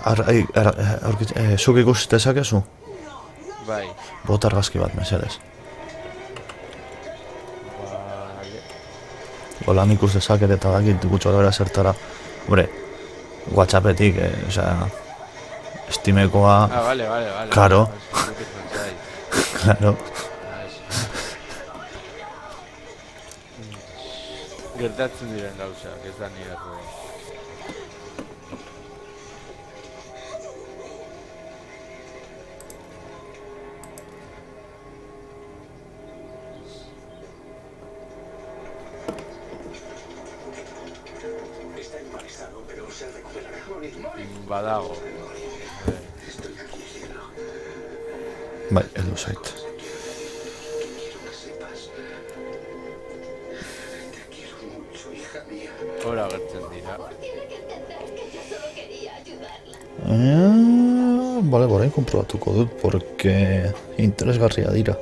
zuk ikusi dezakezu? Bai. Bota argazki bat, mesedez. Vale. Golan ikus dezaket eta dakit gutxo gara zertara. Hombre, WhatsAppetik, osea, estimekoa... Ah, vale. Claro. Claro. Gertatzen diren gauzak, ez da nire errua. Está embarazado, pero se recuperará. Badago. Estoy aquí, cielo. Bai, heldu zait. Quiero que sepas. Te quiero mucho, hija mía. Hora agertzen dira. Tiene que entender que yo solo quería ayudarla. Bale, borain konprobatuko dut, porque interesgarria dira,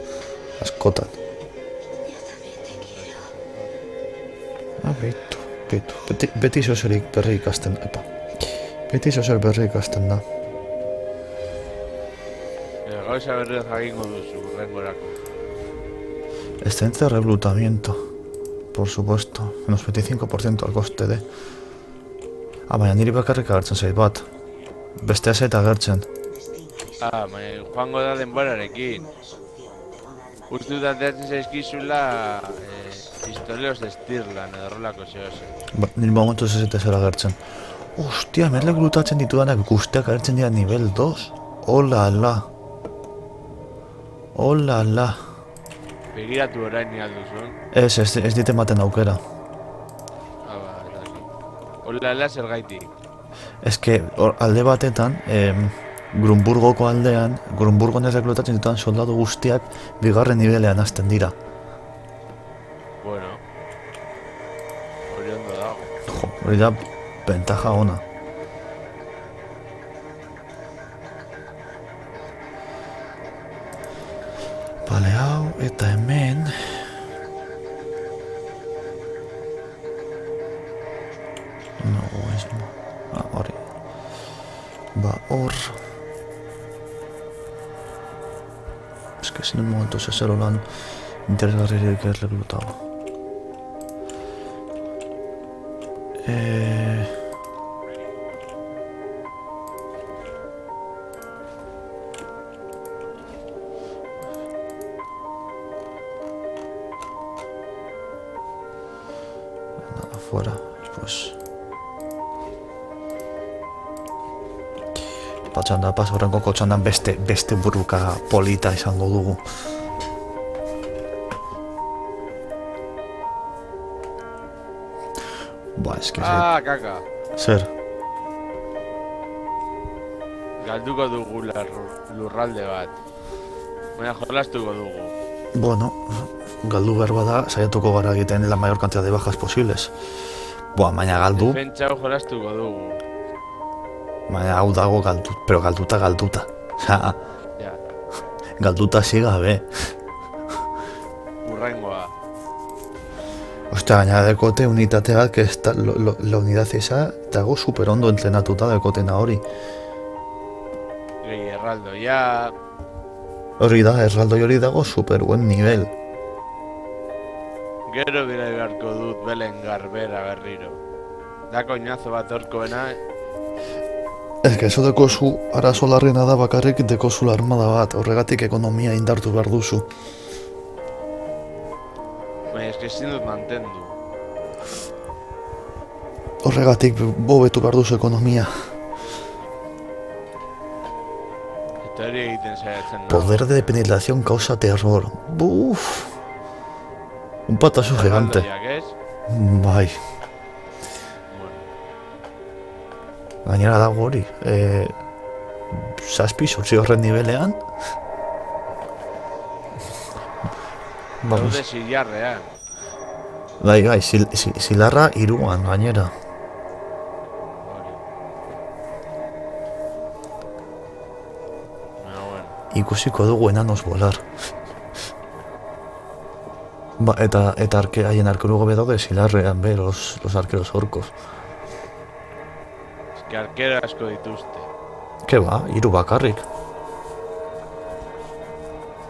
askotan. Beti zozerik berri ikasten, Beti zozer berri ikasten da. Gauza berri jakingo duzu, urrengorako. Excelente reclutamiento, por supuesto, menos 25% al coste de... Baina niri bakarrik agertzen zait bat. Bestea zait agertzen. Joango da denborarekin. Uste dut ateratzen zaizkizula pistoleos de Stirland edo horrelako zehose. Nire momentuz ez zera agertzen. Ostia, merlek lutatzen ditudanak guztiak agertzen dira nivel 2. Hola, la. Hola, la. Begiratu orain ni alduzun. Ez dit ematen aukera. Hola, la zergaitik. Ez que alde batetan, Grunburgoko aldean, Grunburgon ez reklutatzen ditudan soldadu guztiak bigarren nivelean hasten dira. Bueno. Hori ondo dago. Jo, hori da ventaja ona. Bale, hau, eta hemen... No, ez no. Hori. Ba, hor... Es que sin un momento se zero lan interesgarririk ez reklutago. Nada, fuera, pues... Patxanda, horrengoko txandan beste burruka polita izango dugu. Ba, eski... Kaka. Zer? Galduko dugu lurralde bat. Baina jolastuko dugu. Bueno, galdu behar bada, saiatuko gara egiten la mayor cantidad de bajas posibles. Baina galdu... Defentsa hau jolastuko dugu. Baina hau dago pero galduta. Ja. Galduta siga, be. Urrengoa. Ostia, gaina dekote unitate bat, que esta, la unidad esa, dago super ondo entrenatuta dekotena hori. Erraldo, ja... Hori da, erraldo hori dago super buen nivel. Gero bira beharko dut belen garbera berriro. Da koñazo bat orkoena... Ez que eso dekozu arazo larriena da bakarrik dekozu armada bat, horregatik ekonomia indartu behar duzu. Baina ez que ezin dut mantendu. Horregatik bobetu behar duzu ekonomia. Eta hori egiten saiatzen da. Poder de penetración causa terror. Buf. Un patazo gigante. Bai. Gainera dago hori, zazpi, sortzi horren nivelean. Daude zilarrean. Bai, zilarra iruan gainera. Ikusiko dugu enanos volar. Ba, eta haien arkeru gobe daude zilarrean be, los arkeros orcos. Arkero asko dituzte. Ke ba, 3 bakarrik.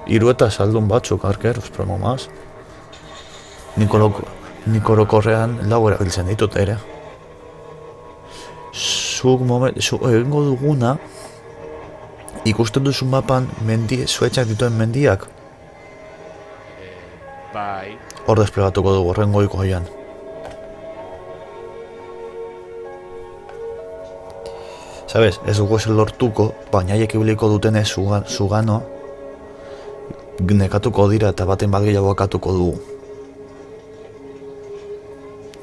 3 eta saldun batzuk arkeros, promo maz. Nik orokorrean 4 erabiltzen ditut ere. Zuk egingo duguna, ikusten duzu mapan zuetxak dituen mendiak. Bai. Hor desplegatuko dugu, horrengoiko joan. Sabes, ez dugu ez lortuko, baina haiek ibiliko dutenez zugano nekatuko dira eta baten bat gehiago akatuko dugu.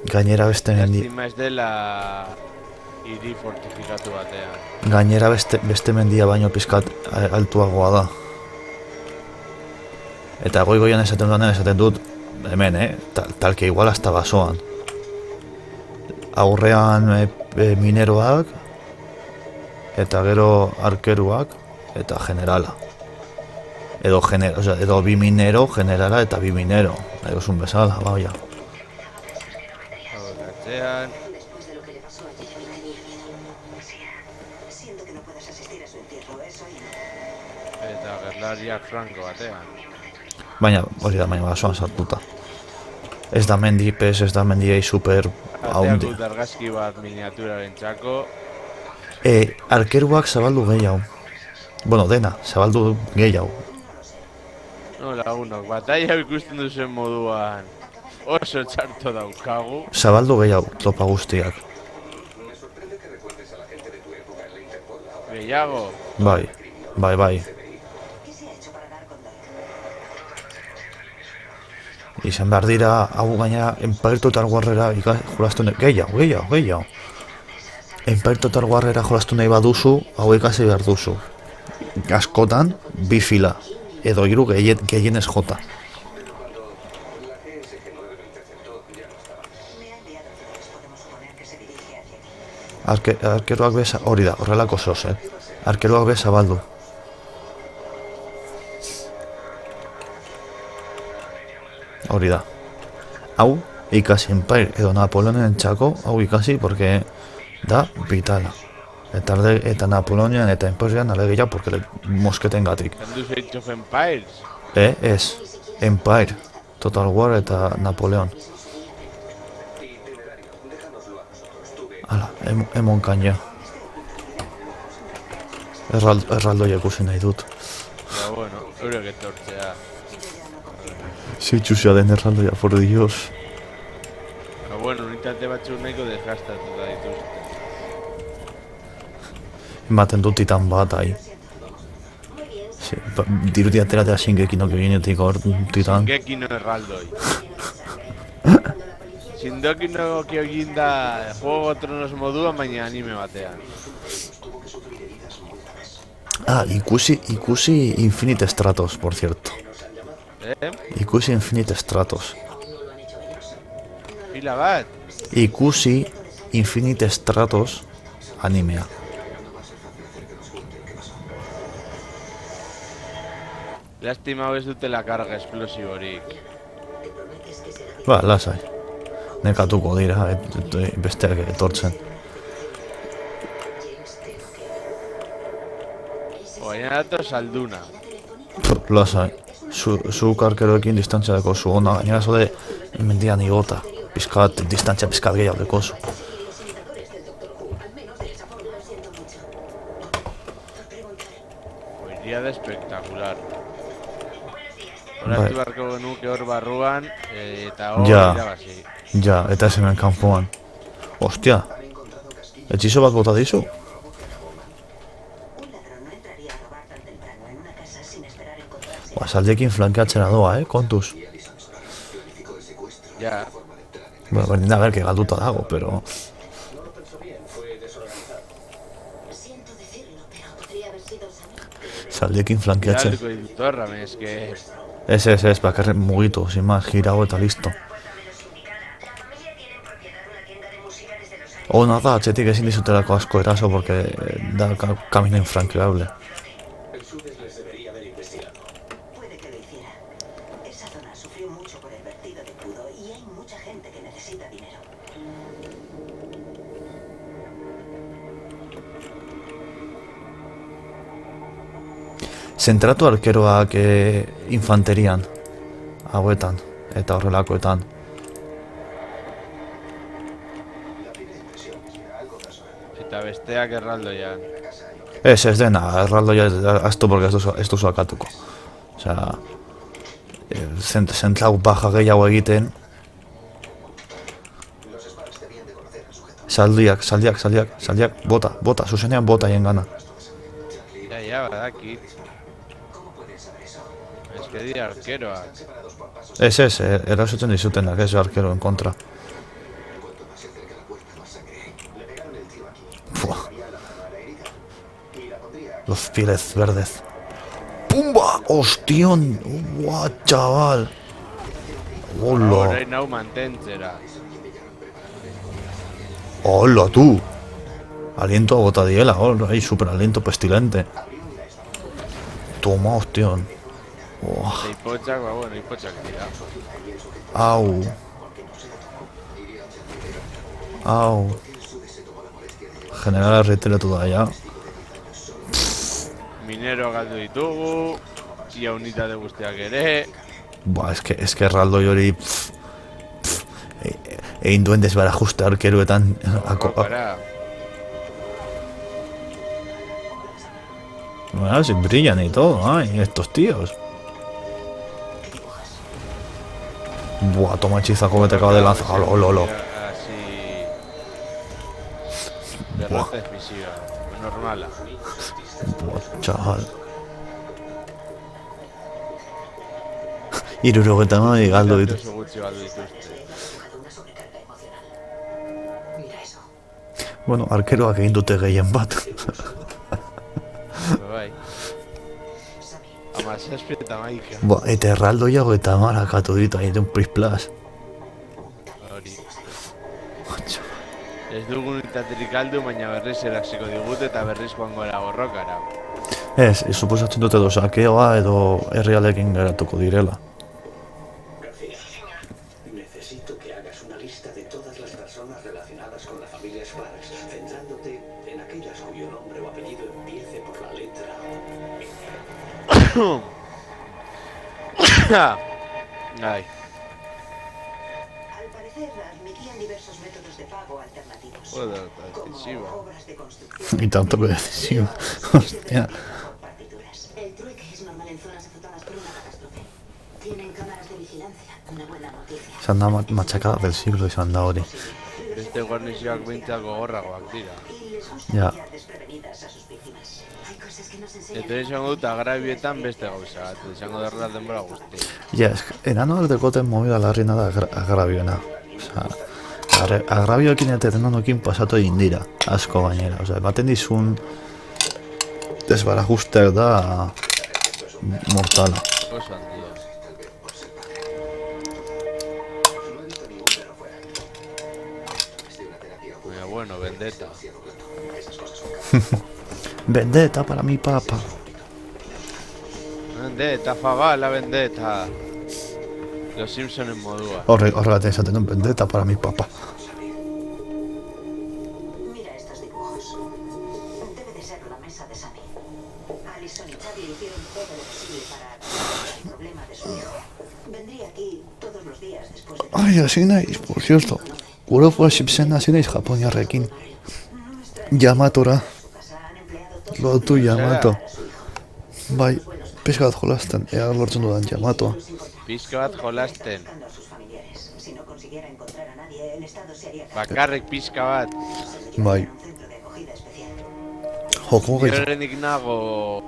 Gainera beste mendia... Lastima ez dela hiri fortifikatu batean. Gainera beste mendia baino pizkat altuagoa da. Eta goian esaten dut, hemen, talke igual hasta basoan. Aurrean mineroak, eta gero arkeruak, eta generala. Edo bi minero, generala eta bi minero. Nahi gozun bezala, baina. Después de lo que le pasó a Jeremy tenía miedo. Siento que no puedas asistir a su entierro, eso y no. Eta gerlariak franko batean. Baina, hori da, baina basoan sartuta. Ez da mendi pez, ez da mendiei super haundi. Ateak dut argazki bat miniaturaren txako. Arkeruak zabaldu gehiago. Bueno, dena, zabaldu gehiago. No, lagunok, batalla ikusten duzen moduan oso txarto daukagu. Zabaldu gehiago, tropa guztiak. Gehiago. Bai, bai, bai. Izan behar dira, hau gaina Empire Total Warrera jolastu nahi... Gehiago. Empire Total Warrera jolastu nahi baduzu, hau ikasi behar duzu. Askotan, 2 fila. Edo 3 gehienez jota. Arkeroak beza, hori da, horrelako zoz, Arkeroak beza baldu. Hori da. Hau, ikasi Empire edo Napoleonen txako, hau ikasi, porque da vitala. Eta Napoleonian eta Empirean alegia, porque mosketen gatik. Zendu Age of Empires? Ez. Empire, Total War eta Napoleon. Hala, emon kaina. Erraldoia ikusi nahi dut. Ja, bueno, eurek etortzea. Zitxuzia den erraldoia, por Dios. Ja, bueno, unitate batzuk nahiko desgastatu da dituzte. Ematen dut titan bat, ahi. Diruti ateratea Shingekino ginetik hor titan. Shingekino erraldoi. Shingekino Kyojin da Juego Tronos moduan, baina anime batean. Ikusi Infinite Stratos, por cierto. Ikusi Infinite Stratos. Pila bat? Ikusi Infinite Stratos animea. Lastima hau ez dutela karga esplosiborik. Ba, lasai. Nekatuko dira, besteak etortzen. Baina dato salduna. Lasai. Zuk arkeroekin distantzia deko zu ona, gainera zode mendian igota. Distantzia pizkat gehiago deko zu. Iria da espectacular. Horatu barko genuke hor barruan, eta hor irabazi. Ja, eta ez hemen kanpoan. Ostia, etxizo bat bota dizu? Saldiekin flankeatzera doa, kontuz. Ja. Bueno, berdin da berke galduta dago, pero... Saldiekin flankeatzen. Galduko ditut horrame, eske... Ez, bakarren mugitu, sin más, girago eta listo. Ona da, atxetik ezin dizutelako asko eraso, porque da camino infranqueable. Zentratu arkeroak infanterian, hauetan, eta horrelakoetan. Eta besteak erraldoian. Ez dena, erraldoia aztu, porque ez duzu akatuko. Osea, zentlau baja gehiago egiten. Saldiak, bota, zuzenean bota hien gana. Ja, badakit. Ez que dira arkeroak. Ez, erasotzen dizutenak, ez arkeroen kontra. Los pieles verdes. ¡Pumba! ¡Hostión! ¡Guau, chaval! ¡Hola! Orain hau mantentzera. ¡Hola, tú! Aliento a botadiela, ahí super aliento pestilente. Toma, hostión. Ipotxak, bueno, ipotxak dira. Au. Generala reiteratu da, ja. Minero galdu ditugu, ia unitate guztiak ere. Ba, eske erraldoi hori... Egin duen desbarajuste arkeruetan... Ah, sí, brillan y todo. Ay, estos tíos. Buah, toma hechizaco que te acaba de lanzar. Lolo. Así. De Buah. raza defensiva. Normala. Buah, chaval. Hirurogeta hamabi galdu ditu. Oso gutxi galdu dituzte. Una sobrecarga emocional. Mira eso. Bueno, arkeroak egin dute gehien bat. Bai. Amazazpi eta maika. Buah, eta erraldoiago eta marakatu ditu egiten plis-plas. Hori. Ez dugun unitaterik galdu, baina berriz eraksiko digute eta berriz joango era borrokara. Ez, suposatzen dute edo sakeoa edo herrialdekin geratuko direla. García, necesito que hagas una lista de todas las personas relacionadas con la familia Sparks, centrándote en aquellas cuyo nombre o apellido empiece por la letra Ay. Al parecer, admitían diversos métodos de pago alternativos. Joder, como excesiva. obras de construcción. Y tanto que decisivo. Hostia. Partituras. El trueque es normal en zonas azotadas por una catástrofe. Tienen cámaras de vigilancia. Una buena noticia. Se han dado machacadas del siglo y se han dado hori. Beste guarnizioak behintzat gogorragoak dira. Y les gusta Ya. pillar desprevenidas a sus víctimas. Hay cosas que nos enseñan. Eta izango dut agrabietan beste gauza bat, izango derra denbora guzti. Ja, enano dekoten movida larriena da agrabiona. Osea, agrabioekin eta enanoekin pasatu egin dira, asko gainera. Osea, ematen dizun desbarajusteak da mortala. Oso handia. Baina, bueno, vendetta. Vendetta para mi papa. Vendetta, faga la vendetta. Los Simpson en modua. Horregatik esaten duen vendetta para mi papa. Mira estos dibujos. Debe de ser la mesa de Sammy. Alison y Xavi hicieron todo lo posible para arreglar el problema de su hijo. Vendría aquí todos los días después de... Ai, hasi naiz, por cierto. World of Warshipsen hasi naiz Japoniarrekin. Yamatora. Lotu Yamato. Bai, pixka bat jolasten, ea lortzen dudan Yamatoa. Pizka bat jolasten. a sus familiares. Si no consiguiera encontrar a nadie, el Estado se haría cargo Bakarrik pizka bat. Bai. de un centro de acogida especial. Joko gehi, Horrenik nago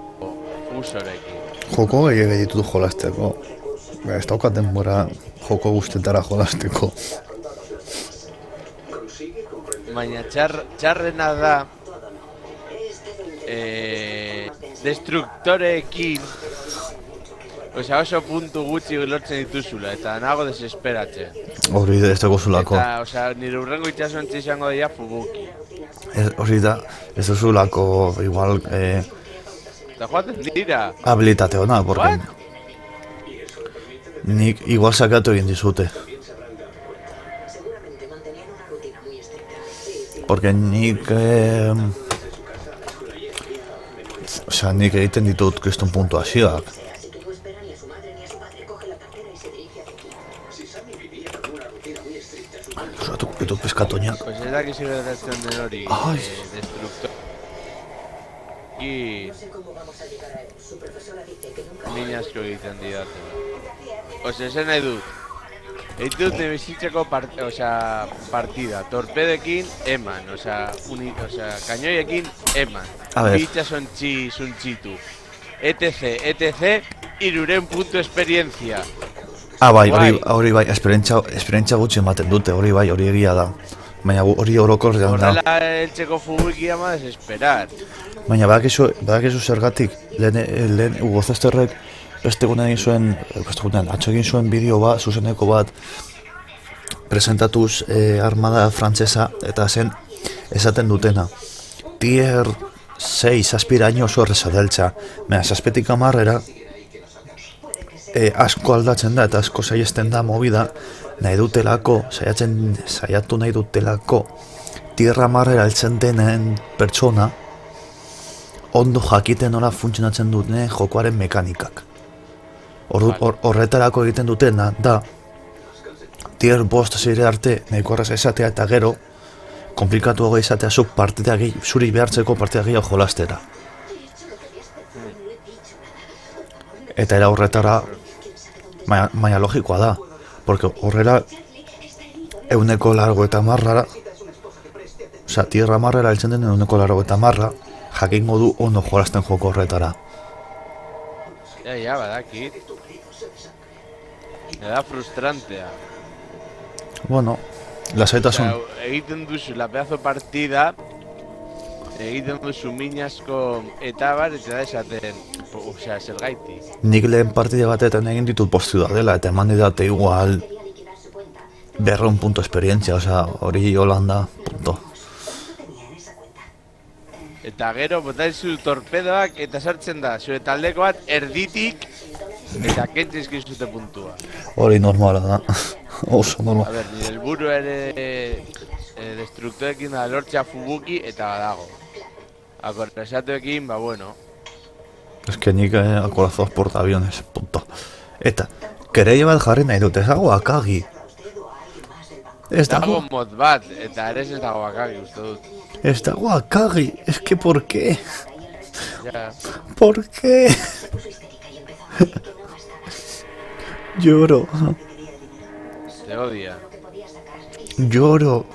usorekin. joko gehi ditut jolasteko. Ez daukat denbora joko guztetara jolasteko. Baina txarrena da destruktoreekin osea oso puntu gutxi lortzen dituzula eta nago desesperatzen. Hori ez duguzulako. Eta, osea, nire urrengo itxasontzi izango dira fubuki. Hori da, ez duzulako igual Eta joaten dira. habilitate ona, porque What? nik igual sakatu egin dizute. Seguramente mantenían una rutina muy estricta. Porque nik... Osea, nik egiten ditut kriston puntuazioak. Así que no espera ni a su madre ni a su padre. Coge la cartera y se dirige hacia aquí. Si Sammy vivía con una rutina muy estricta, supongo Osatu ditut peskatoñak. Pues ez dakiz gertatzen den hori, Ai. destruktor. Y No sé cómo vamos a llegar a él. Su profesora dice que nunca... min asko egiten didate. Osea, esan nahi dut. Egiten dut bizitzeko partida. Torpedekin eman, osea, kainoiekin eman. A ver. Itxasontzi zuntzitu. etc, 300 puntu esperientzia. Ah, bai, Guai. hori bai, esperientzia gutxi ematen dute, hori bai, hori egia da. Baina hori orokorrean da. Horrela eltzeko fubuki ama desesperar. Baina badakizu zergatik, lehen Hugo Zesterrek beste egunean atzo egin zuen bideo bat, zuzeneko bat, presentatuz armada frantsesa eta zen esaten dutena. Tier 6 aspiraino oso erreza deltza, baina 7tik 10 asko aldatzen da eta asko saihesten da movida, nahi dutelako, saiatu nahi dutelako, tier 10 heltzen denen pertsona, ondo jakiten nola funtzionatzen duten jokoaren mekanikak. Horretarako egiten dutena da tier 5 zire arte nahiko erraza izatea eta gero komplikatuago izatea zuk zuri behartzeko partida gehiago jolastera. Eta era horretara, baina logikoa da, porque horrela euneko largo eta marra, oza, tierra marra erabiltzen den euneko largo eta marra, jakingo du ondo jolazten joko horretara. Ja, badakit. Da frustrantea. Bueno, lasaitasun. Egiten duzu la pedazo partida, egiten duzu minasko eta bar, eta da esaten, osea, zer gaiti. Nik lehen partide batetan egin ditut postu da dela, eta eman didate igual 200 punto esperientzia, osea, hori Holanda, punto. Eta gero, botaizu torpedoak, eta sartzen da, zure taldeko bat erditik, eta kentzizkizute puntua. Hori normala da, oso normal. A ber, nire helburu ere destruktoekin da lortzea Fubuki eta badago. Akorresatuekin, ba bueno. Ez que nik akorazoaz portaaviones, punto. Eta, kereia bat jarri nahi dut, ez dago Akagi. Ez dago mod bat, eta ere ez dago Akagi, uste dut. Ez dago Akagi, es que por qué? Ja. ¿Por qué? Lloro. Te odia. Lloro.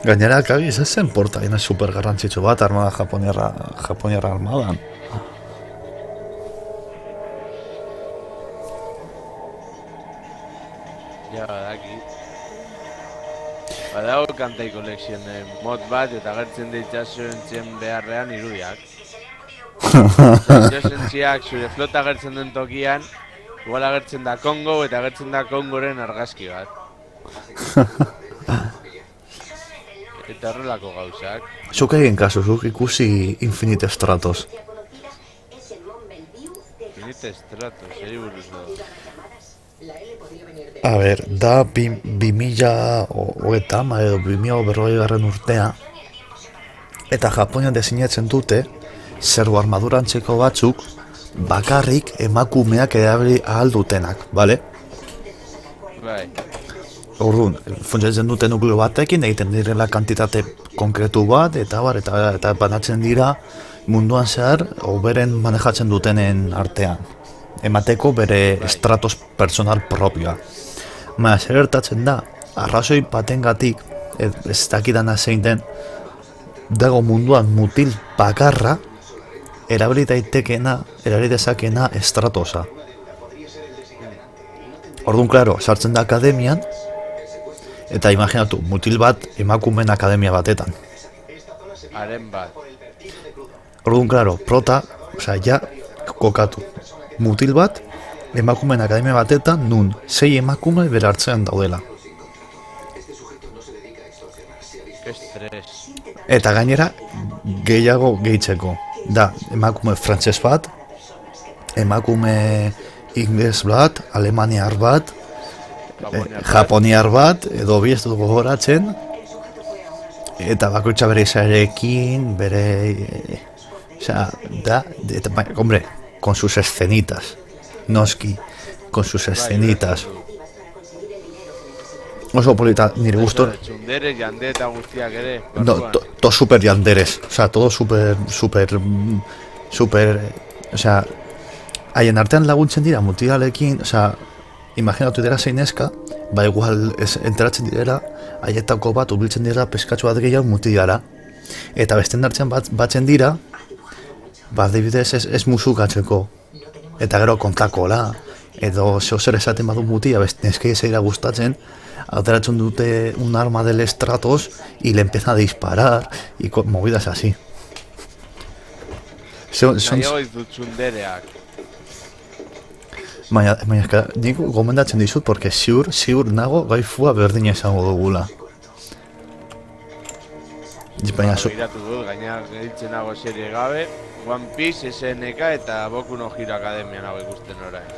Gainera Akagi ez zen portaaviones super garrantzitsu bat armada japoniarra armadan. Ja, badaki. Badago kantai collection mod bat eta agertzen deitzazen txen beharrean irudiak. Zentziak zure flota agertzen den tokian, igual agertzen da Kongo eta agertzen da Kongoren argazki bat. Eta horrelako gauzak. Zuk egin kasu, zuk ikusi Infinite Stratos. Infinite Stratos, eri buruz dago. A ber, da 2030 edo 2040 urtea, eta Japonian designatzen dute zerbo armadurantzeko batzuk bakarrik emakumeak erabili ahal dutenak, bale? Bai. Orduan, funtsatzen dute nukleo batekin egiten direla kantitate konkretu bat, eta bar, eta banatzen dira munduan zehar oberen manejatzen dutenen artean. Emateko bere estratos personal propioa. Baina, zer gertatzen da, arrazoi batengatik, ez dakidana zein den, dago munduan mutil bakarra, erabili daitekena, erabili dezakena estratosa. Orduan, klaro, sartzen da akademian, eta imaginatu, mutil bat emakumeen akademia batetan. Haren bat. Orduan, klaro, prota, osea, ja, kokatu. Mutil bat, emakumeen akademia batetan, nun 6 emakume bere hartzean daudela. Estres. Eta gainera, gehiago gehitzeko. Da, emakume frantses bat, emakume ingles bat, alemaniar bat, japoniar bat, edo bi ez dut gogoratzen, eta bakoitza bere izarekin, bere... Osea, da, eta, hombre, con sus escenitas, noski, con sus escenitas. Oso polita, nire gusto. Txunderes, jande eta guztiak ere. No, todo super yanderes, o sea, todo super, o sea, haien artean laguntzen dira mutilalekin, o sea, imaginatu dira zein neska, ba igual enteratzen direla, haietako bat ubiltzen dira peskatxo bat gehiago mutilara, eta besten hartzen batzen dira, ba adibidez ez musukatzeko, eta gero kontakola, edo zeo zer esaten badu mutia, neskei ez eira gustatzen, ateratzen dute un arma del estratos y le empieza a disparar y movidas así. Nahiago izut txundereak. Baina, nik gomendatzen dizut, porque ziur nago gaifua berdina izango dugula. Baina, Giratu dut, gaina geritzen nago serie gabe, One Piece, SNK eta Boku no Hero Academia nago ikusten orain.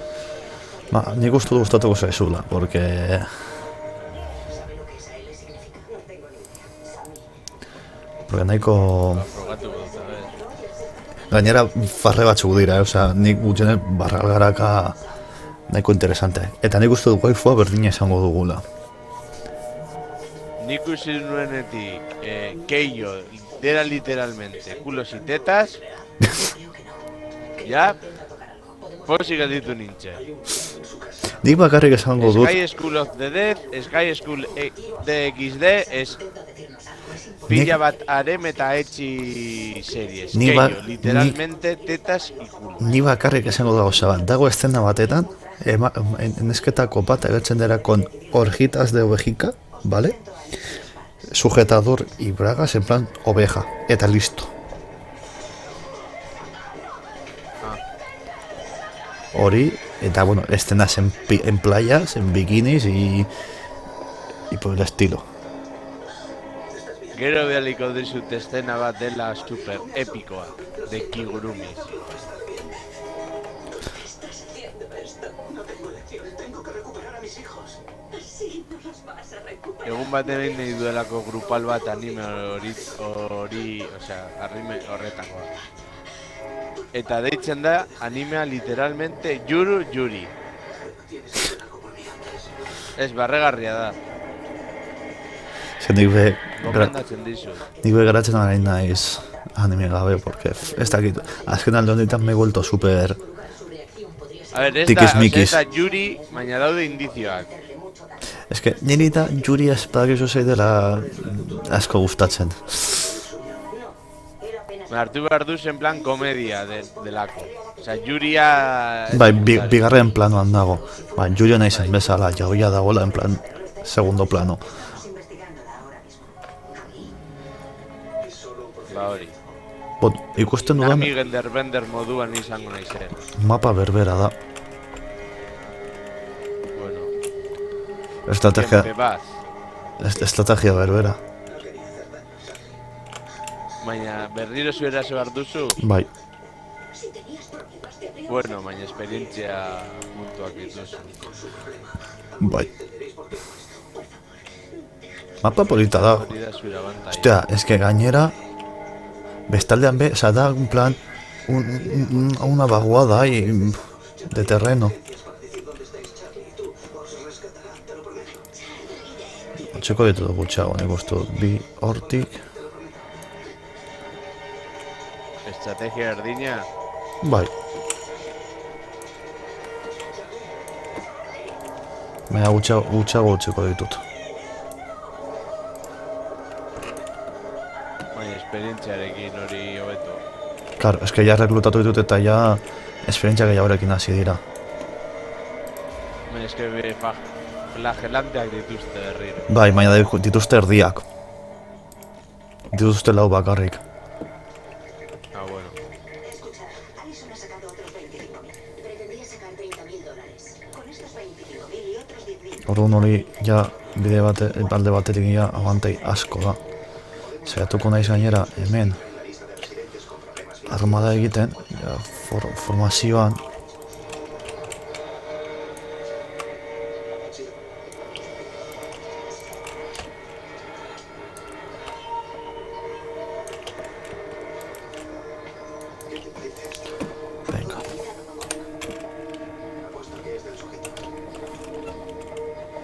Ba, nik uste du gustatuko zaizula, porque... Porque nahiko... Gainera farre batzuk dira, osea, nik gutxenet barralgaraka nahiko interesante. Eta nik uste du waifua berdina izango dugula. Nik uste nuenetik, Keijo, literalmente, culos y tetas, Ja, posik gelditu nintzen. Nik bakarrik esango dut, Sky School of the Dead, Sky School DXD, pila bat harem eta etxi series. Ni ba- Keio, literalmente tetas y culo. ni bakarrik esango da gauza bat. Dago eszena batetan, nesketako bat agertzen dira con orjitas de ovejica, ¿vale? Sujetador y bragas en plan oveja, eta listo. Hori, eta bueno, escenas en playas, en bikinis y por el estilo. Gero behaliko dizut estena bat dela super epikoa, de kigurumis. Egun baten egin nahi duelako grupal bat anime hori, osea, anime horretakoa. Eta deitzen da animea literalmente Yuru Yuri. Ez barregarria da. Nik be Gomendatzen dizut. garatzen arain naiz anime gabe, porque ez dakit, azken alde honetan me he vuelto super... A ver, Tikismikis. ez da Yuri, baina daude indizioak. Ez que, niri da Yuri espadakizu zeidela asko gustatzen. Hartu behar duz en plan komedia delako. Osea, Yuria... Bai, bigarren planoan dago. Bai, Yuri nahi zen bezala, jaoia dagoela en plan segundo plano. Ba hori. Bon, ikusten dudan Nami Genderbender moduan izango naizen. mapa berbera da. Bueno, Estrategia, Kempebaz. estrategia berbera. Baina berriro zuera behar duzu. Bai, Bueno, baina esperientzia puntuak dituzu. bai. Mapa polita da. Hori da zuera bantai. Ostia, es que gainera bestaldean be, osea, da un plan una vaguada ahí de terreno. Txeko ditu gutxago, nik uste dut, bi hortik. Estrategia erdina. Bai. Baina gutxago utziko ditut. Baina esperientziarekin hori hobeto. Claro, es que ya reklutatu ditut eta ja esperientzia gehiagorekin hasi dira. Baina eske flagelanteak dituzte berriro. Bai, baina dituzte erdiak. Dituzte lau bakarrik. Ah, bueno. Alison ha sacado otros 25.000. Pretendía sacar $30.000. Con estos 25.000 y otros 10.000. Orduan hori ja bide alde batetik ja abantei asko da. Saiatuko naiz gainera hemen armada egiten, ja, formazioan. Venga. Apuesto que es del sujeto.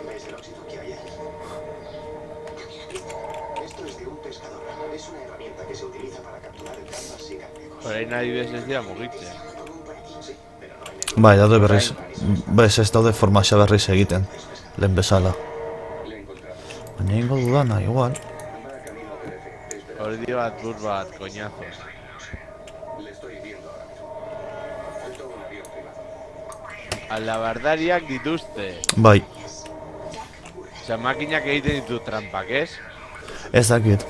¿Ves el óxido que hay ahí? Esto es de un pescador. Es una herramienta que se utiliza para capturar gambas y cangrejos. Orain nahi ez dira mugitzen. Sí, pero no hay Bai, daude berriz, bez ez daude formazioa berriz egiten, lehen bezala. Baina ingo dudana, igual. Hori bat bur bat, koñazo. Le estoy viendo ahora mismo. Falta un avión privado. Alabardariak dituzte. Bai, Osea, makinak egiten ditu trampak, ez? ez dakit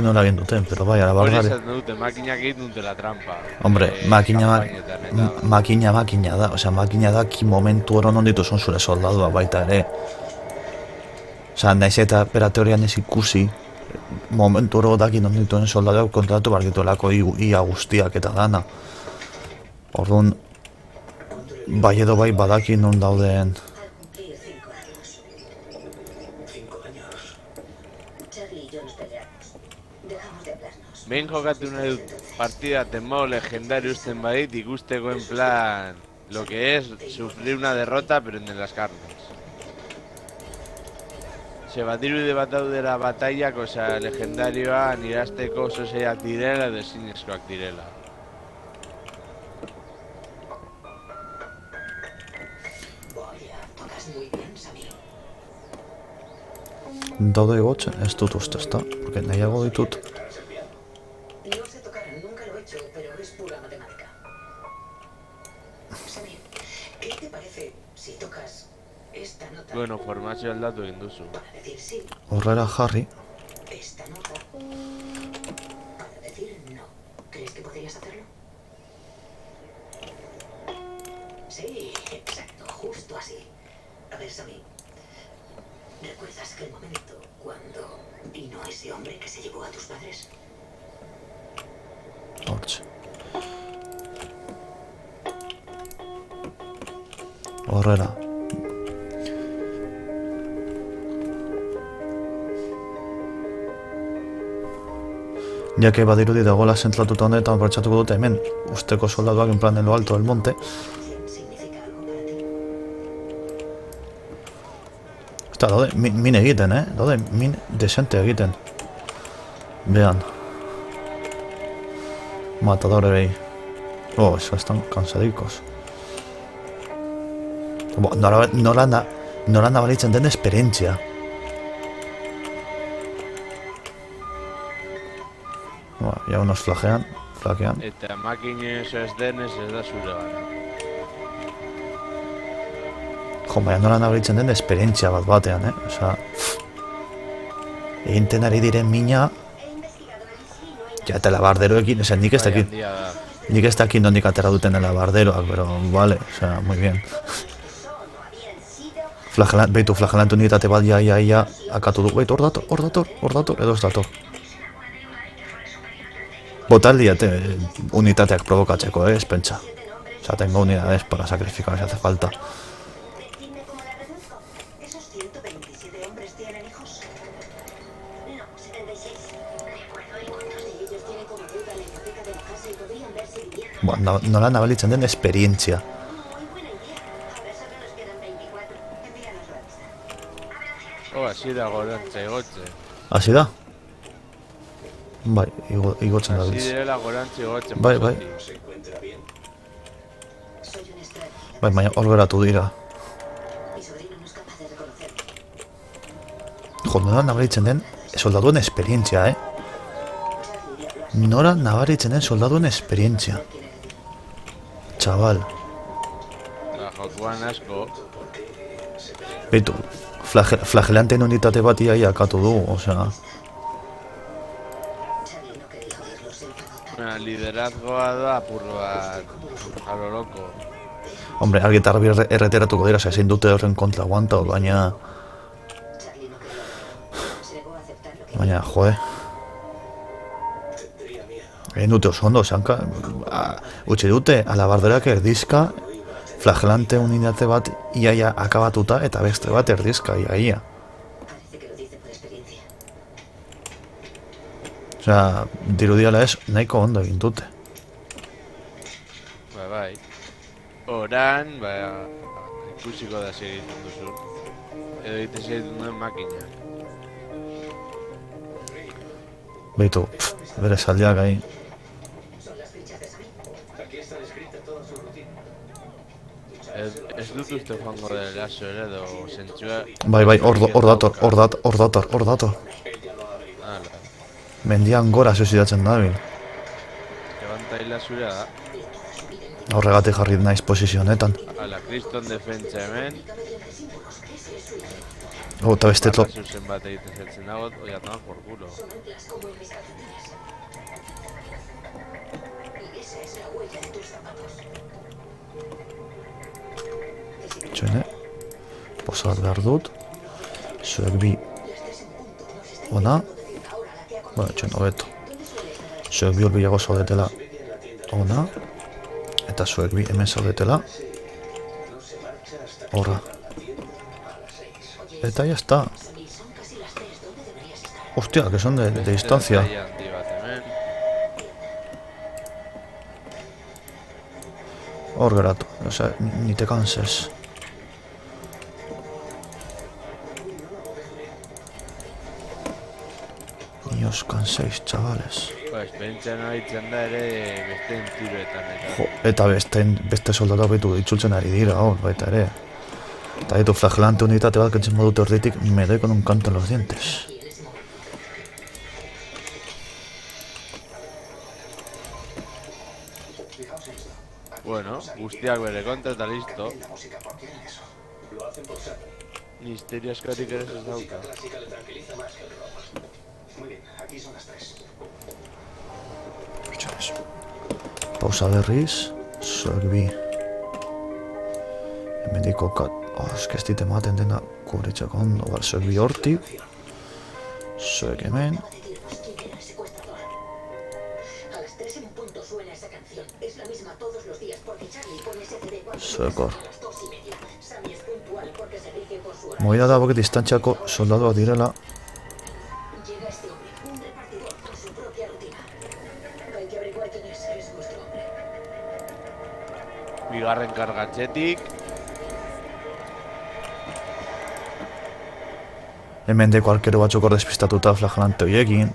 nola egin duten, pero bai, Hori alabardari. esaten dute, makinak egiten dute la trampa. Hombre, makina kanpainetan eta- da, osea, makina da ki momentu hori non dituzun zure soldadua baita ere. Osea, naiz eta pera teorian ez ikusi, momentu hori daki non dituen soldaduak kontratu behar dituelako ia guztiak eta dana. Orduan, bai edo bai badaki non dauden. Cumplir 5 años. 5 años. Charlie y yo nos peleamos. Dejamos de hablarnos. Behin jokatu nahi dut partida temao legendario usten badit ikusteko en plan lo que es sufrir una derrota pero en las carnes. Se badirude bat daudera bataiak, osea, legendarioa nirasteko oso zeiak direla edo ezinezkoak direla. daude igotzen, ez dut uste, ezta? Porque nahiago ditut. No sé tocar, nunca lo he hecho, pero es pura matemática. Samir, ¿qué te parece si tocas esta nota? Bueno, formazio aldatu egin duzu. Para decir sí, Horrela jarri. esta nota para decir no. ¿Crees que podrías hacerlo? Sí, exacto, justo así. A ver, Samir, ¿recuerdas aquel momento cuando vino ese hombre que se llevó a tus padres? Hortxe. Horrela. Jake badirudi dagoela zentratuta honetan bertxatuko dute hemen usteko soldaduak en plan en lo alto del monte. ¿Significa algo para ti? Eta daude min egiten, daude min desente egiten. Vean. Matadorei. Oh, eso están cansadicos. Nola nabaritzen den esperientzia. Ya unos flaquean. Eta makinez ez denez ez da zure gana. Jo, baina nola nabaritzen den esperientzia bat batean, Osa... Eginten ari diren mina... Ja, eta labarderoekin, nik ez dakit... Nik ez dakit nondik atera duten labarderoak, pero vale, osea, muy bien. Beitu, flagelantu unitate bat, ia, akatu du. Beitu, hor dator, edo ez dator. Botal diate unitateak provokatzeko, ez pentsa. Osea, tengo unidades para sacrificar si hace falta. Dime cómo la reduzco. ¿Esos 127 hombres tienen hijos? No, 76. Recuerdo, ¿y cuántos de ellos tienen como deuda la hipoteca de la casa y podrían verse viviendo? Nola nabaritzen den esperientzia. Muy buena idea. Ahora solo nos quedan 24. Envíanos la lista. Oh, hasi da gorantza igotze. Hasi da? Bai, igotzen da Hasi bitz. direla gorantza igotzen. Bai. ¿Se encuentra bien? Soy un extraño. Bai, baina hor geratu dira. Mi sobrino no es capaz de reconocerme. Jo, nola nabaritzen den soldaduen esperientzia, Nola nabaritzen den soldaduen esperientzia. Chaval. Eta jokuan asko. Beitu, flagelanteen unitate bat ia akatu du, osea... Liderazgoa da apur bat a lo loco. Hombre, argi eta garbi erreteratuko dira, zein dute horren kontra aguanta, baina... Baina, joe... Egin dute oso ondo, zanka... Utsi dute, alabarderak erdizka, flagelante unitate bat iaia akabatuta, eta beste bat erdizka iaia. Osea, dirudiala ez, nahiko ondo egin dute. Bai. Oran, ikusiko da segitun duzu. Edo egiten segitun duen makina. Beitu, bere saldiak gai. Ez dut uste joango dela laso ere, edo zentzua... Bai, hor dator. Hala. Mendian gora suizidatzen dabil. Levantaila zura da. Horregatik jarri naiz posizionetan. Hala, kriston defentsa hemen. Eta beste Barra zuzen bat egiten zeltzen dago, oia toman por culo. Txene, posa bat behar dut. Zuek bi... Ona. Bueno, txene, hobeto. Zuek bi urbilago zaudetela. Ona. Eta zuek bi hemen zaudetela. Horra. Eta ya está. Hostia, que son de distancia. Hor geratu, osea, ni te canses. Ni os canséis, chavales. Esperientzia nahitzen da ere besteen tiroetan eta... Jo, eta beste soldatu betu itzultzen ari dira, hor, baita ere. Eta ditu flagelante unitate bat kentzen dute orditik, me doy con un canto en los dientes. Bueno, guztiak bere kontra eta listo. La música, ¿por qué eso? Lo hacen por saco. Misterio askorik ere ez La dauka. música clásica le tranquiliza más que el rock. Muy bien, aquí son las 3. Pertsones. Pausa berriz, zuek bi. Hemendiko kat... eske ez dit ematen dena kubritzeko ondo, bale, zuek bi hortik. Zuek hemen. A las 3 en punto suena esa canción. Es la misma todos los días porque Charlie pone ese CD cuando Zuek hor. a las 2:30. Sammy es puntual porque se rige por su horario. Moida da boket distantziako soldaduak direla. Llega este hombre, un repartidor con su propia rutina. Hay que averiguar quién es vuestro hombre. Bigarren kargatxetik. Hemendeko arkero batzuk hor despistatuta flagelante horiekin.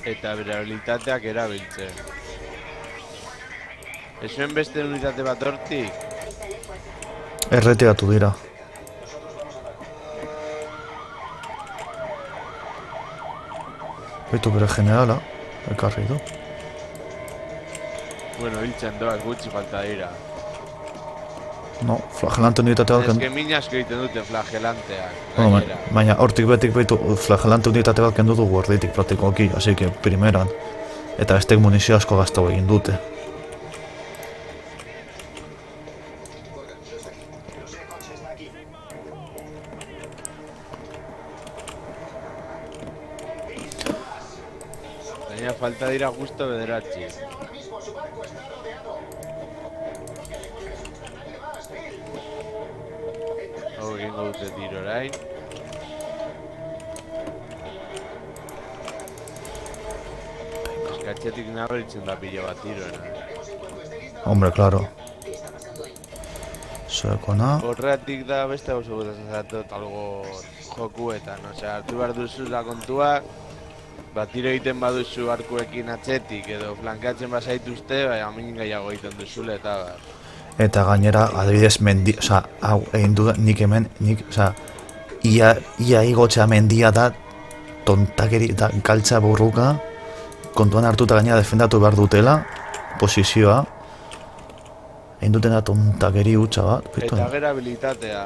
Eta bere habilitateak erabiltzen. Ez zuen beste unitate bat hortik? Erreteatu dira. Baitu bere generala, ekarri du. Bueno, hiltzen doak gutxi falta dira. No, flagelante unitate bat Ez que mina asko egiten dute flagelanteak. Bueno, gainera. baina hortik betik baitu flagelante unitate bat kendu dugu erditik praktikoki, así que primeran. Eta estek munizio asko gaztau egin dute. Gainera falta dira justo bederatzi. Hau egingo dute tiro orain. Eskatxetik nabaritzen da pila bat tiroena. Hombre, claro. Zuekona. Horregatik da beste gauza gutazatot algo jokuetan. Osea, hartu behar duzula kontua, tiro egiten baduzu arkuekin atzetik edo flankatzen bazaituzte, baina min gehiago egiten duzule eta bar. Eta gainera, adibidez, oza, hau, egin du nik hemen, oza, ia igotzea mendia da, tontakeri eta galtza burruka, kontuan hartuta gainera defendatu behar dutela, posizioa, egin dutena tontakeri hutsa bat. Eta gero habilitatea.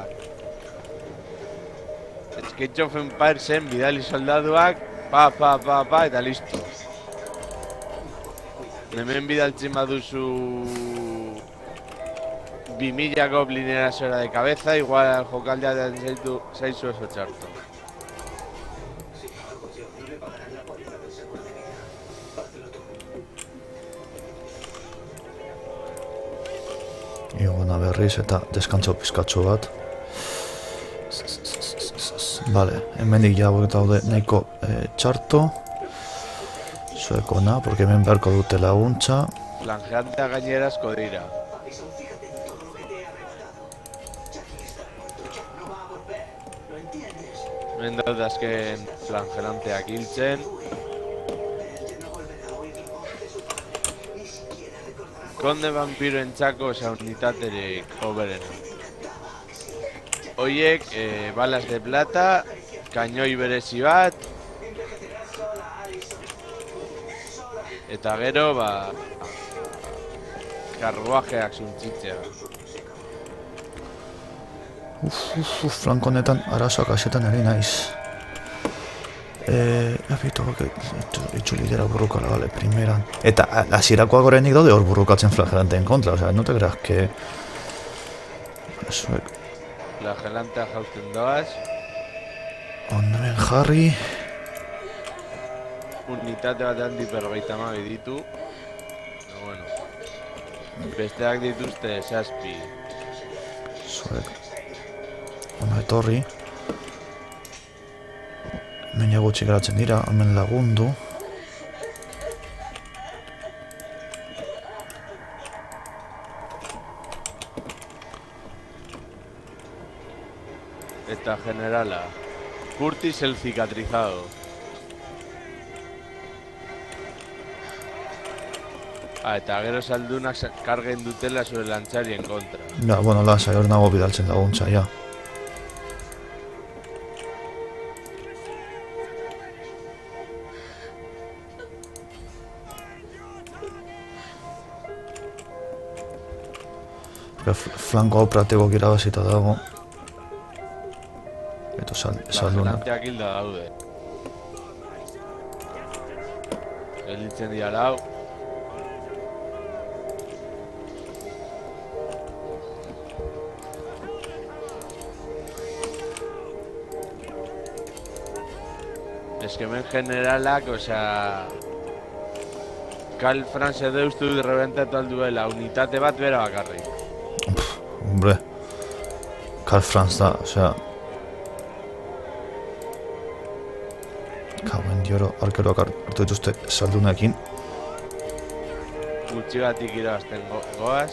Sketch of Empiresen bidali soldaduak, pa, eta listo. Hemen bidaltzen baduzu 2000 goblinera zora de cabeza, igual jokaldean zaizu oso txarto. Igona berriz eta deskantzo pizkatxo bat. Vale, hemendik jabok daude nahiko txarto. Zuekona, porque hemen beharko dute laguntza. Flangeantea gainera asko dira. Hemen daude azken flangelanteak hiltzen. Konde vampiroen txako esa unitaterik hoberena. Oiek, balas de plata, kainoi berezi bat, eta gero, karruajeak zuntzitzea. Flanko honetan arazoak asetan ere naiz. Abitu itxuli dira burrukala, vale, primeran. Eta hasierakoak oraindik daude hor burrukatzen flagelanteen kontra, osea, no te creas que... Zuek... Flagelantea jausten doaz. Ondoren jarri... Unitate batean dipergeita amabi ditu. Pero bueno. Besteak dituzte zazpi. Zuek... Ona etorri... Hemen gutxi geratzen dira, hemen lagundu. Eta generala. Curtis el cicatrizado. Eta gero saldunak kargen dutela zure lantzarien kontra. Ja, bueno, lasai, hor nago bidaltzen laguntza, ja. Flanko operatiboak irabazita dago. Eta salduna. Lanteak hilda daude. Gelditzen dira lau. Eskemen generalak, osea... Karl Franz edo uste dut rebentatu alduela, unitate bat bera bakarrik. Hombre, Karl Franz da, osea... Kauen dioro, arkeroak hartu dituzte saldunekin. Gutxi batik irabazten goaz.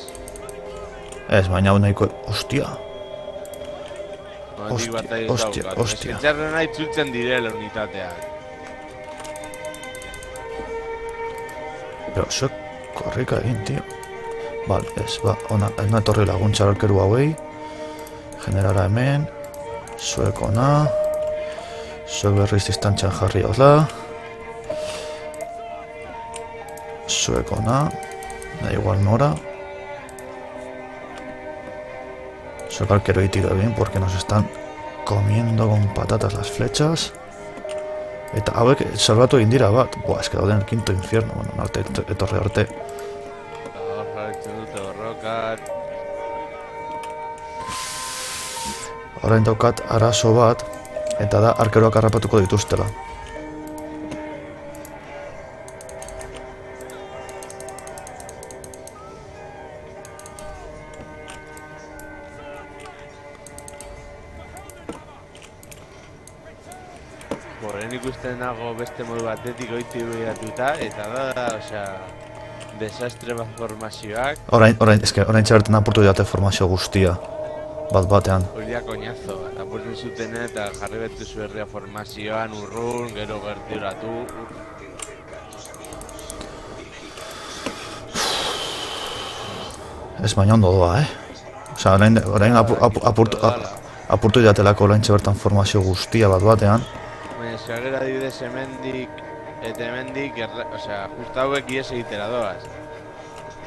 Ez, baina hau nahiko... Ostia! Hostia. Esketxarren nahi txultzen direla unitateak. Pero zuek korrika egin, tio. Bale, ez, ba, ona etorri laguntza arkeru hauei. Generala hemen. Zuek ona. Zuek berriz distantzian jarri hozla. Zuek ona. Da igual nora. Zuek arquero y tiro bien porque nos están comiendo con patatas las flechas. Eta hauek salbatu egin dira bat. Buah, ez que dauden el quinto infierno. Bueno, arte, etorri arte. Hor jarritzen dute borrokat. Orain daukat arazo bat. Eta da arkeroak harrapatuko dituztela. Horren ikusten nago beste modu batetik oiti behiratuta, eta da, osea, desastre bat formazioak. Orain txaberten apurtu didate formazio guztia. Bat-batean. Hori da koñazo, apurtzen zuten eta jarri betu zuerria formazioan, urrun, gero gerturatu. Ez baina ondo doa, Osea, orain apurtu didatelako orain txabertan formazio guztia bat-batean. Baina, zagera adibidez hemendik, eta hemendik, osea, justa hauek ies egitera doaz.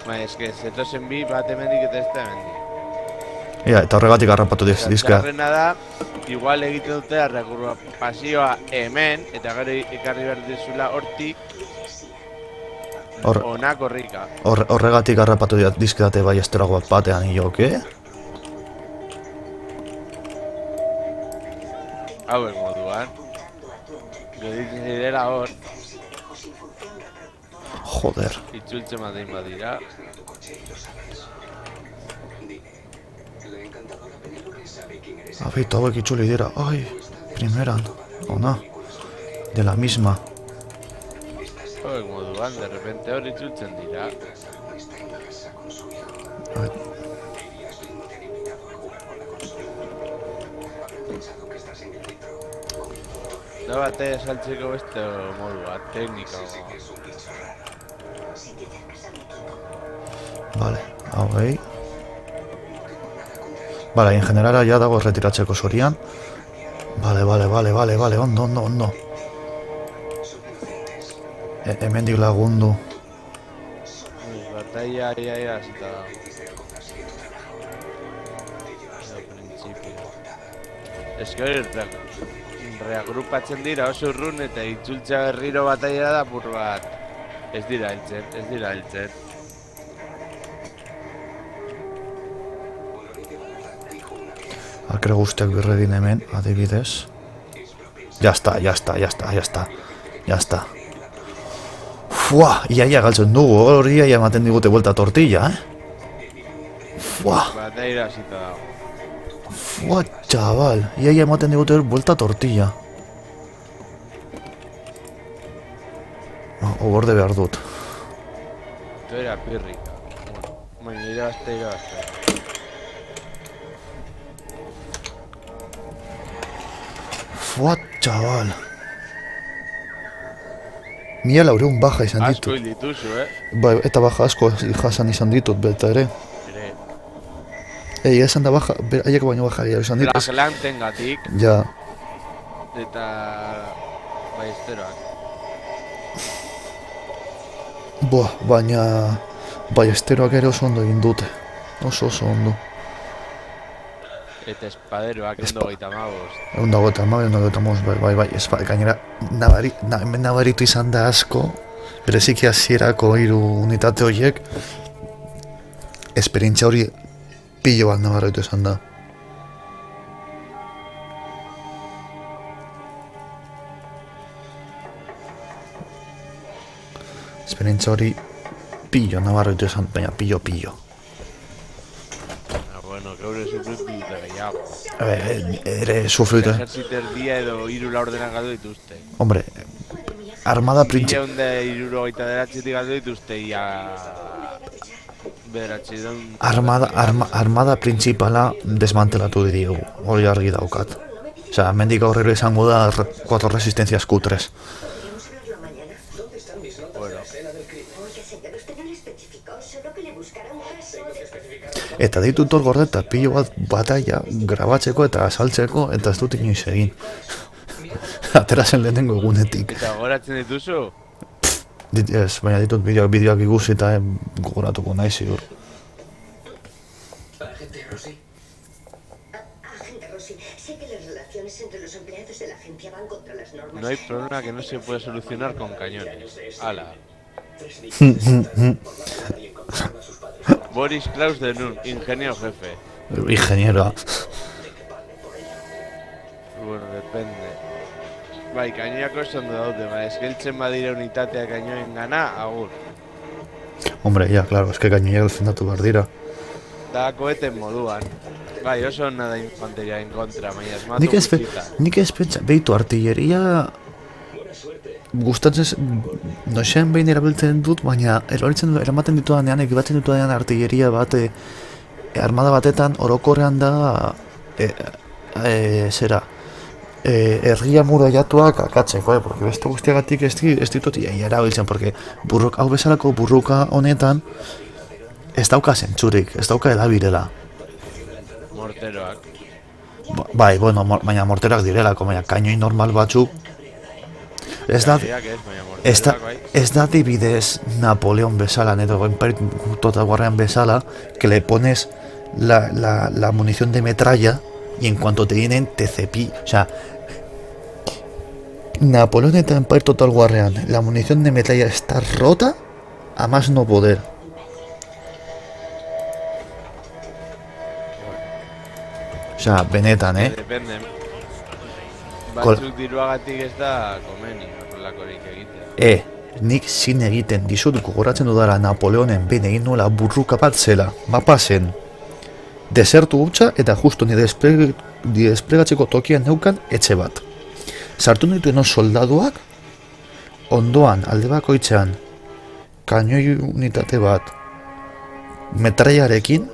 Baina, eske, zetozen bi bat hemendik eta ez da hemendik. Ia, eta horregatik harrapatu dizkea. Txarrena da, igual egiten dute arrekurua pasioa hemen, eta gero ekarri behar dizula hortik, onak horrika. Horregatik harrapatu dizkidate bai esterago bat batean, ioke? Hauek moduan. Geditzen zirela hor. Joder. Itzultzen batein badira. Abeitu hauek itzuli dira, ai, primeran, ona, de la misma. Hauek moduan, de repente hor itzultzen dira. Da bate saltzeko beste modua, teknika. Vale, hauei. Vale, en general ya dago retiratzeko zorian. Vale, ondo. Hemendik lagundu. Batalla ia hasita da. Eske hori reagrupatzen dira oso urrun eta itzultza berriro batalla da apur bat. Ez dira heltzen. Arkero guztiak birredin hemen, adibidez. Ya está. Fua, iaia galtzen dugu, hori iaia ematen digute vuelta tortilla, Fua. Batalla hasita dago. Fua, chaval, iaia ematen digute vuelta tortilla. Oborde behar dut. Esto era pirrika. Baina irabazte. Fua, chaval. 1.400 baja izan Asko ditut. hil dituzu, Bai, eta baja asko jasan izan ditut, beta ere. Ere, Egia esan da baja, haiek baino baja gehiago izan ditut. flaglantengatik Ja, eta ballesteroak. baina ballesteroak ere oso ondo egin dute. Oso ondo. Eta espaderoak ondo 35. Egun dago eta bai, gainera, hemen nabaritu izan da asko, bereziki hasierako 3 unitate horiek, esperientzia hori pilo bat nabaritu izan da. Esperientzia hori pilo nabaritu izan, baina pilo. Bueno, gaur sufritu dute gehiago. Ere sufritu. Ejertzito erdia edo 3 laurdenak galdu dituzte. Hombre, armada printzipa... 1979 galdu dituzte, ia... Bederatxidon... Armada printzipala desmantelatu diegu, hori argi daukat. Osea, mendik aurrero izango da 4 resistencias Q3. Bueno. Eta ditut hor gordeta pilo bat bataia grabatzeko eta saltzeko eta ez dut inoiz egin. Atera zen lehenengo egunetik. Eta goratzen dituzu? Ez, baina ditut bideoak ikusi eta gogoratuko nahi ziur. Agente Rossi, sé que las relaciones entre los empleados de la agencia van contra las normas. No hay problema que no se puede solucionar con cañones. Ala. Boris Klaus de Nun, ingeniero jefe. Ingeniero. Bueno, depende. Bai, kainoak oso ondo daude, eskeltzen badira unitatea kainoen gana, agur. Hombre, ya, claro, es que kainoiak defendatu behar dira. Da koeten moduan. Bai, oso nada infanteria en kontra, baina esmatu guztita. Nik ez pentsa, behitu artilleria... Gustatzen, noizean behin erabiltzen dut, baina eramaten ditudanean, ekibatzen ditudanean artilleria bat, armada batetan orokorrean da, ergia murallatuak akatzeko, porque beste guztiagatik ez ditut erabiltzen, porque hau bezalako burruka honetan, ez dauka zentzurik, ez dauka edabirela. Morteroak. Bai, bueno, baina morteroak direlako, baina kainoi normal batzuk, ez da dibidez Napoleón bezala, edo Imperio Total Warrean bezala, que le pones la munición de metralla y en cuanto te vienen te cepillan. O sea, Napoleón eta Empire Total Warrean, la munición de metralla está rota a más no poder. O sea, benetan, Depende. Batzuk diruagatik ez da komeni, horrelakorik egitea. Nik zin egiten dizut gogoratzen dudara Napoleonen behin egin nuela burruka bat zela, mapa zen. Desertu hutsa eta justo ni desplegatzeko tokian neukan etxe bat. Sartu nituen soldaduak, ondoan alde bakoitzean kainoi unitate bat metraiarekin,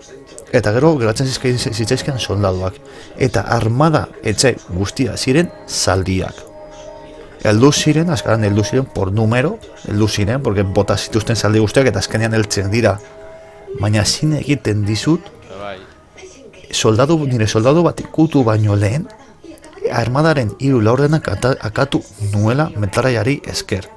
eta gero geratzen zitzaizkian soldaduak. Eta armada etxe guztia ziren zaldiak. Heldu ziren, azkaran heldu ziren por número, heldu ziren, porque bota zituzten zaldi guztiak eta azkenean heltzen dira. Baina zin egiten dizut, nire soldadu bat ikutu baino lehen, armadaren 3 laurdenak akatu nuela metraiari esker.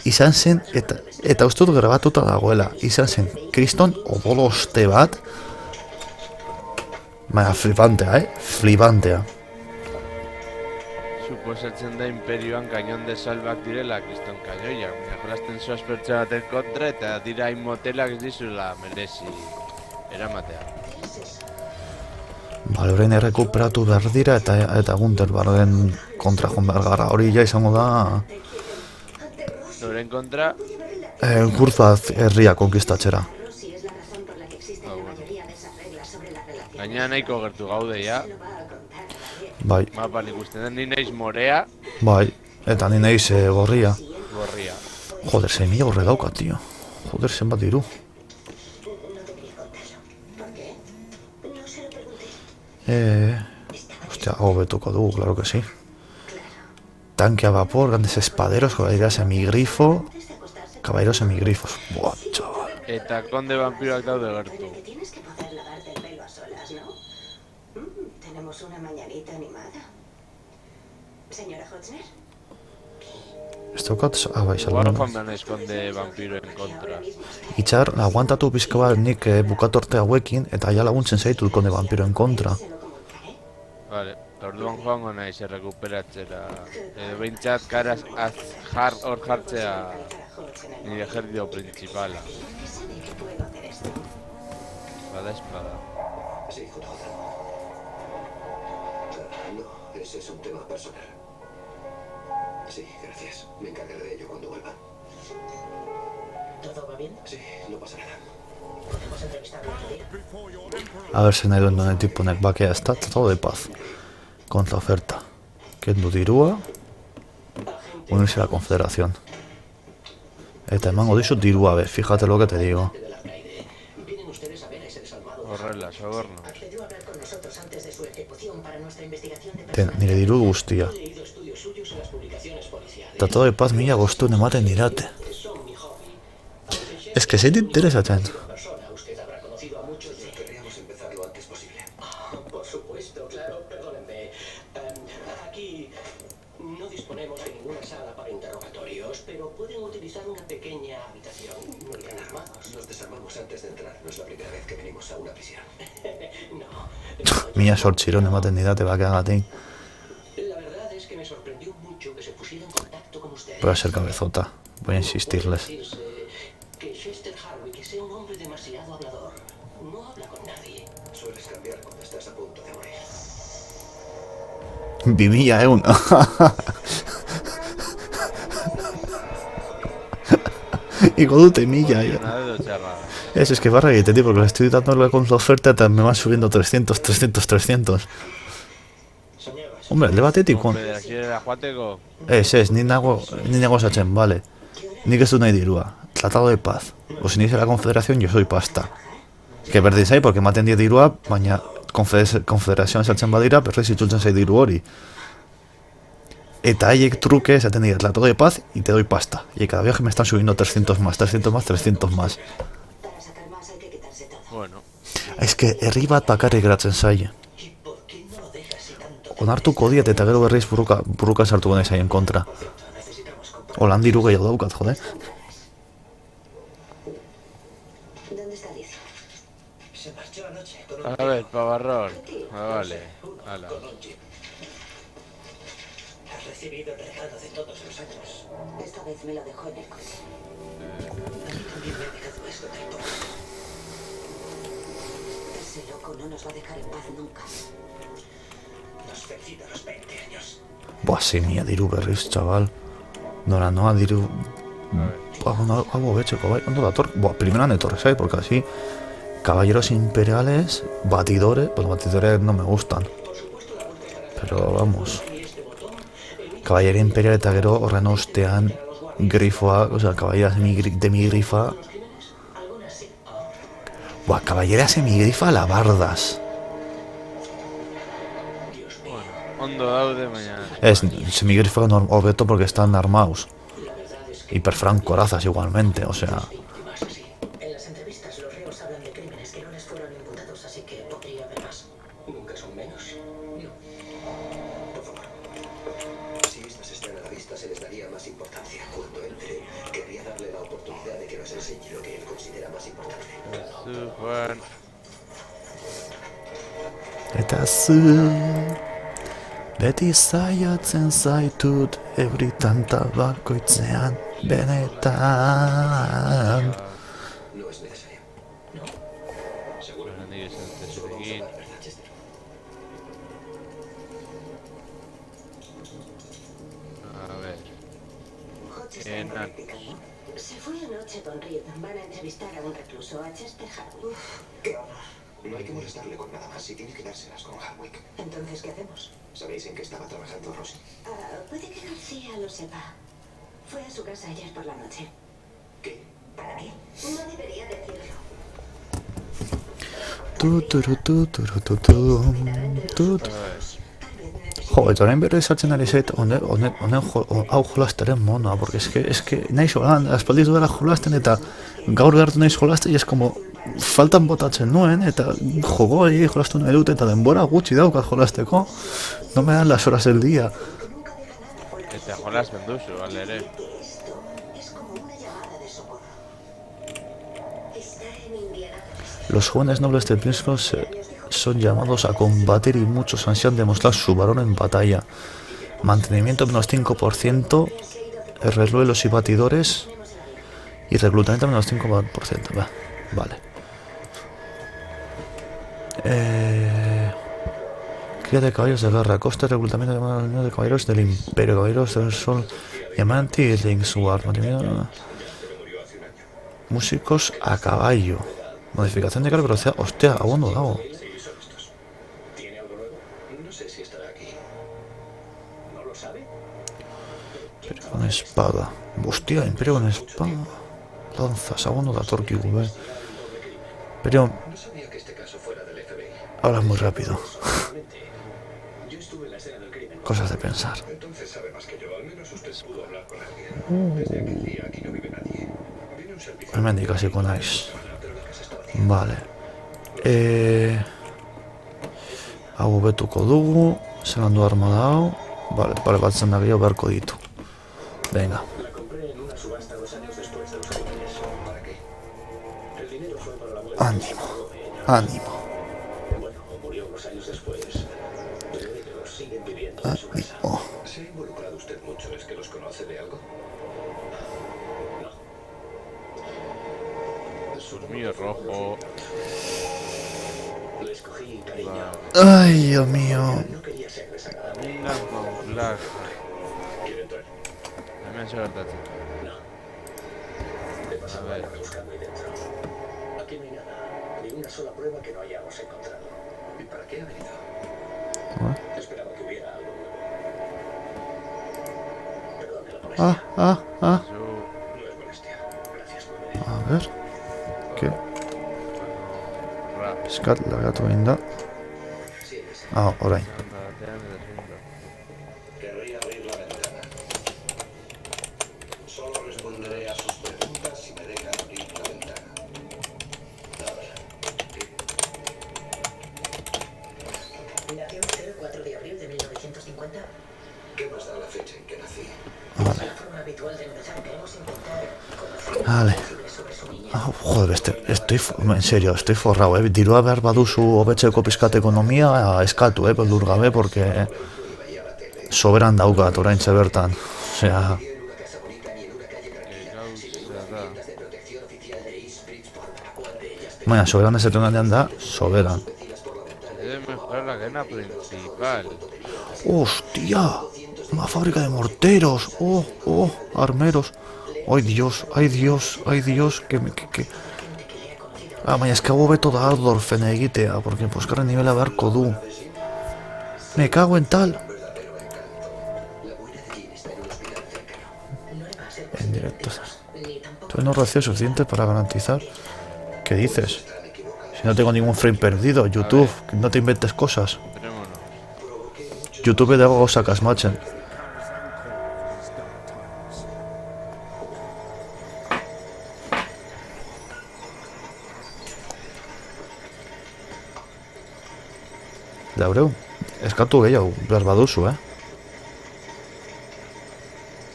Izan zen, eta uste dut grabatuta dagoela, izan zen kriston odoloste bat, baina flipantea. Suposatzen da imperioan kainon de salbak direla kriston kainoiak, baina jolasten zoaz pertsa baten kontra eta dira motelak ez dizula merezi eramatea. Bale, orain errekuperatu behar dira eta Gunterbarden kontra joan behar gara, hori ja izango da... Noren kontra? Gurzbaz herria konkistatzera. Gaina nahiko gertu gaude, ja. Bai. Mapan ikusten den, ni naiz morea. Bai, eta ni naiz gorria. Gorria. Joder, 6.000 horre dauka, tio. Joder, zenbat diru. Hostia, hau betuko dugu, claro que sí. tanque a vapor, grandes espaderos, caballería semigrifo, caballeros semigrifos. Buah, chaval. Eta conde vampiroak daude gertu. Tienes que poder lavarte el pelo a solas, ¿no? Tenemos una mañanita animada. Señora Hotzner. Esto katz, bai, Guarro salón. joan behar naiz conde vampiroen kontra. Itxar, aguantatu pizka bat nik bukatorte hauekin, eta ja laguntzen zaitut konde vampiroen kontra. Vale, orduan joango naiz errekuperatzera. Edo behintzat karaz hor jartzea nire ejército principala. Bada espada. Sí, JJ. No, ese es un tema personal. Sí, gracias. Me encargaré de ello cuando vuelva. ¿Todo va bien? Sí, no pasa nada. ¿Podemos entrevistarlo otro día? A ver si nahi duen honen tipunek bakea ez da, tratado de paz. Contraoferta. Kendu dirua, unirse a la confederación. Eta emango dizut dirua, be, fíjate lo que te digo. Vienen ustedes a ver a ese desalmado. Horrela, soborno. Accedió a hablar con nosotros antes de su ejecución para nuestra investigación de Ten, nire diru guztia. He leído estudios suyos en las publicaciones policiales. Tratado de paz mila bostuen ematen dirate. Son mi hobby. Ez que zait interesatzen. Persona, usted habrá conocido a muchos de... Querríamos empezar lo antes posible. Por supuesto, claro, perdónenme. Aquí no disponemos de ninguna sala para interrogatorios, pero pueden utilizar una pequeña habitación. No irán armados. Nos desarmamos antes de entrar. No es la primera vez que venimos a una prisión. Mila sortziron ematen didate bakeagatik. La verdad es que me sorprendió mucho que se pusiera en contacto con ustedes. Voy a ser cabezota. Voy a insistirles. Que Chester Hardwick sea un hombre demasiado hablador. No habla con nadie. Sueles cambiar cuando estás a punto de morir. 2000 eun. Iko dute mila. Nada edo txarra. Es que barra egite, tío, porque le estoy dando la contraoferta eta me van subiendo 300, 300, 300. Hombre, alde batetik, Konfederazioera joateko. ni nago esatzen, vale. Nik ez du nahi dirua. Tratado de paz. O si dice la confederación, yo soy pasta. Que berdin zai, porque ematen die dirua, baina konfederazioan esatzen badira, berriz itzultzen zai diru hori. Eta haiek truke esaten dira, tratado de paz y te doy pasta. Y cada viaje me están subiendo 300 más, 300 más, 300 más. Bueno. Es que herri bat bakarrik geratzen zaie. Onartuko diet eta gero berriz burruka sartuko nahi zaien kontra. Holan diru gehiago daukat, jode. ¿Dónde está Liz? Se marchó anoche con A ver, pavarrón. Vale. Hala. Has recibido el regalo de todos los años. Esta vez me lo dejó en el coche. A mí también me ha dejado esto de todo. Ese loco no nos va a dejar en paz nunca. Nos felicita los 20 años. Buah, mia diru berriz, chaval. Nora noa diru... Algo betxeko, bai, ondo dator. Buah, primeran etorre zait, porque así... Caballeros imperiales, batidores... Pues batidores no me gustan. Pero vamos... Caballería imperial eta gero horren ostean... Grifoa, o sea, caballería semigrifa... Buah, caballería semigrifa alabardas. Ondo daude, baina... Es semigrifo hobeto porque están armados. Hiperfrancorazas igualmente, o sea... En las entrevistas los reos hablan de crímenes que no les fueron imputados, así que podría haber más. Nunca son menos. No. Por favor. Si estas están a la vista, se les daría más importancia. Cuando entre, querría darle la oportunidad de que nos enseñe lo que él considera más importante. Juan. Eta zu... Beti zaiatzen zaitut euritan tabakoitzean benetan. No es necesario. ¿No? Seguro. Nik esan egin. A ver. Enan. Se fue anoche con Reed. Van a entrevistar a un recluso, a Chester Hardwick. ¡Qué horror! No hay que molestarle con nada más y tiene que dárselas con Hardwick. Entonces, ¿qué hacemos? ¿Sabéis en qué estaba trabajando Rosie? Puede que García lo sepa. Fue a su casa ayer por la noche. ¿Qué? ¿Para qué? No debería decirlo. Jo, eta orain berri sartzen ari zait, hau jolastaren monoa, porque es que nahi jolan, aspaldiz dela jolasten, eta gaur behartu nahi jolasten, y es como, faltan botatzen nuen, eta jogo jolastu nahi dut, eta denbora gutxi daukat jolasteko, no me dan las horas del día. Eta jolasten duzu, bale ere. Los jóvenes nobles del príncipe son llamados a combatir y muchos ansían demostrar su valor en batalla. Mantenimiento menos 5%, reluelos y batidores y reclutamiento menos 5%. Vale. Cría de caballos de guerra, coste de reclutamiento de caballeros del Imperio, caballeros del Sol, diamante y Ringsward. Músicos a caballo. Modificación de carga velocidad. Hostia, aún no dado. ¿Tiene algo nuevo? No sé si estará aquí. ¿No lo sabe? Imperio con espada. Hostia, Imperio con espada. Lanzas, aún no da torque, güey. Pero No sabía que este caso fuera del FBI. hablas muy rápido. Yo estuve en la escena del crimen. Cosas de pensar. Entonces sabe más que yo. Al menos usted pudo hablar con alguien. Desde aquel día aquí no vive nadie. Viene un servicio. Me han dicho casi con Ice. Vale. Hau betuko dugu. Zelan du armada hau. Vale, batzen da gehiago beharko ditu. Venga. La compré en una subasta 2 años después de los crímenes. ¿Para qué? El dinero fue para la muerte. Ánimo. Ánimo. Bueno, murió unos años después. Pero ellos siguen viviendo en su casa. Ánimo. ¿Se ha involucrado usted mucho? ¿Es que los conoce de algo? Mío rojo. Lo escogí, cariño. Ay, Dios mío. No quería ser desagradable. Una con black. ¿Quiere entrar? Dame a llevar tachi. No. He pasado A ver. años buscando ahí dentro. Aquí no hay nada. Ni una sola prueba que no hayamos encontrado. ¿Y para qué ha venido? Esperaba que hubiera algo nuevo. Perdone la molestia. Su... No es molestia. Gracias por venir. A ver. ¿Qué? Rap. Skat lagatu egin da. Sí, es. Orain. Querría abrir la ventana. Solo responderé a sus preguntas si me dejan abrir la ventana. A ver. Nació usted el 4 de abril de 1950. ¿Qué más da la fecha en que nací? Es la forma habitual de empezar. Queremos intentar conocer Vale. lo posible sobre su niñez. Joder, en serio, estoy forrado, Dirua behar baduzu hobetzeko pizkat ekonomia, eskatu, beldur gabe, porque soberan daukat oraintxe bertan. Osea, baina, soberan ez etonaldean da, soberan. Debe mejorar la cadena principal. ¡Hostia! Una fábrica de morteros. Armeros. ¡Ay, Dios! ¡Ay, Dios! ¡Ay, Dios! Que... baina, eske hau beto da Ardorfen egitea, porque poskarren nivela beharko du. Me cago en tal. En directo. Entonces no recibo suficiente para garantizar. ¿Qué dices? Si no tengo ningún frame perdido, YouTube, que no te inventes cosas. Entrémonos. YouTube de algo sacas machen. Laureu, eskatu gehiago, behar baduzu,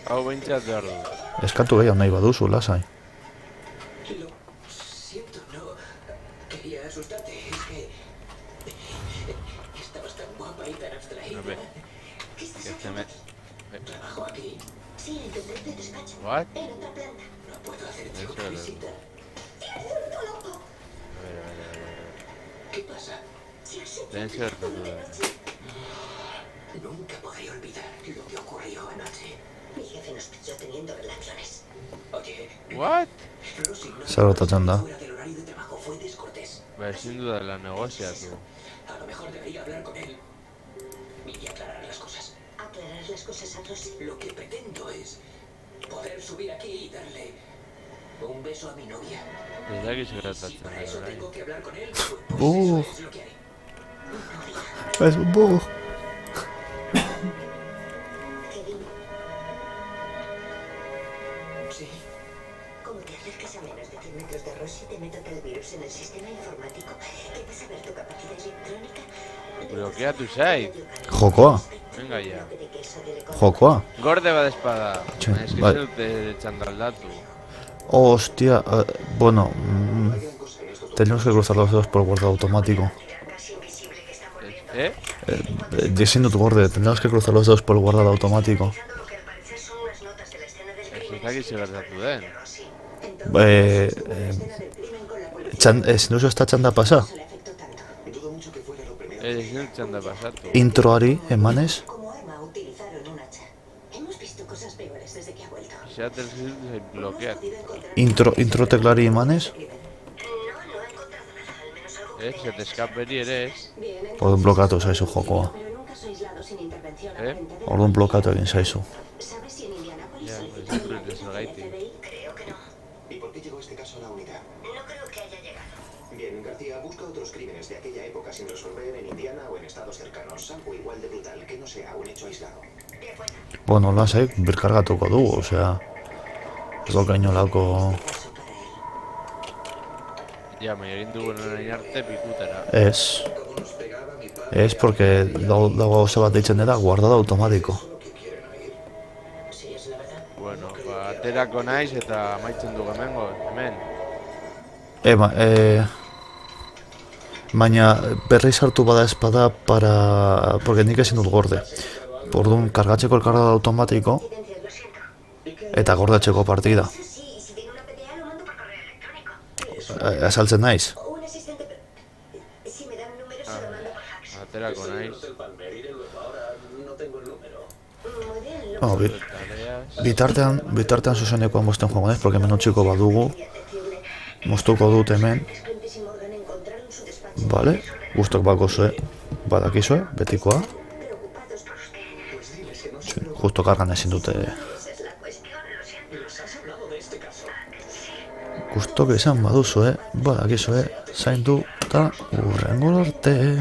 Hau behintzat behar du. Eskatu gehiago nahi baduzu, lasai. Lo siento, no quería asustarte. Es que estabas tan guapa y tan abstraída. A ver. Que se me... Trabajo aquí. Sí, en tu propio despacho. What? En otra planta. No puedo hacerte Eso otra es. visita. ¿Qué pasa? Deben ser tortugas. Nunca podré olvidar lo que ocurrió anoche. Mi jefe nos pilló teniendo relaciones. Oye, What? Rosy no Zer gertatzen da? fuera del horario de trabajo fue descortés. Ba, sin duda la negocia, tú. A lo mejor debería hablar con él y aclarar las cosas. Aclarar las cosas a Rosy. Lo que pretendo es poder subir aquí y darle un beso a mi novia. Ez dakit zer Si gertatzen para da, eso orain. tengo que hablar con él, pues Oh. eso es lo que haré. Es un bug. Como te acerques a menos de 100 metros de Rossi, te meto el virus en el sistema informático. ¿Quieres saber tu capacidad electrónica? Bloquea tu site. Jokoa. Venga ya. Jokoa. Gorde va de espada. Sí, Es que vale. se te chandaldatu. Hostia, bueno, tenemos que cruzar los dedos por el guardado automático. ¿Eh? Diciendo tu borde, tendremos que cruzar los dedos por el guardado automático. Eso está aquí gertatu den. Si no se está echando a pasar. Ezin txanda pasatu. Introari, emanez. Como arma utilizaron un hacha. Hemos visto cosas peores desde que ha vuelto. Xeatel zil bloqueat. Intro teklari emanez. Se te escaperi ere ez. Orduan blokatu zaizu jokoa. Pero en un caso aislado sin intervención ¿Eh? aparente del Orduan blokatu egin zaizu. ¿Sabes si en Indianápolis Ya, solicitaron pues, la es ayuda zergaiti. del FBI? Creo que no. ¿Y por qué llegó este caso a la unidad? No creo que haya llegado. Bien, García, busca otros crímenes de aquella época sin resolver en Indiana o en estados cercanos. Algo igual de brutal, que no sea un hecho aislado. Bueno, lasai, birkargatuko dugu, osea... Ez dauka inolako... Ja, me egin dugun orain arte pikutera. Ez. Ez, porque dago gauza bat deitzen dela guardado automático. Bueno, ba, aterako naiz eta amaitzen dugu hemen. Baina berriz hartu bada espada para... Porque nik ezin dut gorde. Orduan, kargatzeko el cargado automático eta gordatzeko partida. Azaltzen naiz. Un asistente... Si me dan números, se lo mando por fax. Aterako naiz. No tengo el número. Muy bien, lo No, Tareas. bitartean zuzenekoan mosten joango naiz, porque hemen utxiko badugu. Moztuko dut hemen. Prentice y Morgan encontraron su despacho. Vale, gustok bakozue. Badakizue, betikoa. Preocupados por usted. Justo kargan ezin dute... Esa es la cuestión, lo siento. ¿Les has hablado de este caso? Gustok izan baduzue, badakizue, zaindu eta urrengo arte.